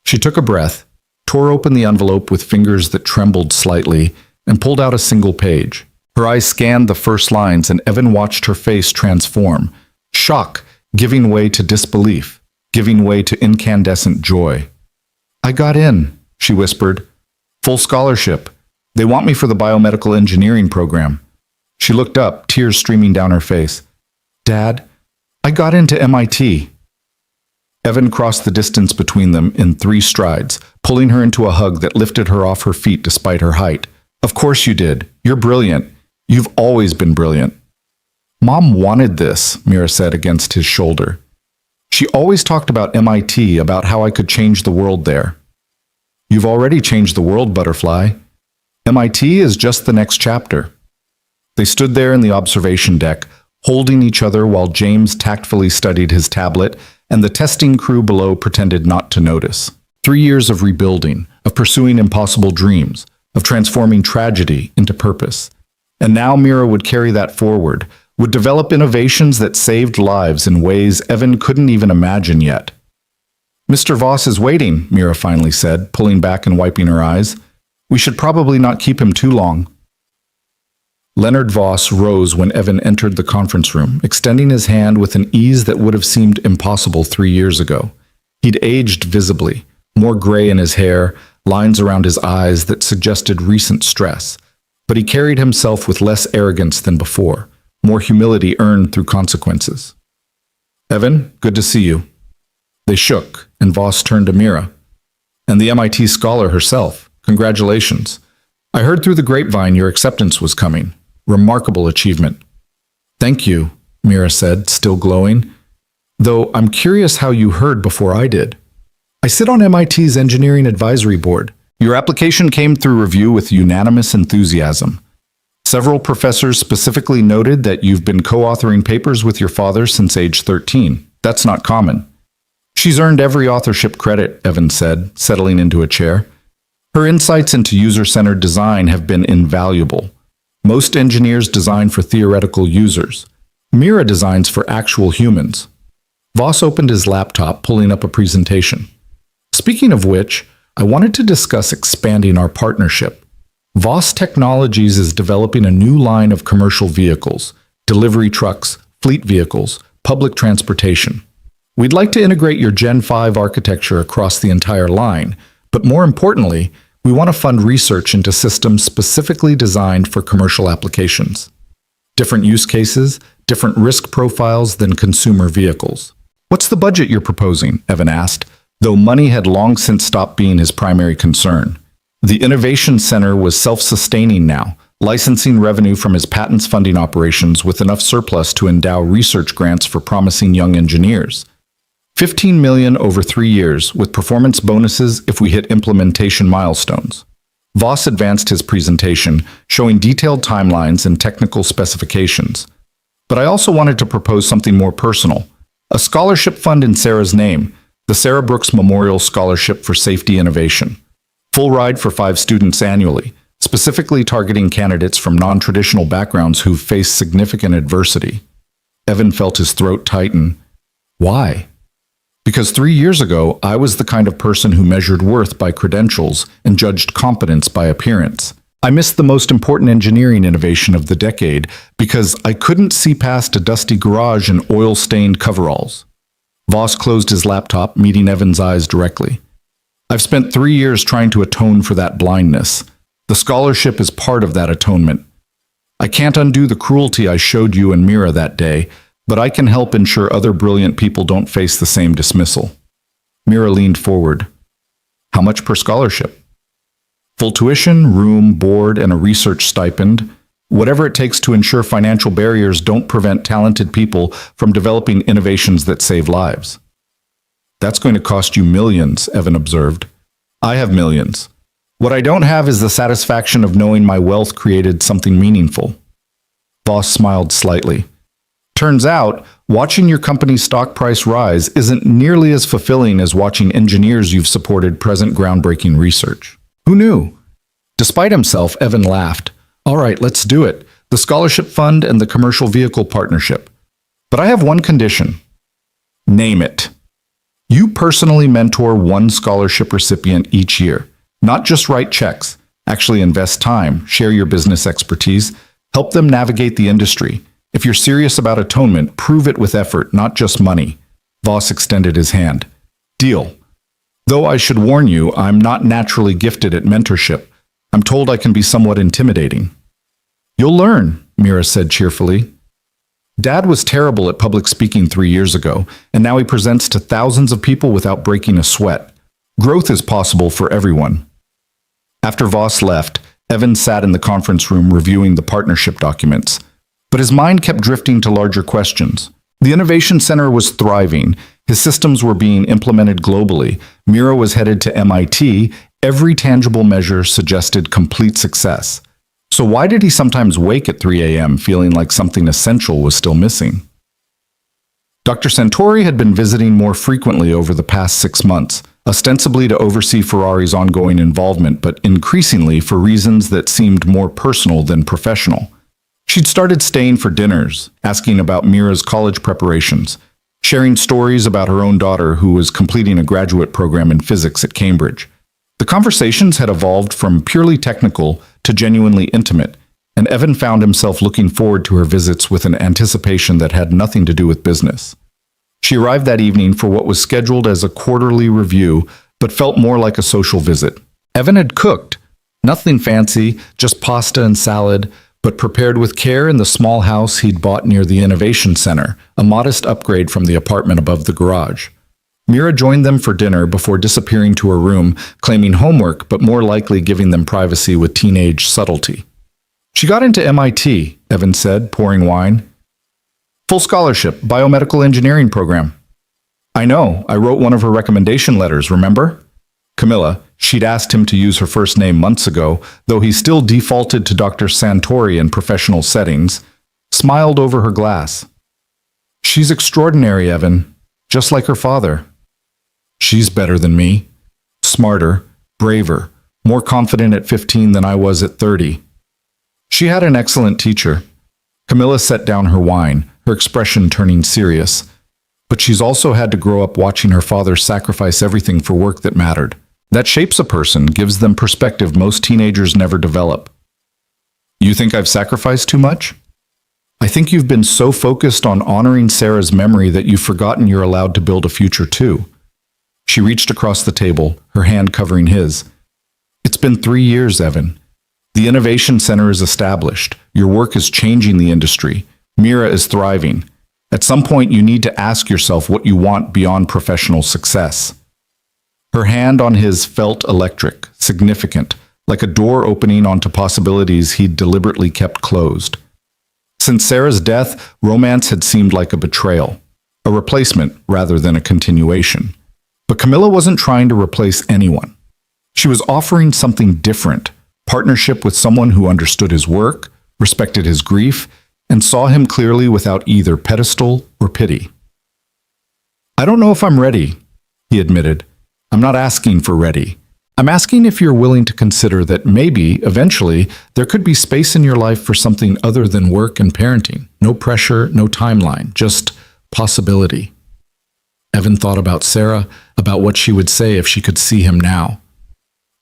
She took a breath, tore open the envelope with fingers that trembled slightly, and pulled out a single page. Her eyes scanned the first lines, and Evan watched her face transform. Shock, giving way to disbelief, giving way to incandescent joy. I got in, she whispered. Full scholarship. They want me for the biomedical engineering program. She looked up, tears streaming down her face. Dad, I got into MIT. Evan crossed the distance between them in 3 strides, pulling her into a hug that lifted her off her feet despite her height. Of course you did. You're brilliant. You've always been brilliant. Mom wanted this, Mira said against his shoulder. She always talked about MIT, about how I could change the world there. You've already changed the world, Butterfly. MIT is just the next chapter. They stood there in the observation deck, holding each other while James tactfully studied his tablet, and the testing crew below pretended not to notice. 3 years of rebuilding, of pursuing impossible dreams, of transforming tragedy into purpose. And now Mira would carry that forward, would develop innovations that saved lives in ways Evan couldn't even imagine yet. Mr. Voss is waiting, Mira finally said, pulling back and wiping her eyes. We should probably not keep him too long. Leonard Voss rose when Evan entered the conference room, extending his hand with an ease that would have seemed impossible 3 years ago. He'd aged visibly, more gray in his hair, lines around his eyes that suggested recent stress. But he carried himself with less arrogance than before, more humility earned through consequences. Evan, good to see you. They shook, and Voss turned to Mira. And the MIT scholar herself. Congratulations. I heard through the grapevine your acceptance was coming. Remarkable achievement. Thank you, Mira said, still glowing. Though I'm curious how you heard before I did. I sit on MIT's Engineering Advisory Board. Your application came through review with unanimous enthusiasm. Several professors specifically noted that you've been co-authoring papers with your father since age 13. That's not common. She's earned every authorship credit, Evan said, settling into a chair. Her insights into user-centered design have been invaluable. Most engineers design for theoretical users. Mira designs for actual humans. Voss opened his laptop, pulling up a presentation. Speaking of which, I wanted to discuss expanding our partnership. Voss Technologies is developing a new line of commercial vehicles, delivery trucks, fleet vehicles, public transportation. We'd like to integrate your Gen 5 architecture across the entire line, but more importantly, we want to fund research into systems specifically designed for commercial applications. Different use cases, different risk profiles than consumer vehicles. What's the budget you're proposing? Evan asked, though money had long since stopped being his primary concern. The Innovation Center was self-sustaining now, licensing revenue from his patents funding operations with enough surplus to endow research grants for promising young engineers. $15 million over 3 years, with performance bonuses if we hit implementation milestones. Voss advanced his presentation, showing detailed timelines and technical specifications. But I also wanted to propose something more personal. A scholarship fund in Sarah's name, the Sarah Brooks Memorial Scholarship for Safety Innovation. Full ride for 5 students annually, specifically targeting candidates from non-traditional backgrounds who've faced significant adversity. Evan felt his throat tighten. Why? Because 3 years ago, I was the kind of person who measured worth by credentials and judged competence by appearance. I missed the most important engineering innovation of the decade because I couldn't see past a dusty garage and oil-stained coveralls. Voss closed his laptop, meeting Evan's eyes directly. I've spent 3 years trying to atone for that blindness. The scholarship is part of that atonement. I can't undo the cruelty I showed you and Mira that day, but I can help ensure other brilliant people don't face the same dismissal. Mira leaned forward. How much per scholarship? Full tuition, room, board, and a research stipend. Whatever it takes to ensure financial barriers don't prevent talented people from developing innovations that save lives. That's going to cost you millions, Evan observed. I have millions. What I don't have is the satisfaction of knowing my wealth created something meaningful. Voss smiled slightly. Turns out, watching your company's stock price rise isn't nearly as fulfilling as watching engineers you've supported present groundbreaking research. Who knew? Despite himself, Evan laughed. All right, let's do it. The scholarship fund and the commercial vehicle partnership. But I have one condition. Name it. You personally mentor one scholarship recipient each year. Not just write checks. Actually invest time, share your business expertise, help them navigate the industry. If you're serious about atonement, prove it with effort, not just money. Voss extended his hand. Deal. Though I should warn you, I'm not naturally gifted at mentorship. I'm told I can be somewhat intimidating. You'll learn, Mira said cheerfully. Dad was terrible at public speaking 3 years ago, and now he presents to thousands of people without breaking a sweat. Growth is possible for everyone. After Voss left, Evan sat in the conference room reviewing the partnership documents. But his mind kept drifting to larger questions. The Innovation Center was thriving, His systems were being implemented globally. Mira was headed to MIT. Every tangible measure suggested complete success. So why did he sometimes wake at 3 a.m. feeling like something essential was still missing? Dr. Santori had been visiting more frequently over the past 6 months, ostensibly to oversee Ferrari's ongoing involvement, but increasingly for reasons that seemed more personal than professional. She'd started staying for dinners, asking about Mira's college preparations, sharing stories about her own daughter who was completing a graduate program in physics at Cambridge. The conversations had evolved from purely technical to genuinely intimate, and Evan found himself looking forward to her visits with an anticipation that had nothing to do with business. She arrived that evening for what was scheduled as a quarterly review, but felt more like a social visit. Evan had cooked. Nothing fancy, just pasta and salad, but prepared with care in the small house he'd bought near the Innovation Center, a modest upgrade from the apartment above the garage. Mira joined them for dinner before disappearing to her room, claiming homework, but more likely giving them privacy with teenage subtlety. She got into MIT, Evan said, pouring wine. Full scholarship, biomedical engineering program. I know, I wrote one of her recommendation letters, remember? Camilla, she'd asked him to use her first name months ago, though he still defaulted to Dr. Santori in professional settings, smiled over her glass. She's extraordinary, Evan, just like her father. She's better than me. Smarter, braver, more confident at 15 than I was at 30. She had an excellent teacher. Camilla set down her wine, her expression turning serious. But she's also had to grow up watching her father sacrifice everything for work that mattered. That shapes a person, gives them perspective most teenagers never develop. You think I've sacrificed too much? I think you've been so focused on honoring Sarah's memory that you've forgotten you're allowed to build a future too. She reached across the table, her hand covering his. It's been 3 years, Evan. The Innovation Center is established. Your work is changing the industry. Mira is thriving. At some point, you need to ask yourself what you want beyond professional success. Her hand on his felt electric, significant, like a door opening onto possibilities he'd deliberately kept closed. Since Sarah's death, romance had seemed like a betrayal, a replacement rather than a continuation. But Camilla wasn't trying to replace anyone. She was offering something different, partnership with someone who understood his work, respected his grief, and saw him clearly without either pedestal or pity. I don't know if I'm ready, he admitted. I'm not asking for ready. I'm asking if you're willing to consider that maybe, eventually, there could be space in your life for something other than work and parenting. No pressure, no timeline, just possibility. Evan thought about Sarah, about what she would say if she could see him now.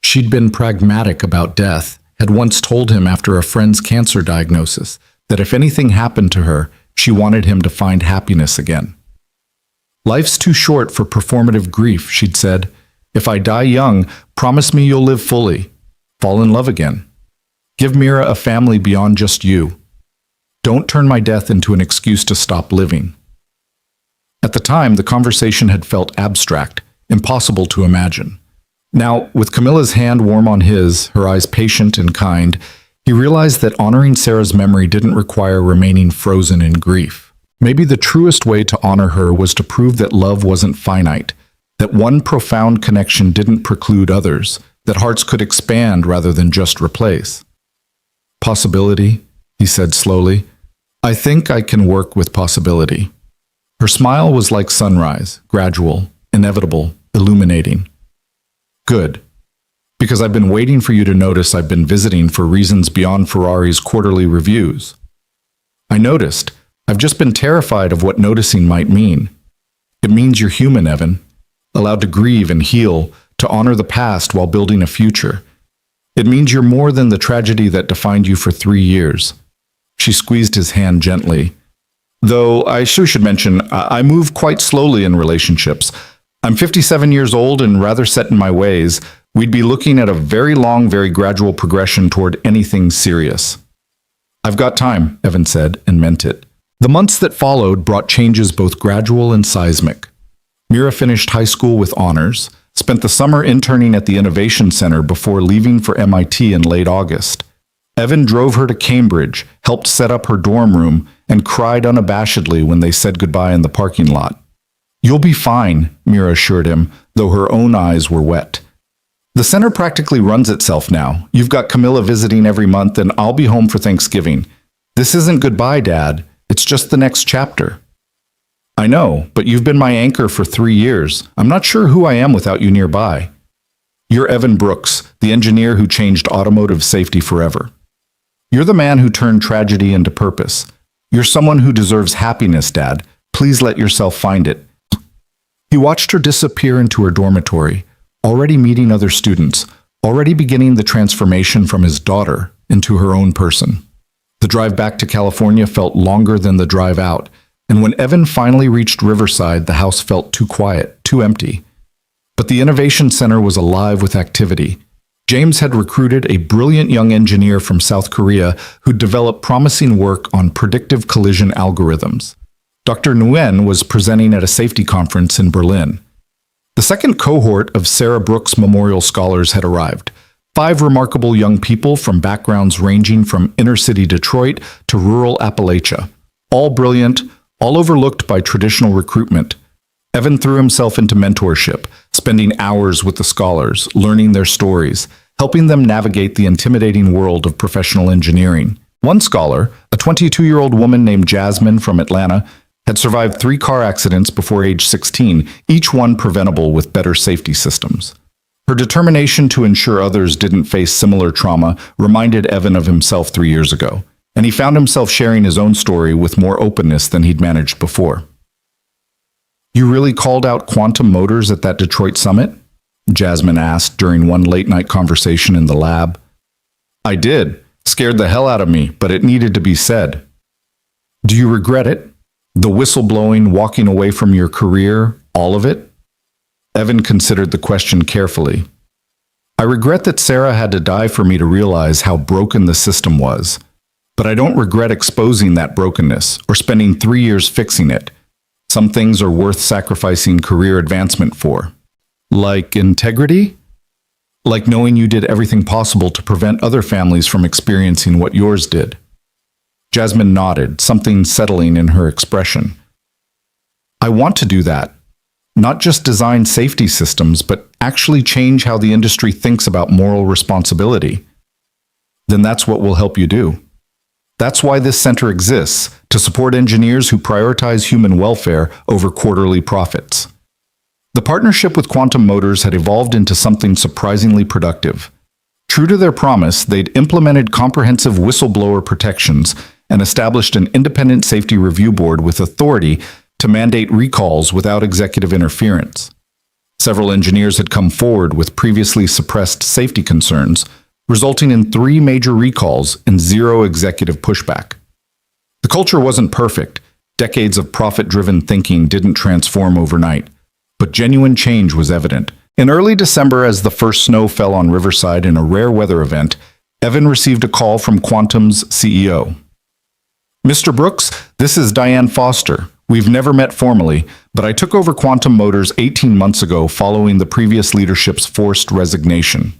She'd been pragmatic about death, had once told him after a friend's cancer diagnosis that if anything happened to her, she wanted him to find happiness again. Life's too short for performative grief, she'd said. If I die young, promise me you'll live fully. Fall in love again. Give Mira a family beyond just you. Don't turn my death into an excuse to stop living. At the time, the conversation had felt abstract, impossible to imagine. Now, with Camilla's hand warm on his, her eyes patient and kind, he realized that honoring Sarah's memory didn't require remaining frozen in grief. Maybe the truest way to honor her was to prove that love wasn't finite, that one profound connection didn't preclude others, that hearts could expand rather than just replace. Possibility, he said slowly. I think I can work with possibility. Her smile was like sunrise, gradual, inevitable, illuminating. Good. Because I've been waiting for you to notice I've been visiting for reasons beyond Ferrari's quarterly reviews. I noticed. I've just been terrified of what noticing might mean. It means you're human, Evan. Allowed to grieve and heal, to honor the past while building a future. It means you're more than the tragedy that defined you for 3 years. She squeezed his hand gently. Though I should mention, I move quite slowly in relationships. I'm 57 years old and rather set in my ways. We'd be looking at a very long, very gradual progression toward anything serious. I've got time, Evan said, and meant it. The months that followed brought changes both gradual and seismic. Mira finished high school with honors, spent the summer interning at the Innovation Center before leaving for MIT in late August. Evan drove her to Cambridge, helped set up her dorm room, and cried unabashedly when they said goodbye in the parking lot. You'll be fine, Mira assured him, though her own eyes were wet. The center practically runs itself now. You've got Camilla visiting every month, and I'll be home for Thanksgiving. This isn't goodbye, Dad. It's just the next chapter. I know, but you've been my anchor for 3 years. I'm not sure who I am without you nearby. You're Evan Brooks, the engineer who changed automotive safety forever. You're the man who turned tragedy into purpose. You're someone who deserves happiness, Dad. Please let yourself find it. He watched her disappear into her dormitory, already meeting other students, already beginning the transformation from his daughter into her own person. The drive back to California felt longer than the drive out, and when Evan finally reached Riverside, the house felt too quiet, too empty. But the Innovation Center was alive with activity. James had recruited a brilliant young engineer from South Korea who developed promising work on predictive collision algorithms. Dr. Nguyen was presenting at a safety conference in Berlin. The second cohort of Sarah Brooks Memorial Scholars had arrived. 5 remarkable young people from backgrounds ranging from inner-city Detroit to rural Appalachia. All brilliant, all overlooked by traditional recruitment. Evan threw himself into mentorship, spending hours with the scholars, learning their stories, helping them navigate the intimidating world of professional engineering. One scholar, a 22-year-old woman named Jasmine from Atlanta, had survived 3 car accidents before age 16, each one preventable with better safety systems. Her determination to ensure others didn't face similar trauma reminded Evan of himself 3 years ago, and he found himself sharing his own story with more openness than he'd managed before. You really called out Quantum Motors at that Detroit summit? Jasmine asked during one late-night conversation in the lab. I did. Scared the hell out of me, but it needed to be said. Do you regret it? The whistleblowing, walking away from your career, all of it? Evan considered the question carefully. I regret that Sarah had to die for me to realize how broken the system was. But I don't regret exposing that brokenness or spending 3 years fixing it. Some things are worth sacrificing career advancement for. Like integrity? Like knowing you did everything possible to prevent other families from experiencing what yours did. Jasmine nodded, something settling in her expression. I want to do that. Not just design safety systems, but actually change how the industry thinks about moral responsibility. Then that's what we'll help you do. That's why this center exists, to support engineers who prioritize human welfare over quarterly profits. The partnership with Quantum Motors had evolved into something surprisingly productive. True to their promise, they'd implemented comprehensive whistleblower protections and established an independent safety review board with authority to mandate recalls without executive interference. Several engineers had come forward with previously suppressed safety concerns, resulting in 3 major recalls and 0 executive pushback. The culture wasn't perfect. Decades of profit-driven thinking didn't transform overnight, but genuine change was evident. In early December, as the first snow fell on Riverside in a rare weather event, Evan received a call from Quantum's CEO. Mr. Brooks, this is Diane Foster. We've never met formally, but I took over Quantum Motors 18 months ago following the previous leadership's forced resignation.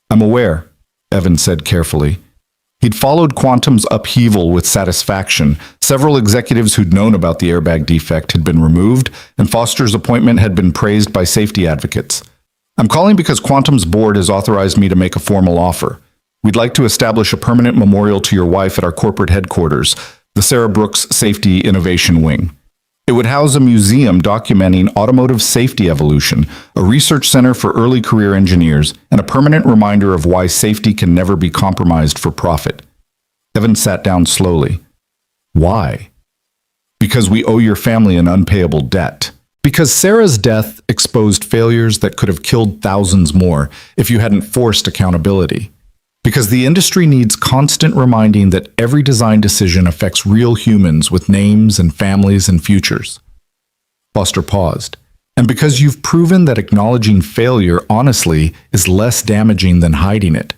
I'm aware, Evan said carefully. He'd followed Quantum's upheaval with satisfaction. Several executives who'd known about the airbag defect had been removed, and Foster's appointment had been praised by safety advocates. I'm calling because Quantum's board has authorized me to make a formal offer. We'd like to establish a permanent memorial to your wife at our corporate headquarters, the Sarah Brooks Safety Innovation Wing. It would house a museum documenting automotive safety evolution, a research center for early career engineers, and a permanent reminder of why safety can never be compromised for profit. Evan sat down slowly. Why? Because we owe your family an unpayable debt. Because Sarah's death exposed failures that could have killed thousands more if you hadn't forced accountability. Because the industry needs constant reminding that every design decision affects real humans with names and families and futures. Foster paused. And because you've proven that acknowledging failure honestly is less damaging than hiding it.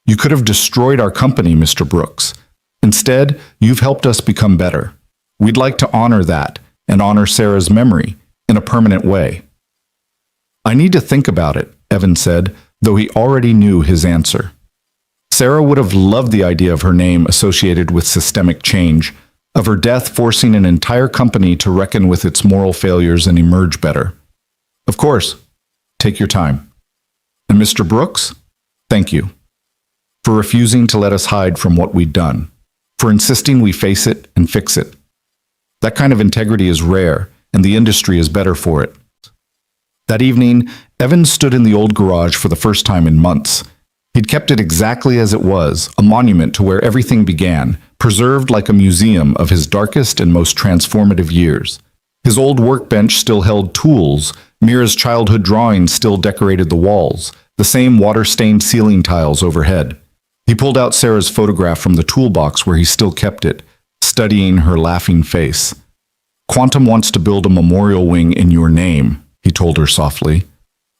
You could have destroyed our company, Mr. Brooks. Instead, you've helped us become better. We'd like to honor that and honor Sarah's memory in a permanent way. I need to think about it, Evan said, though he already knew his answer. Sarah would have loved the idea of her name associated with systemic change, of her death forcing an entire company to reckon with its moral failures and emerge better. Of course, take your time. And Mr. Brooks, thank you for refusing to let us hide from what we'd done, for insisting we face it and fix it. That kind of integrity is rare, and the industry is better for it. That evening, Evan stood in the old garage for the first time in months. He'd kept it exactly as it was, a monument to where everything began, preserved like a museum of his darkest and most transformative years. His old workbench still held tools, Mira's childhood drawings still decorated the walls, the same water-stained ceiling tiles overhead. He pulled out Sarah's photograph from the toolbox where he still kept it, studying her laughing face. "Quantum wants to build a memorial wing in your name," he told her softly.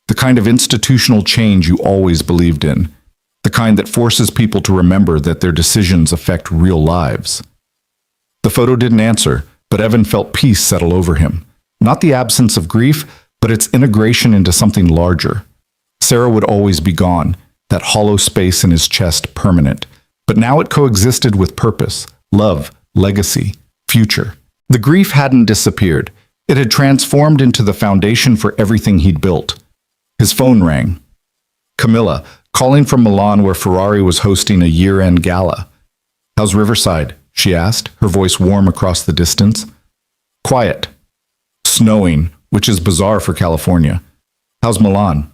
"The kind of institutional change you always believed in. The kind that forces people to remember that their decisions affect real lives." The photo didn't answer, but Evan felt peace settle over him. Not the absence of grief, but its integration into something larger. Sarah would always be gone, that hollow space in his chest permanent, but now it coexisted with purpose, love, legacy, future. The grief hadn't disappeared. It had transformed into the foundation for everything he'd built. His phone rang. Camilla, calling from Milan where Ferrari was hosting a year-end gala. "How's Riverside?" she asked, her voice warm across the distance. "Quiet. Snowing, which is bizarre for California. How's Milan?"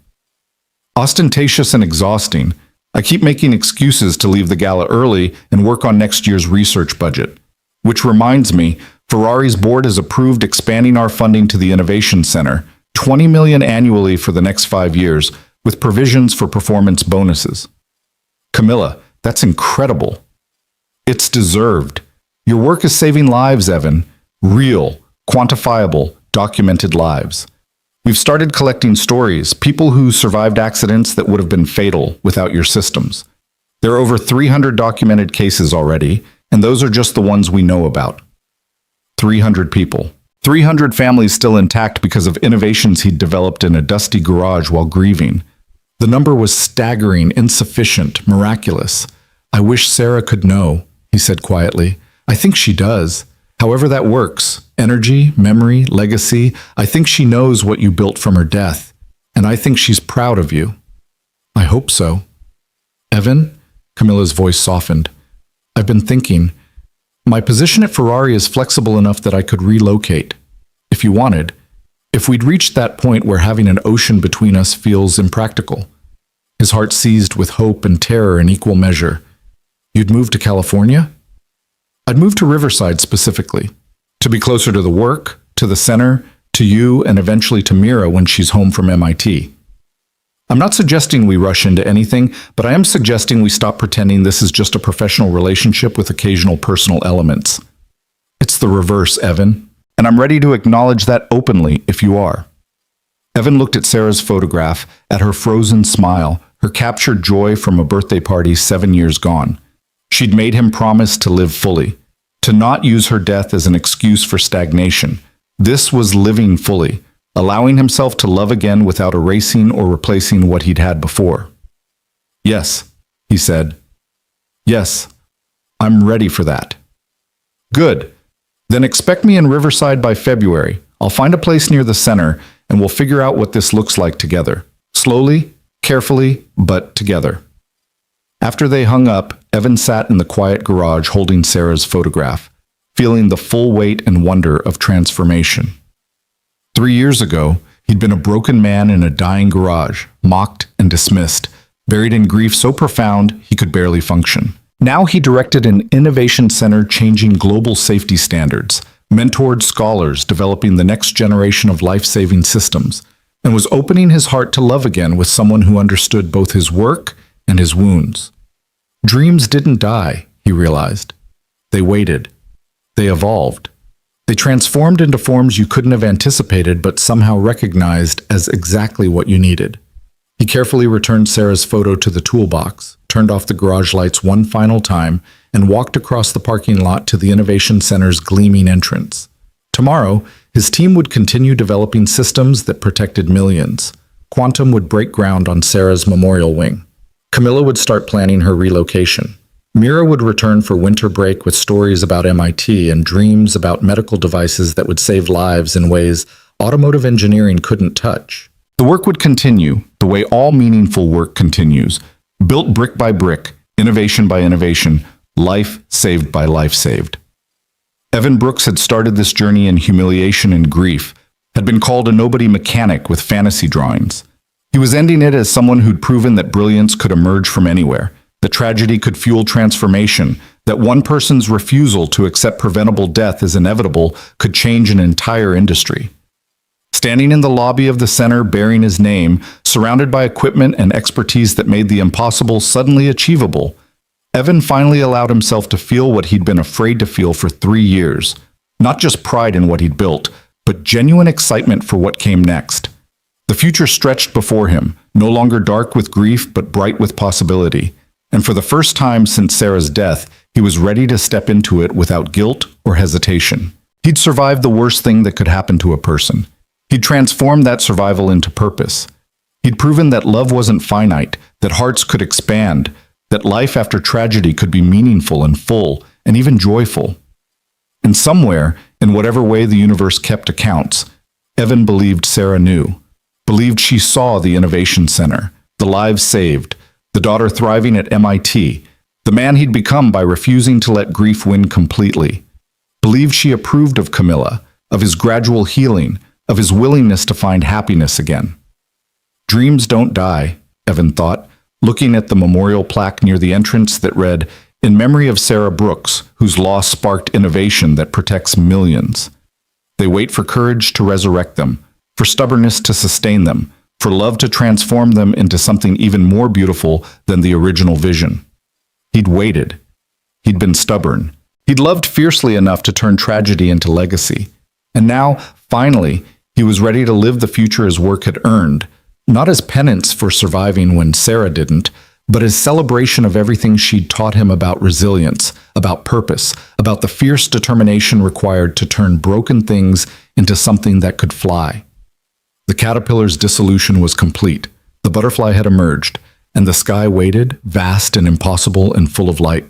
"Ostentatious and exhausting. I keep making excuses to leave the gala early and work on next year's research budget. Which reminds me, Ferrari's board has approved expanding our funding to the Innovation Center, $20 million annually for the next 5 years, with provisions for performance bonuses." "Camilla, that's incredible." "It's deserved. Your work is saving lives, Evan. Real, quantifiable, documented lives. We've started collecting stories, people who survived accidents that would have been fatal without your systems. There are over 300 documented cases already, and those are just the ones we know about. 300 people. 300 families still intact because of innovations he'd developed in a dusty garage while grieving. The number was staggering, insufficient, miraculous. "I wish Sarah could know," he said quietly. "I think she does. However that works, energy, memory, legacy, I think she knows what you built from her death, and I think she's proud of you." "I hope so." "Evan?" Camilla's voice softened. "I've been thinking. My position at Ferrari is flexible enough that I could relocate. If you wanted. If we'd reached that point where having an ocean between us feels impractical." His heart seized with hope and terror in equal measure. "You'd move to California?" "I'd move to Riverside specifically. To be closer to the work, to the center, to you, and eventually to Mira when she's home from MIT. I'm not suggesting we rush into anything, but I am suggesting we stop pretending this is just a professional relationship with occasional personal elements. It's the reverse, Evan, and I'm ready to acknowledge that openly if you are." Evan looked at Sarah's photograph, at her frozen smile, her captured joy from a birthday party 7 years gone. She'd made him promise to live fully, to not use her death as an excuse for stagnation. This was living fully, allowing himself to love again without erasing or replacing what he'd had before. "Yes," he said. "Yes, I'm ready for that." "Good. Then expect me in Riverside by February. I'll find a place near the center, and we'll figure out what this looks like together. Slowly, carefully, but together." After they hung up, Evan sat in the quiet garage holding Sarah's photograph, feeling the full weight and wonder of transformation. 3 years ago, he'd been a broken man in a dying garage, mocked and dismissed, buried in grief so profound he could barely function. Now he directed an innovation center changing global safety standards, mentored scholars developing the next generation of life-saving systems, and was opening his heart to love again with someone who understood both his work and his wounds. Dreams didn't die, he realized. They waited. They evolved. They transformed into forms you couldn't have anticipated but somehow recognized as exactly what you needed. He carefully returned Sarah's photo to the toolbox, turned off the garage lights one final time, and walked across the parking lot to the Innovation Center's gleaming entrance. Tomorrow, his team would continue developing systems that protected millions. Quantum would break ground on Sarah's memorial wing. Camilla would start planning her relocation. Mira would return for winter break with stories about MIT and dreams about medical devices that would save lives in ways automotive engineering couldn't touch. The work would continue, the way all meaningful work continues, built brick by brick, innovation by innovation, life saved by life saved. Evan Brooks had started this journey in humiliation and grief, had been called a nobody mechanic with fantasy drawings. He was ending it as someone who'd proven that brilliance could emerge from anywhere, that tragedy could fuel transformation, that one person's refusal to accept preventable death as inevitable could change an entire industry. Standing in the lobby of the center bearing his name, surrounded by equipment and expertise that made the impossible suddenly achievable, Evan finally allowed himself to feel what he'd been afraid to feel for 3 years. Not just pride in what he'd built, but genuine excitement for what came next. The future stretched before him, no longer dark with grief, but bright with possibility. And for the first time since Sarah's death, he was ready to step into it without guilt or hesitation. He'd survived the worst thing that could happen to a person. He'd transformed that survival into purpose. He'd proven that love wasn't finite, that hearts could expand, that life after tragedy could be meaningful and full, and even joyful. And somewhere, in whatever way the universe kept accounts, Evan believed Sarah knew, believed she saw the innovation center, the lives saved, the daughter thriving at MIT, the man he'd become by refusing to let grief win completely, believed she approved of Camilla, of his gradual healing, of his willingness to find happiness again. Dreams don't die, Evan thought, looking at the memorial plaque near the entrance that read, "In memory of Sarah Brooks, whose loss sparked innovation that protects millions." They wait for courage to resurrect them, for stubbornness to sustain them, for love to transform them into something even more beautiful than the original vision. He'd waited. He'd been stubborn. He'd loved fiercely enough to turn tragedy into legacy. And now, finally, he was ready to live the future his work had earned, not as penance for surviving when Sarah didn't, but as celebration of everything she'd taught him about resilience, about purpose, about the fierce determination required to turn broken things into something that could fly. The caterpillar's dissolution was complete. The butterfly had emerged, and the sky waited, vast and impossible and full of light.